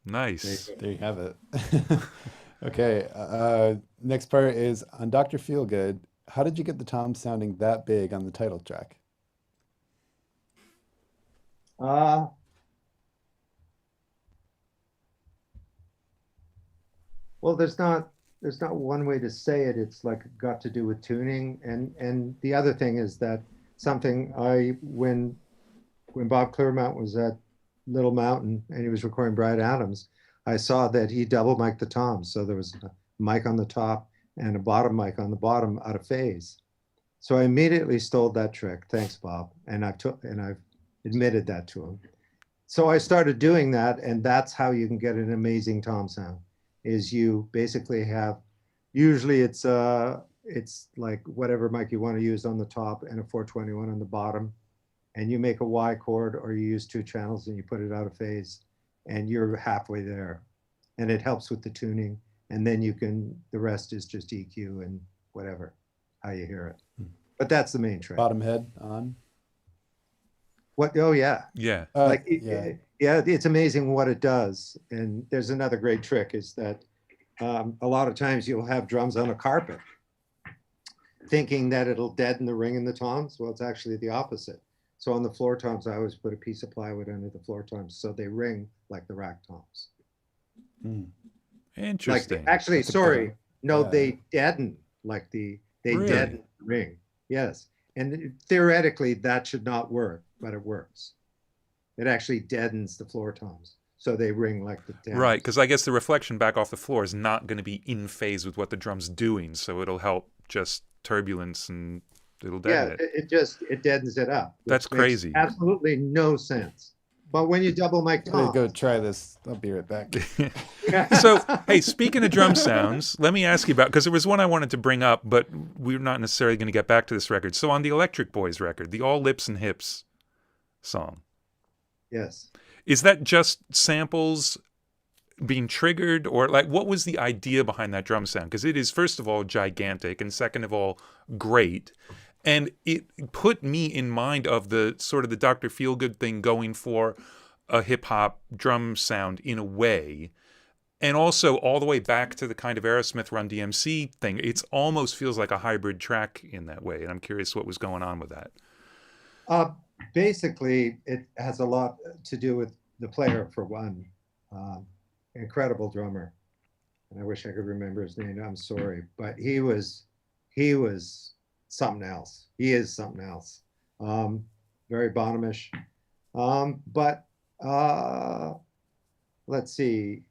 Nice. There you have it. Okay, next part is on Dr. Feelgood. How did you get the toms sounding that big on the title track? Well, there's not one way to say it. It's like got to do with tuning, and the other thing is that something when Bob Clearmount was at Little Mountain and he was recording Brad Adams, I saw that he double mic'd the toms, so there was a mic on the top and a bottom mic on the bottom out of phase. So I immediately stole that trick. Thanks, Bob, and I've admitted that to him. So I started doing that, and that's how you can get an amazing tom sound. Is you basically have, usually it's like whatever mic you want to use on the top and a 421 on the bottom, and you make a Y chord or you use 2 channels and you put it out of phase and you're halfway there, and it helps with the tuning, and then the rest is just EQ and whatever, how you hear it. But that's the main trick. Bottom head on? What? Oh yeah. Yeah. Yeah, it's amazing what it does. And there's another great trick is that a lot of times you'll have drums on a carpet thinking that it'll deaden the ring in the toms. Well, it's actually the opposite. So on the floor toms, I always put a piece of plywood under the floor toms so they ring like the rack toms. Interesting. They deaden like they Really? deaden the ring. Yes. And theoretically that should not work, but it works. It actually deadens the floor toms, so they ring like the toms. Right, because I guess the reflection back off the floor is not going to be in phase with what the drum's doing, so it'll help just turbulence and it'll deaden it. It deadens it up. That's crazy. Absolutely no sense. But when you double mic toms, Go try this. I'll be right back. So, hey, speaking of drum sounds, let me ask you about, because there was one I wanted to bring up, but we're not necessarily going to get back to this record. So on the Electric Boys record, the All Lips and Hips song. yes. Is that just samples being triggered, or like what was the idea behind that drum sound? Because it is, first of all, gigantic, and second of all, great. And it put me in mind of the sort of the Dr. Feelgood thing, going for a hip hop drum sound in a way. And also all the way back to the kind of Aerosmith Run DMC thing. It almost feels like a hybrid track in that way. And I'm curious what was going on with that. Basically, it has a lot to do with the player, for one. Incredible drummer. And I wish I could remember his name. I'm sorry. But he was something else. He is something else. Very bottomish. But let's see.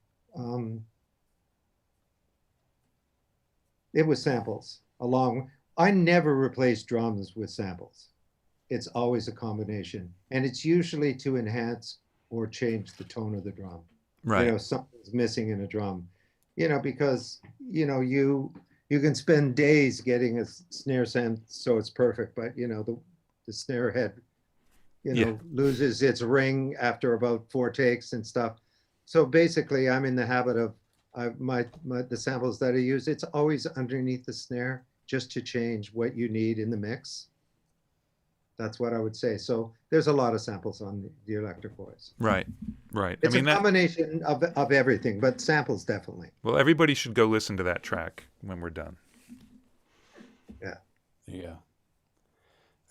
It was samples along. I never replace drums with samples. It's always a combination, and it's usually to enhance or change the tone of the drum. Right. You know, something's missing in a drum. You know, because you know you can spend days getting a snare sound so it's perfect, but you know the snare head, you know, loses its ring after about 4 takes and stuff. So basically, I'm in the habit of the samples that I use. It's always underneath the snare, just to change what you need in the mix. That's what I would say. So there's a lot of samples on the electric voice. Right, right. It's a combination of everything, but samples definitely. Well, everybody should go listen to that track when we're done. Yeah. Yeah.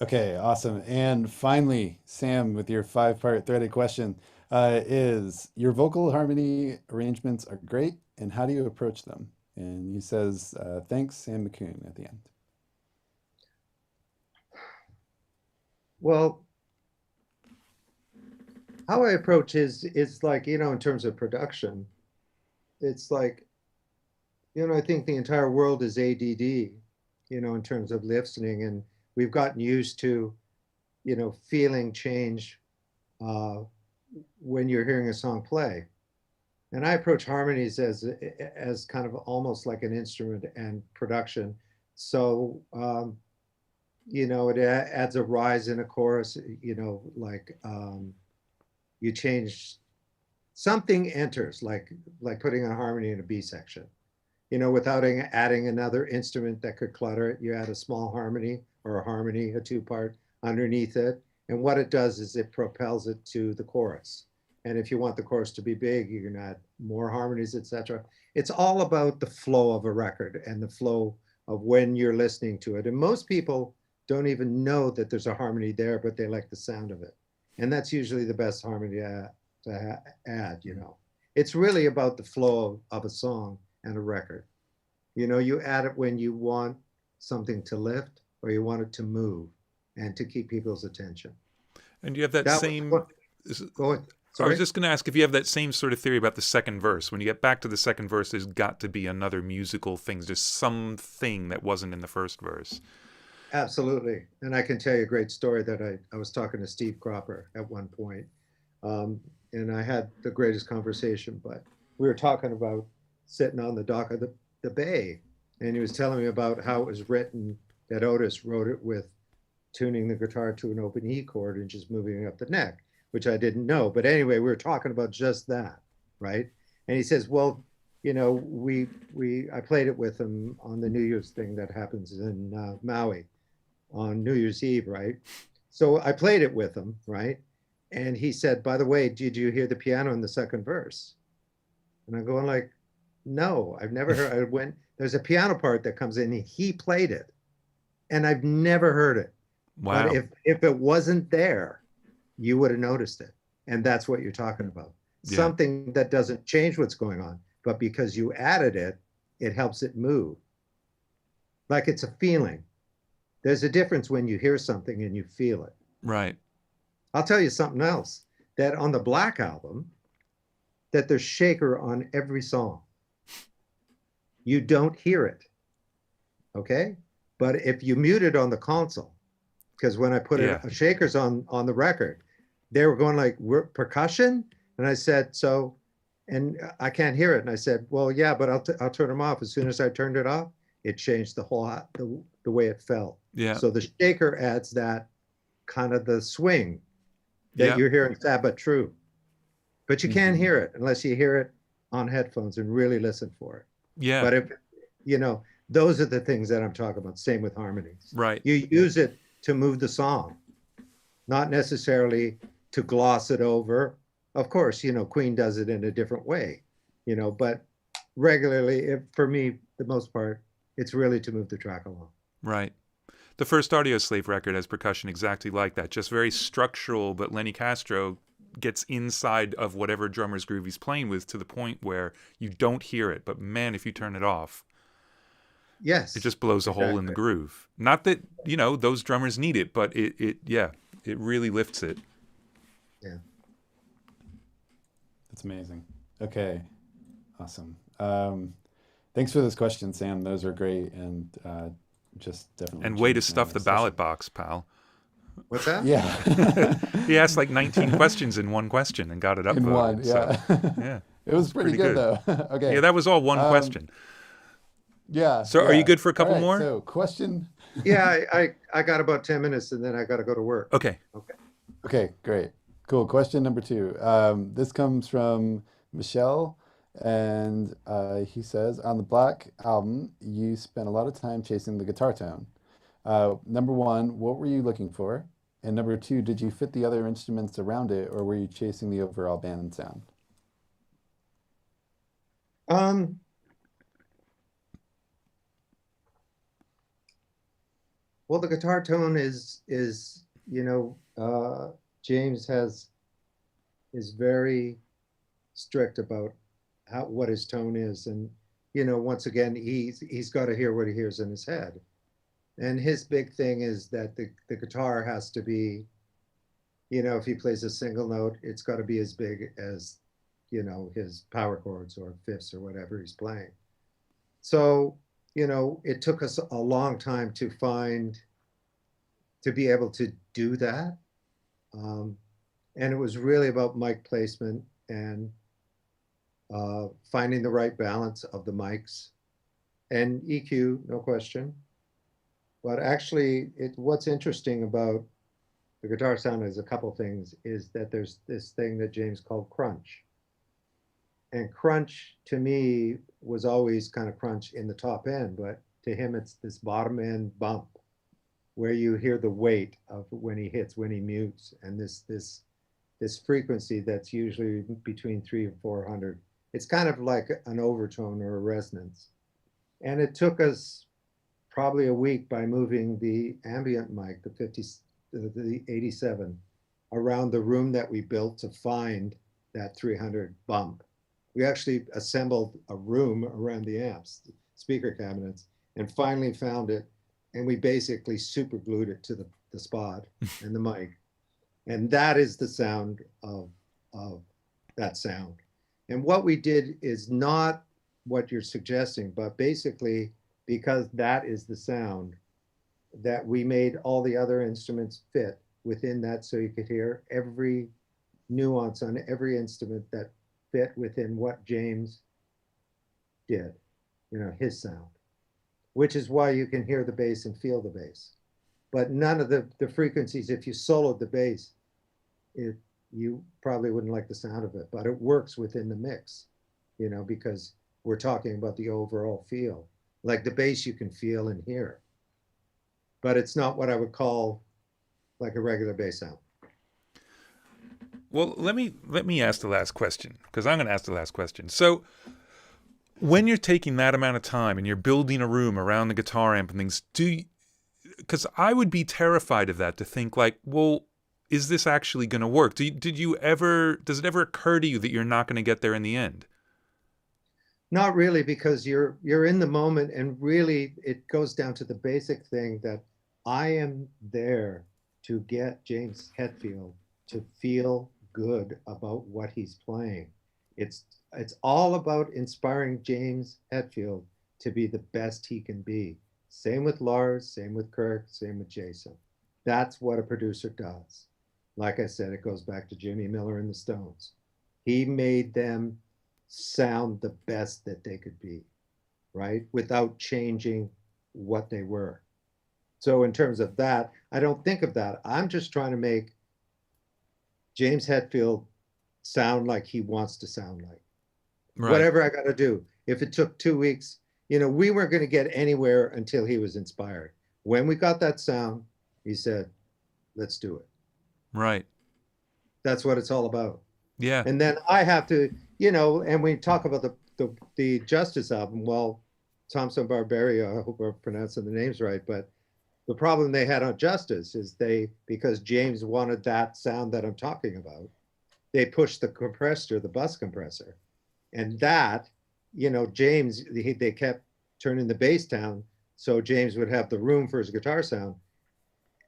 Okay, awesome. And finally, Sam, with your 5-part threaded question, is your vocal harmony arrangements are great, and how do you approach them? And he says, thanks, Sam McCoon, at the end. Well, how I approach is like, you know, in terms of production, it's like, you know, I think the entire world is ADD, you know, in terms of listening, and we've gotten used to, you know, feeling change when you're hearing a song play. And I approach harmonies as kind of almost like an instrument and production. So, you know, it adds a rise in a chorus, you know, like you change, something enters, like putting a harmony in a B section, you know, without adding another instrument that could clutter it. You add a small harmony or a harmony, a 2-part underneath it. And what it does is it propels it to the chorus. And if you want the chorus to be big, you can add more harmonies, etc. It's all about the flow of a record and the flow of when you're listening to it. And most people don't even know that there's a harmony there, but they like the sound of it. And that's usually the best harmony to add, you know. It's really about the flow of a song and a record. You know, you add it when you want something to lift or you want it to move and to keep people's attention. And you have that same... Go ahead. Sorry? I was just going to ask if you have that same sort of theory about the second verse. When you get back to the second verse, there's got to be another musical thing, just something that wasn't in the first verse. Absolutely. And I can tell you a great story that I was talking to Steve Cropper at one point. And I had the greatest conversation, but we were talking about sitting on the dock of the bay. And he was telling me about how it was written, that Otis wrote it with tuning the guitar to an open E chord and just moving up the neck, which I didn't know. But anyway, we were talking about just that, right? And he says, well, you know, I played it with him on the New Year's thing that happens in Maui on New Year's Eve, right? So I played it with him, right? And he said, by the way, did you hear the piano in the second verse? And I'm going like, no, I've never heard. There's a piano part that comes in, and he played it, and I've never heard it. Wow. But if it wasn't there, you would have noticed it. And that's what you're talking about. Yeah. Something that doesn't change what's going on, but because you added it, it helps it move. Like it's a feeling. There's a difference when you hear something and you feel it. Right. I'll tell you something else, that on the Black Album, that there's shaker on every song. You don't hear it, okay? But if you mute it on the console, because when I put shakers on the record, they were going like, we're percussion? And I said, so, and I can't hear it. And I said, well, yeah, but I'll turn them off. As soon as I turned it off, it changed the whole, the way it felt. Yeah. So the shaker adds that kind of the swing that you're hearing sad but true. But you can't hear it unless you hear it on headphones and really listen for it. Yeah. But if, you know, those are the things that I'm talking about. Same with harmonies. Right. You use it to move the song, not necessarily to gloss it over. Of course, you know, Queen does it in a different way, you know, but regularly. For me, the most part, it's really to move the track along. Right. The first Audio Slave record has percussion exactly like that, just very structural, but Lenny Castro gets inside of whatever drummer's groove he's playing with to the point where you don't hear it. But man, if you turn it off, yes, it just blows a hole in the groove. Not that, those drummers need it, but it really lifts it. Yeah. That's amazing. Okay. Awesome. Thanks for this question, Sam. Those are great. And just definitely. And way to stuff the ballot box, pal. What's that? Yeah. He asked like 19 questions in one question and got it upvoted. In one, yeah. So, yeah. It was pretty good though. Okay. Yeah, that was all one question. Yeah. So are you good for a couple more? So question. Yeah, I got about 10 minutes and then I got to go to work. Okay. Okay, great. Cool. Question number 2. This comes from Michelle, and he says, on the Black album, you spent a lot of time chasing the guitar tone. Number 1, what were you looking for? And number 2, did you fit the other instruments around it, or were you chasing the overall band sound? Well, the guitar tone is James is very strict about what his tone is, and once again he's got to hear what he hears in his head, and his big thing is that the guitar has to be, if he plays a single note, it's got to be as big as his power chords or fifths or whatever he's playing. So it took us a long time to be able to do that. And it was really about mic placement and finding the right balance of the mics and EQ, no question. But actually, what's interesting about the guitar sound is a couple things, is that there's this thing that James called crunch. And crunch, to me, was always kind of crunch in the top end, but to him, it's this bottom end bump where you hear the weight of when he mutes, and this frequency that's usually between 300 and 400. It's kind of like an overtone or a resonance. And it took us probably a week by moving the ambient mic, the 87, around the room that we built to find that 300 bump. We actually assembled a room around the amps, speaker cabinets, and finally found it. And we basically super glued it to the spot and the mic. And that is the sound of that sound. And what we did is not what you're suggesting, but basically, because that is the sound, that we made all the other instruments fit within that, so you could hear every nuance on every instrument that fit within what James did, his sound, which is why you can hear the bass and feel the bass. But none of the frequencies, if you soloed the bass, you probably wouldn't like the sound of it, but it works within the mix, because we're talking about the overall feel. Like the bass you can feel and hear, but it's not what I would call like a regular bass sound. Well, let me ask the last question, because I'm going to ask the last question. So when you're taking that amount of time and you're building a room around the guitar amp and things, because I would be terrified of that, to think like, well, is this actually going to work? Does it ever occur to you that you're not going to get there in the end? Not really, because you're in the moment, and really it goes down to the basic thing that I am there to get James Hetfield to feel good about what he's playing. It's all about inspiring James Hetfield to be the best he can be. Same with Lars, same with Kirk, same with Jason. That's what a producer does. Like I said, it goes back to Jimmy Miller and the Stones. He made them sound the best that they could be, right? Without changing what they were. So in terms of that, I don't think of that. I'm just trying to make James Hetfield sound like he wants to sound like. Right. Whatever I got to do. If it took 2 weeks, we weren't going to get anywhere until he was inspired. When we got that sound, he said, let's do it. Right. That's what it's all about. Yeah. And then I have to, and we talk about the Justice album, well, Thompson Barbaria, I hope I'm pronouncing the names right, but the problem they had on Justice is because James wanted that sound that I'm talking about, they pushed the compressor, the bus compressor. And that, James, they kept turning the bass down so James would have the room for his guitar sound.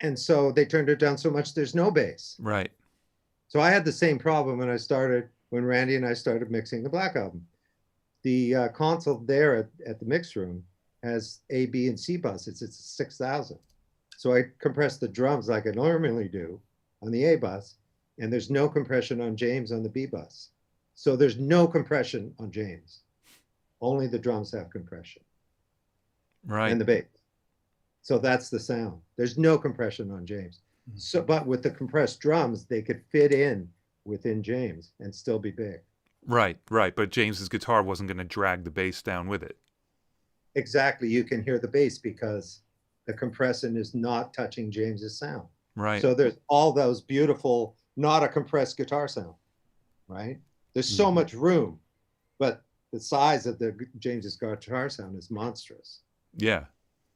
And so they turned it down so much there's no bass. Right. So I had the same problem when Randy and I started mixing the Black Album. The console there at the mix room has A, B, and C buses. It's 6,000. So I compress the drums like I normally do on the A bus, and there's no compression on James on the B bus. So there's no compression on James. Only the drums have compression. Right. And the bass. So that's the sound. There's no compression on James. So, but with the compressed drums, they could fit in within James and still be big. Right. But James's guitar wasn't going to drag the bass down with it. Exactly. You can hear the bass because the compression is not touching James's sound. Right. So there's all those beautiful, not a compressed guitar sound, right? There's so much room, but the size of the James's guitar sound is monstrous.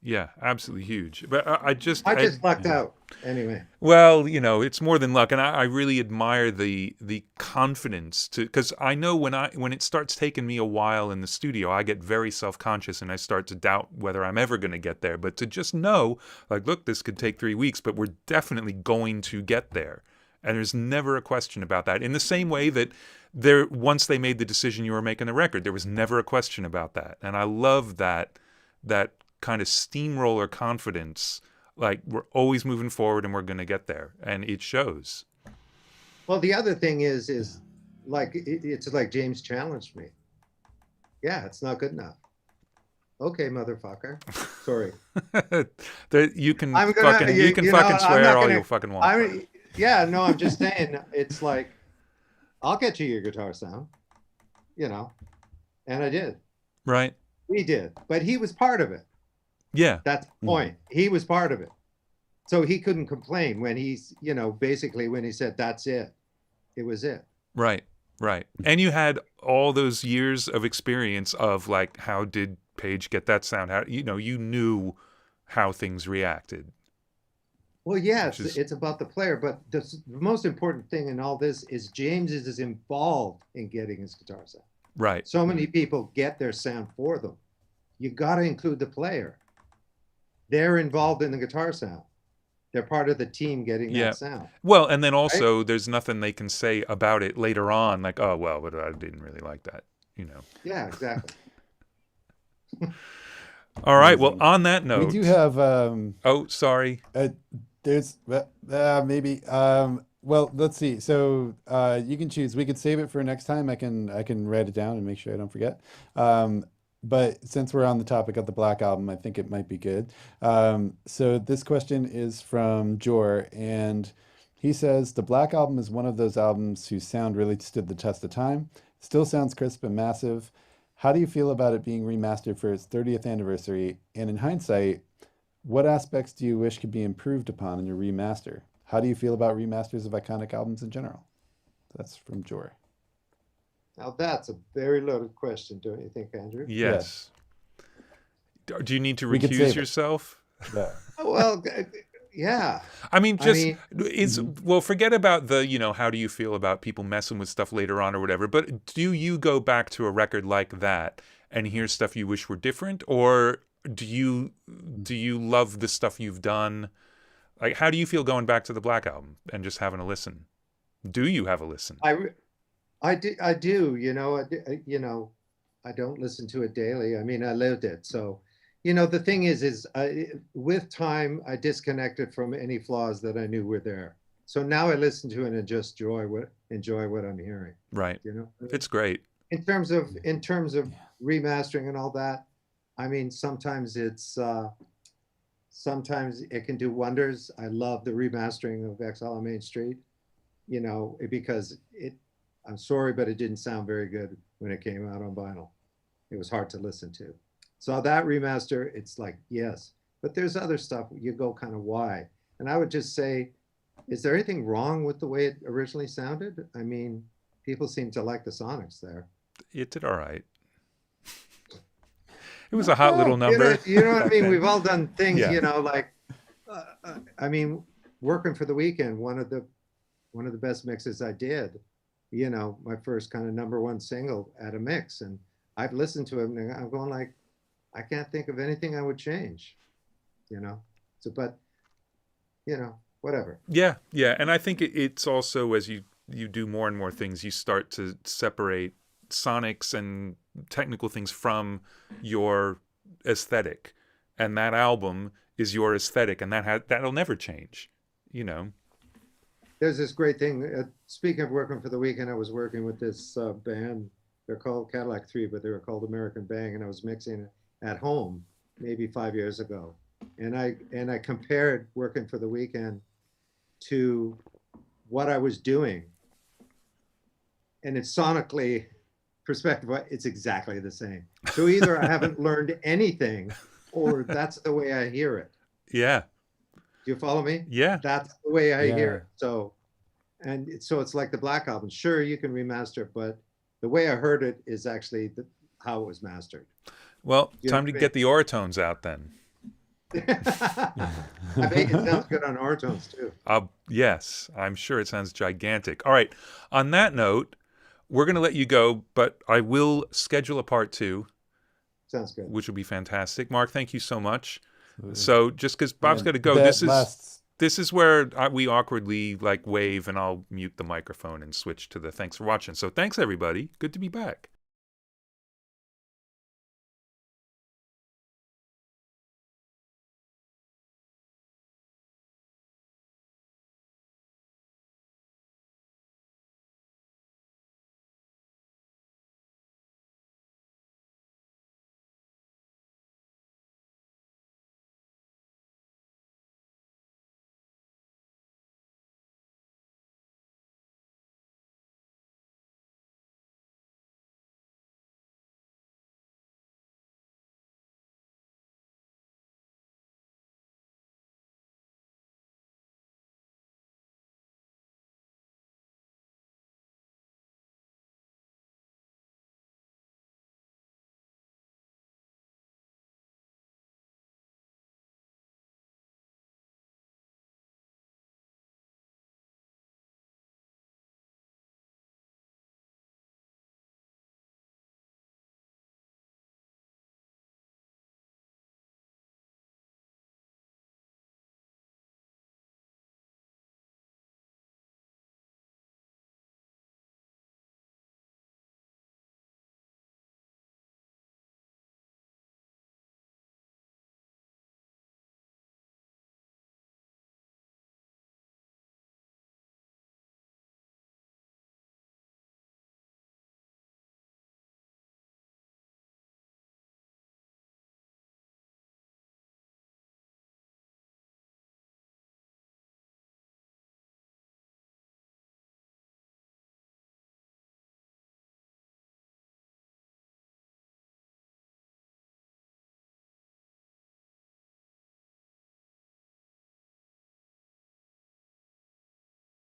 Yeah, absolutely huge. But I just lucked out anyway. Well, it's more than luck, and I really admire the confidence because I know when it starts taking me a while in the studio, I get very self-conscious and I start to doubt whether I'm ever going to get there. But to just know, like, look, this could take 3 weeks, but we're definitely going to get there, and there's never a question about that. In the same way that once they made the decision you were making the record, there was never a question about that, and I love that kind of steamroller confidence, like we're always moving forward and we're going to get there, and it shows. Well, the other thing is like it's like James challenged me. Yeah, it's not good enough. Okay, motherfucker. Sorry. You can fucking swear all you fucking want. I'm just saying, it's like, I'll get you your guitar sound, and I did. Right. We did, but he was part of it. Yeah. That's the point. He was part of it. So he couldn't complain when he's, basically when he said, that's it. It was it. Right. And you had all those years of experience of like, how did Page get that sound? How, you knew how things reacted. Well, yeah, it's about the player, but the most important thing in all this is James is involved in getting his guitar sound. Right. So many people get their sound for them. You got to include the player. They're involved in the guitar sound. They're part of the team getting that sound. Well, and then also there's nothing they can say about it later on, like, oh, well, but I didn't really like that, Yeah, exactly. All right. Well, on that note, we do have. Oh, sorry. There's maybe. Well, let's see. So you can choose. We could save it for next time. I can write it down and make sure I don't forget. But since we're on the topic of the Black Album, I think it might be good. So this question is from Jor, and he says, the Black Album is one of those albums whose sound really stood the test of time. Still sounds crisp and massive. How do you feel about it being remastered for its 30th anniversary? And in hindsight, what aspects do you wish could be improved upon in a remaster? How do you feel about remasters of iconic albums in general? That's from Jor. Now that's a very loaded question, don't you think, Andrew? Yes. Do you need to recuse yourself? Yeah. Well, yeah. Well, forget about the, how do you feel about people messing with stuff later on or whatever, but do you go back to a record like that and hear stuff you wish were different, or do you love the stuff you've done? Like, how do you feel going back to the Black Album and just having a listen? Do you have a listen? I do. I don't listen to it daily. I mean, I lived it. So, the thing is with time, I disconnected from any flaws that I knew were there. So now I listen to it and just enjoy what I'm hearing. Right. It's great. In terms of remastering and all that, I mean, sometimes it can do wonders. I love the remastering of Exile on Main Street, because I'm sorry, but it didn't sound very good when it came out on vinyl. It was hard to listen to. So that remaster, it's like, yes. But there's other stuff you go kind of, why? And I would just say, is there anything wrong with the way it originally sounded? I mean, people seem to like the sonics there. It did all right. It was a hot little number. You know what I back mean? then. We've all done things, Yeah. like, I mean, working for the weekend, one of the best mixes I did, my first kind of #1 single at a mix. And I've listened to it and I'm going like, I can't think of anything I would change, So, but, whatever. Yeah, yeah. And I think it's also, as you do more and more things, you start to separate sonics and technical things from your aesthetic. And that album is your aesthetic, and that'll never change, There's this great thing. Speaking of working for the weekend, I was working with this band. They're called Cadillac 3, but they were called American Bang, and I was mixing it at home maybe 5 years ago. And I compared working for the weekend to what I was doing. And it's sonically perspective, it's exactly the same. So either I haven't learned anything or that's the way I hear it. Yeah. Do you follow me? Yeah. That's the way I hear Yeah. it. So it's like the Black Album. Sure, you can remaster it, but the way I heard it is actually how it was mastered. Well, You time know to what I get the Oratones out then. I think it sounds good on Oratones too. Yes, I'm sure it sounds gigantic. All right. On that note, we're going to let you go, but I will schedule a part 2, Sounds good. which will be fantastic. Mark, thank you so much. So just because Bob's And got to go, that lasts- this is where we awkwardly wave, and I'll mute the microphone and switch to the thanks for watching. So thanks, everybody. Good to be back.